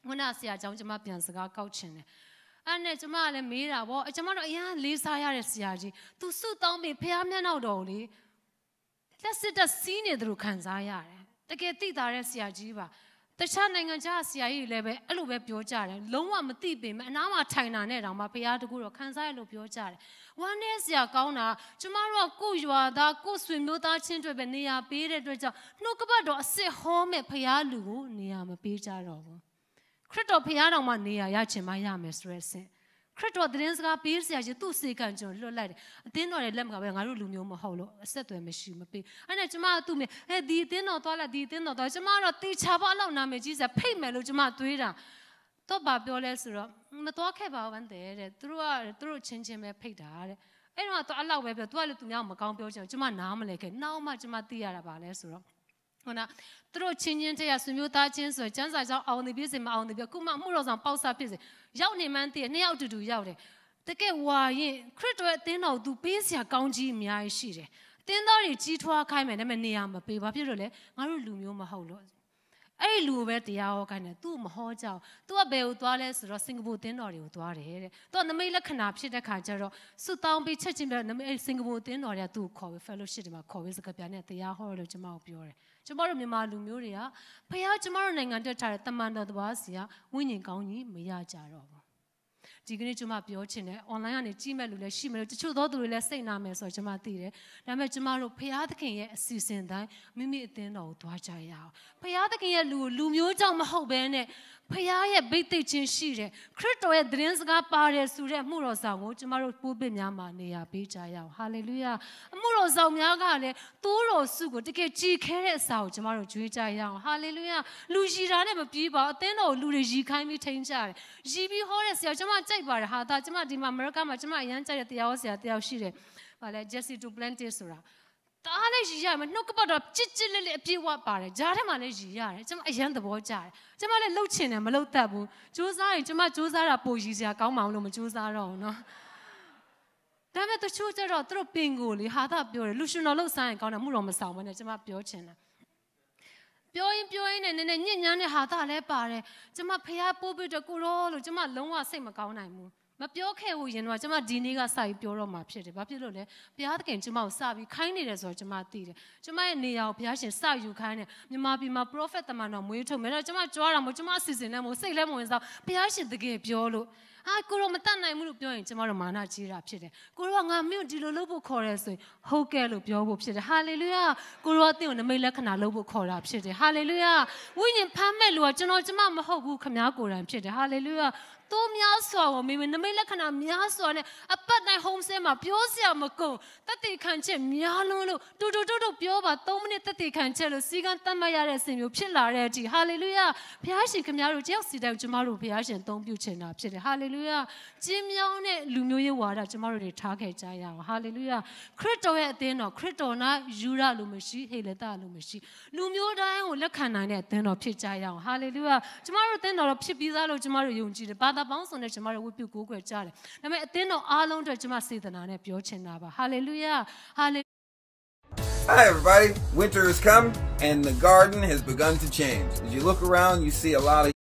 ဝနဆရာကြောင့်ကျမပြန်စကားကောက်ချင်တယ်အဲ့နဲ့ကျမကလည်းမေးတာပေါ့ကျမတို့အရင်လေးစားရတဲ့ဆရာကြီးသူစုတောင်းပြီးဖះမျက်နှာတော်လေလက်စစ်တက်စီးနေသူခံစားရတယ်တကယ်သိတာတဲ့ဆရာကြီးပါတခြားနိုင်ငံခြားဆရာကြီးလည်းပဲအဲ့လိုပဲပြောကြတယ်လုံးဝမသိပေမဲ့အနားမှာထိုင်တာနဲ့တောင်မှဖះတကူတော့ခံစားရလို့ပြောကြတယ်ဝမ်းနဲ့ဆရာကောင်းတာကျမတို့ကကိုရွာသားကိုဆွေမျိုးသားချင်းတွေပဲနေရာပေးတဲ့အတွက်ကြောင့်နှုတ်ကပတ်တော်အစ်စ်ဟောမဲ့ဖះလူကိုနေရာမပေးကြတော့ဘူးခရစ်တော်ဖះတော်မှာနေရာရချင်မှရမယ်ဆိုရဲစင်ခရစ်တော်သတင်းစကားပေးစရာကြီးသူ့စေကံကျွန်တော်လွတ်လိုက်တယ်အသင်းတော်ရဲ့လက်မကပဲငါတို့လူမျိုးမဟုတ်လို့အဆက်အသွယ်မရှိမပေးအဲ့နဲ့ကျမကသူ့မြဒီအသင်းတော်သွားလိုက်ဒီအသင်းတော်သွားကျမကတော့တေချာပါလောက်နာမည်ကြီးစရာဖိတ်မယ်လို့ကျမတွေးတာတော့ဘာပြောလဲဆိုတော့မသွားခဲ့ပါဘူးတဲ့သူတို့ချင်းချင်းပဲဖိတ်တာတဲ့အဲ့တော့သူအဲ့လောက်ပဲပြောသူကလည်းသူများမကောင်းပြောချင်ကျမနားမလဲခဲ့နောက်မှကျမသိရတာပါလဲဆိုတော့ဟုတ်လားသူတို့ချင်းချင်းတည်းရဆွေမျိုးသားချင်းဆိုကျန်းစာကြောင့်အောင်နေပြည့်စင်မအောင်နေပြခုမှမှုတော်ဆောင်ပေါက်စားဖြစ်စေရောက်နေမှန်းတည်းနှစ်ယောက်တူတူရောက်တယ်တကယ်ဝါရင်ခရစ်တော်ရဲ့အသင်းတော်သူပေးစရာကောင်းကြီးအများကြီးရှိတယ်အသင်းတော်တွေကြီးထွားခိုင်းမယ်ဒါပေမဲ့နေရာမပေးဘာဖြစ်လို့လဲငါတို့လူမျိုးမဟုတ်လို့အဲ့ဒီလူပဲတရားဟောခိုင်းတယ်သူမဟောကြဘူးသူကဘယ်ကိုသွားလဲဆိုတော့စင်ကာပူအသင်းတော်တွေကိုသွားတယ်တဲ့သူကနမိတ်လက္ခဏာဖြစ်တဲ့ခါကျတော့စုတောင်းပြီးချက်ချင်းပဲနမိတ်စင်ကာပူအသင်းတော်တွေကသူ့ကိုခေါ်ပြီး fellowship တွေမှာခေါ်ပြီးစကားပြန်နဲ့တရားဟောလို့ကျွန်မကိုပြောတယ်ကျမတို့မြန်မာလူမျိုးတွေကဖះကျမတို့နိုင်ငံတက်ထားတဲ့တမန်တော်တစ်ပါးစီကဝိညာဉ်ကောင်းကြီးမရကြတော့ဘူး ဒီကနေ့ကျွန်မပြောချင်တယ် online ကနေကြည့်မဲ့လူလည်းရှိမယ်လို့တချို့သောသူတွေလည်းစိတ်နာမယ်ဆိုတော့ကျွန်မသိတယ်ဒါပေမဲ့ကျွန်မတို့ဖခင်သခင်ရဲ့အစီအစဉ်တိုင်းမိမိအသင်းတော်ကိုသွားကြရအောင်ဖခင်သခင်ရဲ့လူမျိုးကြောင့်မဟုတ်ဘဲနဲ့ဖခင်ရဲ့ဗိသိက်ချင်းရှိတယ်ခရစ်တော်ရဲ့သတင်းစကားပါတယ်ဆိုတဲ့မှုတော်ဆောင်ကိုကျွန်မတို့ပို့ပစ်များမှာနေရာပေးကြရအောင်ဟာလေလုယာအမှုတော်ဆောင်များကလည်းသိုးတော်စုကိုတကယ်ကြည်ခဲတဲ့အစာကိုကျွန်မတို့ကြွေးကြရအောင်ဟာလေလုယာလူရည်တာနဲ့မပြီးပါအသင်းတော်လူတွေရည်ခိုင်းပြီးထိန်းကြတယ်ရည်ပြီးဟောတဲ့ဆရာကျွန်မကြိုက်ပါတယ်ဟာဒါကျွန်မဒီမှာအမေရိကမှာကျွန်မအရန်ကြိုက်တဲ့တရားဟောဆရာတယောက်ရှိတယ်ဗာလဲ Jesse Duplantis ဆိုတာတားလည်းရည်ရမယ်နှုတ်ကပတ်တော်ကြစ်ကြစ်လေးလေးအပြည့်ဝပါတယ်ဂျားထဲမှာလည်းရည်ရတယ်ကျွန်မအရန်သဘောကျတယ်ကျွန်မလည်းလှုပ်ချင်တယ်မလှုပ်တတ်ဘူးစူးစမ်းရင်ကျွန်မစူးစမ်းတာပိုရည်စရာကောင်းမှအောင်လို့မစူးစမ်းတော့ဘူးနော်ဒါပေမဲ့တချို့ကျတော့သူတို့ပင်ကိုလေဟာသာပြောတယ်လူရှင်တော်လှုပ်ဆိုင်ရင်ကောင်းတယ်မှုတော်မဆောင်ဘဲနဲ့ကျွန်မပြောချင်တယ်ပြောရင်နဲ့နည်းနည်းညဉ့်ညမ်းတဲ့ဟာသာလည်းပါတယ်ကျွန်မဖះပိုးပြီးတော့ကိုရောလို့ကျွန်မလုံးဝစိတ်မကောင်းနိုင်ဘူးမပြောခဲ့ဘူးရင်တော့ကျွန်မဒီနေ့ကစပြီးပြောတော့မှာဖြစ်တယ်ဘာဖြစ်လို့လဲဘုရားသခင်ကျွန်မကိုစပြီးခိုင်းနေတယ်ဆိုတော့ကျွန်မသိတယ်ကျွန်မရဲ့နေရာကိုဘုရားရှင်စယူခိုင်းတယ်မြန်မာပြည်မှာ prophet တမန်တော်မွေးထုတ်မယ်တော့ကျွန်မကြွားတာမို့ကျွန်မအစီအစဉ်နဲ့မို့စိတ်လည်းမဝင်စားဘုရားရှင်တကယ်ပြောလို့ကိုရောမတတ်နိုင်ဘူးလို့ပြောရင်ကျွန်မတို့မာနကြီးတာဖြစ်တယ်ကိုရောငါမြို့ဒီလိုလုပ်ဖို့ခေါ်ရဲဆိုရင်ဟုတ်ကဲ့လို့ပြောဖို့ဖြစ်တယ်ဟာလေလုယာကိုရောအသင်ကိုနမိတ်လက္ခဏာလုပ်ဖို့ခေါ်တာဖြစ်တယ်ဟာလေလုယာဝိညာဉ်ဖမ်းမဲ့လူကကျွန်မမဟုတ်ဘူးခမားကိုယ်တိုင်ဖြစ်တယ်ဟာလေလုယာတိုးများစွာကိုမိနမိတ်လက္ခဏာများစွာနဲ့အပတ်တိုင်း home stay မှာပြောစရာမကုန်တတိခံချက်များလုံးလို့တူပြောပါ3မိနစ်တတိခံချက်လို့စီကံတတ်မှတ်ရတဲ့အစဉ်မျိုးဖြစ်လာတဲ့အထိဟာလေလုယာဘုရားရှင်ခင်ဗျားတို့တယောက်စီတိုင်းကျွန်မတို့ဘုရားရှင်သုံးပြုချင်တာဖြစ်တယ်ဟာလေလုယာကျင်းမြောင်းတဲ့လူမျိုးရေးဝါဒကျွန်မတို့တွေထားခဲ့ကြရအောင်ဟာလေလုယာခရစ်တော်ရဲ့အသင်းတော်ခရစ်တော်နာယူရလို့မရှိဟေလတလို့မရှိလူမျိုးတိုင်းကိုလက်ခံနိုင်တဲ့အသင်းတော်ဖြစ်ကြရအောင်ဟာလေလုယာကျွန်မတို့အသင်းတော်ဖြစ်ပြီးသားလို့ကျွန်မတို့ယုံကြည်တယ်ဘာသာပေါင်းစုံနဲ့ကျွန်မတို့ဝတ်ပြုကိုးကွယ်ကြတယ်ဒါပေမဲ့အသင်းတော်အားလုံးအတွက်ကျွန်မစေတနာနဲ့ပြောချင်တာပါဟာလေလုယာဟာလေ Hi everybody, winter has come and the garden has begun to change. As you look around, you see a lot of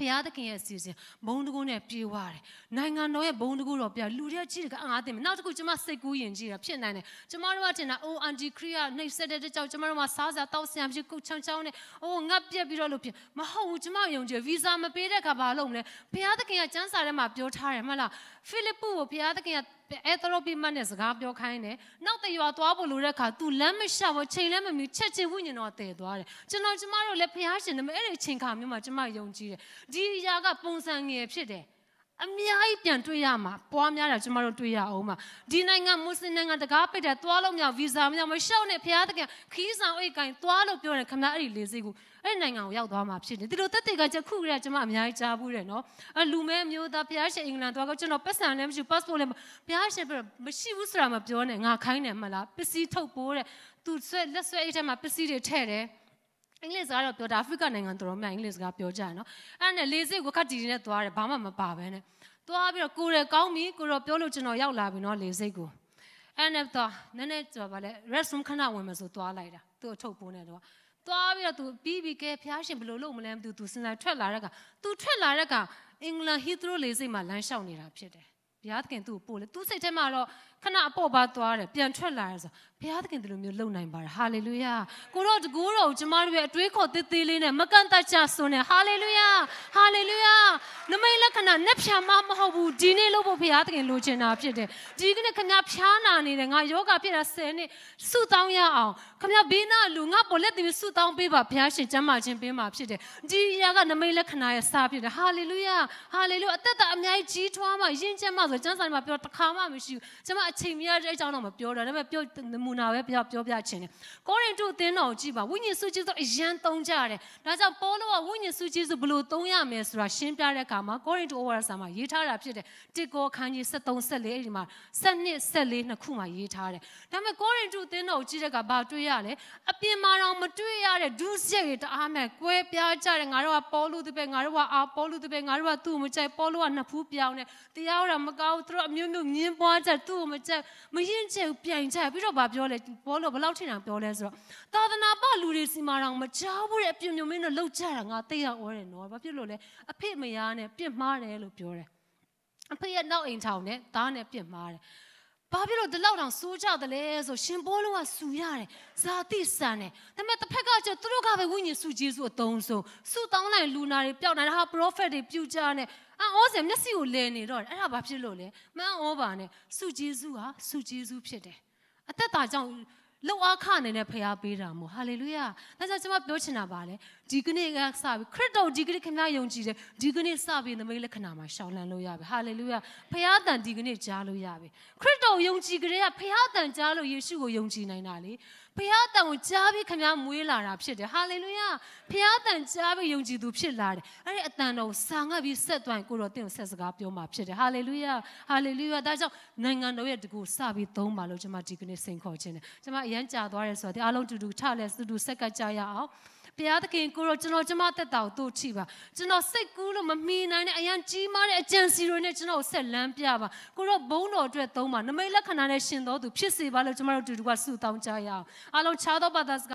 ဘုရားသခင်ရဲ့အစီအစဉ်ဘုံတကူနဲ့ပြေဝတယ်နိုင်ငံတော်ရဲ့ဘုံတကူတော့ပြလူတွေကကြည့်တယ်အားသိမယ်နောက်တစ်ခုကျွန်မစိတ်ကူးယဉ်ကြည့်တာဖြစ်နိုင်တယ်ကျွန်မတို့ကထင်တာအိုအန်တီခရီးကနှိပ်စက်တဲ့ကြောက်ကျွန်မတို့ကစားစားတောက်ဆံဖြစ်ကုတ်ချောင်းနဲ့အိုငတ်ပြက်ပြီးတော့လို့ဖြစ်မဟုတ်ဘူးကျွန်မယုံကြည်ဗီဇာမပေးတဲ့အခါဘာလုပ်မလဲဘုရားသခင်ကကျမ်းစာထဲမှာပြောထားတယ်မှတ်လားဖိလိပ္ပုကိုဘုရားသခင်ကအဲ့တော်ပြမတ်နဲ့စကားပြောခိုင်းတယ်နောက်တရွာသွားဖို့လိုတဲ့အခါ तू လမ်းမလျှောက်ဘူးချိန်လည်းမမီချက်ချင်းဝိညာဉ်တော်တည်သွားတယ်ကျမတို့လည်းဘုရားရှင်နဲ့အဲ့ဒီချိန်ခါမျိုးမှာကျမယုံကြည်တယ်ဒီအရာကပုံစံငယ်ဖြစ်တယ်အများကြီးပြန်တွေ့ရမှာပွားများတာကျမတို့တွေ့ရအောင်မှာဒီနိုင်ငံမွတ်စလင်နိုင်ငံတကားပိတ်တယ်သွားလို့မရဗီဇာမရမရှောက်နဲ့ဘုရားသခင်ခီးဆောင်အိတ်ကိုင်းသွားလို့ပြောတယ်ခင်ဗျာအဲ့ဒီလေစိတ်ကိုအဲ့နိုင်ငံကိုရောက်သွားမှာဖြစ်တယ်ဒီလိုတက်တေကချက်ခုကကျမအများကြီးကြားဘူးတယ်နော်အဲ့လူမဲမျိုးသားဘုရားရှင်အင်္ဂလန်သွားကကျွန်တော်ပတ်စံလည်းမရှိ passport လည်းဘုရားရှင်မရှိဘူးဆိုတာမပြောနဲ့ငါခိုင်းတယ်မလားပစ္စည်းထုတ်ပိုးတဲ့သူလက်ဆွဲအိတ်ထဲမှာပစ္စည်းတွေထည့်တယ်အင်္ဂလိပ်စကားတော့ပြောတာအာဖရိကနိုင်ငံတော်များအင်္ဂလိပ်စကားပြောကြတယ်နော်အဲ့နဲ့လေစိတ်ကိုခက်တီတီနဲ့သွားတယ်ဘာမှမပါဘဲနဲ့သွားပြီးတော့ကိုယ်ရကောင်းပြီကိုတော့ပြောလို့ကျွန်တော်ရောက်လာပြီနော်လေစိတ်ကိုအဲ့နဲ့တော့နည်းနည်းကြော်ပါလေ restroom ခဏဝင်မယ်ဆိုသွားလိုက်တာသူ့အထုတ်ပိုးနေတော့သွားပြီးတော့သူပြီးကဲဖျားရှင်ဘယ်လိုလုပ်မလဲမသိဘူးသူစဉ်းစားထွက်လာတဲ့ကအင်္ဂလန်ဟီသရိုးလေစိတ်မှာလမ်းလျှောက်နေတာဖြစ်တယ်ဘုရားသခင်သူ့ကိုပို့လေသူ့စိတ်ထဲမှာတော့ခဏအပေါ့ပါသွားတယ်ပြန်ထွက်လာတယ်ဆိုဘုရားသခင်ဒီလိုမျိုးလုပ်နိုင်ပါတယ်ဟာလေလုယာကိုတော့တကူတော့ကျမတို့ရဲ့အတွေးခေါ်သေးသေးလေးနဲ့မကန့်တတ်ချစွန်းနဲ့ဟာလေလုယာဟာလေလုယာနမိတ်လက္ခဏာနဲ့ဖြာမမဟုတ်ဘူးဒီနေ့လို့ဖို့ဘုရားသခင်လိုချင်တာဖြစ်တယ်ဒီကနေ့ခင်ဗျားဖျားနာနေတယ်ငါယောဂဖြစ်တာ10နှစ်ဆုတောင်းရအောင်ခင်ဗျားဘေးနာလူငါပေါ်လက်တင်ဆုတောင်းပေးပါဘုရားရှင်ကျမ်းမာခြင်းပေးမှာဖြစ်တယ်ဒီအရာကနမိတ်လက္ခဏာရဲ့စာဖြစ်တယ်ဟာလေလုယာဟာလေလုယာအသက်တာအများကြီးကြီးထွားမှယဉ်ကျေးမှဆိုကျမ်းစာမှာပြောတခါမှမရှိဘူးကျမအချိန်မရတဲ့အကြောင်းတော့မပြောတော့ဒါပေမဲ့ပြောနမူနာပဲပြောပြချင်တယ်ကိုရိန္သုအသင်းတော်ကြည့်ပါဝိညာဉ်စုကျေးဇူးအရန်သုံးကြတယ်ဒါကြောင့်ပေါလုကဝိညာဉ်စုကျေးဇူးဘယ်လိုသုံးရမယ်ဆိုတာရှင်းပြတဲ့အခါမှာကိုရိန္သုဩဝါဒစာမှာရေးထားတာဖြစ်တယ်တစ်ကောခန်းကြီး73 74အဲ့ဒီမှာ12 14နှစ်ခုမှာရေးထားတယ်ဒါပေမဲ့ကိုရိန္သုအသင်းတော်ကြည့်တဲ့အခါဘာတွေ့ရလဲအပြင်မှာတော့မတွေ့ရတဲ့ဒုစရိုက်တွေတအားမဲ့ကွဲပြားကြတယ်ငါတို့ကပေါလုတပည့်ငါတို့ကအာပေါလုတပည့်ငါတို့ကသူ့မကြိုက်ပေါလုကနှစ်ဖူးပြောင်းတယ်တရားဟောတာမကောင်းသူတို့အမျိုးမျိုးညင်းပွားကြသူ့ကိုမကြိုက်မရင်ချေပြိုင်ကြပြီးတော့ဗာပြောလဲပေါလုဘယ်လောက်ထင်တာပြောလဲဆိုတော့သာသနာ့ဘလူတွေစီမာတော့မကြောက်ဘူးတဲ့အပြင်းမျိုးမင်းတို့လှုပ်ကြတာငါသိရဩတယ်နော်ဘာဖြစ်လို့လဲအဖေမယားနဲ့ပြစ်မှားတယ်လို့ပြောတယ်အဖေရဲ့နောက်အိမ်ထောင်နဲ့သားနဲ့ပြစ်မှားတယ် ဘာဖြစ်လို့ဒီလောက်တောင်စိုးကြတယ်လဲဆိုရှင်ဘောလုံးကဆူရတယ်ဇာတိဆန်တယ်ဒါပေမဲ့တစ်ဖက်ကကျသူတို့ကပဲဝိညာဉ်စုဂျေစုအတုံးဆုံးဆူတောင်းနိုင်လူနာတွေပျောက်နိုင်တာဟာ prophet တွေပြုကြနဲ့အော်စင်မျက်စိကိုလဲနေတော့အဲ့ဒါဘာဖြစ်လို့လဲမန်းဩပါနဲ့စုဂျေစုဟာစုဂျေစုဖြစ်တယ်အသက်တာကြောင့်လောက်အားခနေတဲ့ဖရားပေးတာမို့ဟာလေလုယာဒါကြောင့်ကျွန်မပြောချင်တာပါလေဒီကနေ့ကစပြီးခရစ်တော်ဒီကနေ့ခင်ဗျားယုံကြည်တယ်ဒီကနေ့စပြီးနမိတ်လက္ခဏာမှာရှောင်လန်းလို့ရပြီဟာလေလုယာဖရားတန်ဒီကနေ့ကြားလို့ရပြီခရစ်တော်ယုံကြည်ကြတဲ့ကဖရားတန်ကြားလို့ယေရှုကိုယုံကြည်နိုင်တာလေဖရားတန်ကိုကြားပြီးခင်ဗျားမွေးလာတာဖြစ်တယ်ဟာလေလုယာဖရားတန်ကြားပြီးယုံကြည်သူဖြစ်လာတယ်အဲ့ဒီအတန်တော်စာငတ်ပြီးဆက်သွားရင်ကိုတော်တင့်ကိုဆက်စကားပြောမှာဖြစ်တယ်ဟာလေလုယာဟာလေလုယာဒါကြောင့်နိုင်ငံတော်ရဲ့တကူစပြီးသုံးပါလို့ကျွန်မဒီကနေ့စိန်ခေါ်ခြင်းတယ်ကျွန်မအရန်ကြာသွားတယ်ဆိုတော့အားလုံးတူတူထလဲတူတူဆက်ကကြရအောင်ဘုရားသခင်ကိုရောကျွန်တော်ကျမတက်တာကိုတို့ချိပါကျွန်တော်စိတ်ကူးလို့မမီနိုင်တဲ့အရန်ကြီးမားတဲ့အကြံစီတွေနဲ့ကျွန်တော်ဆက်လန်းပြပါကိုရောဘုန်းတော်အတွက်သုံးပါနမိတ်လက္ခဏာနဲ့ရှင်တော်သူဖြစ်စေပါလို့ကျွန်တော်တို့တူတူကဆုတောင်းကြရအောင်အားလုံးခြားသောဘာသာစကား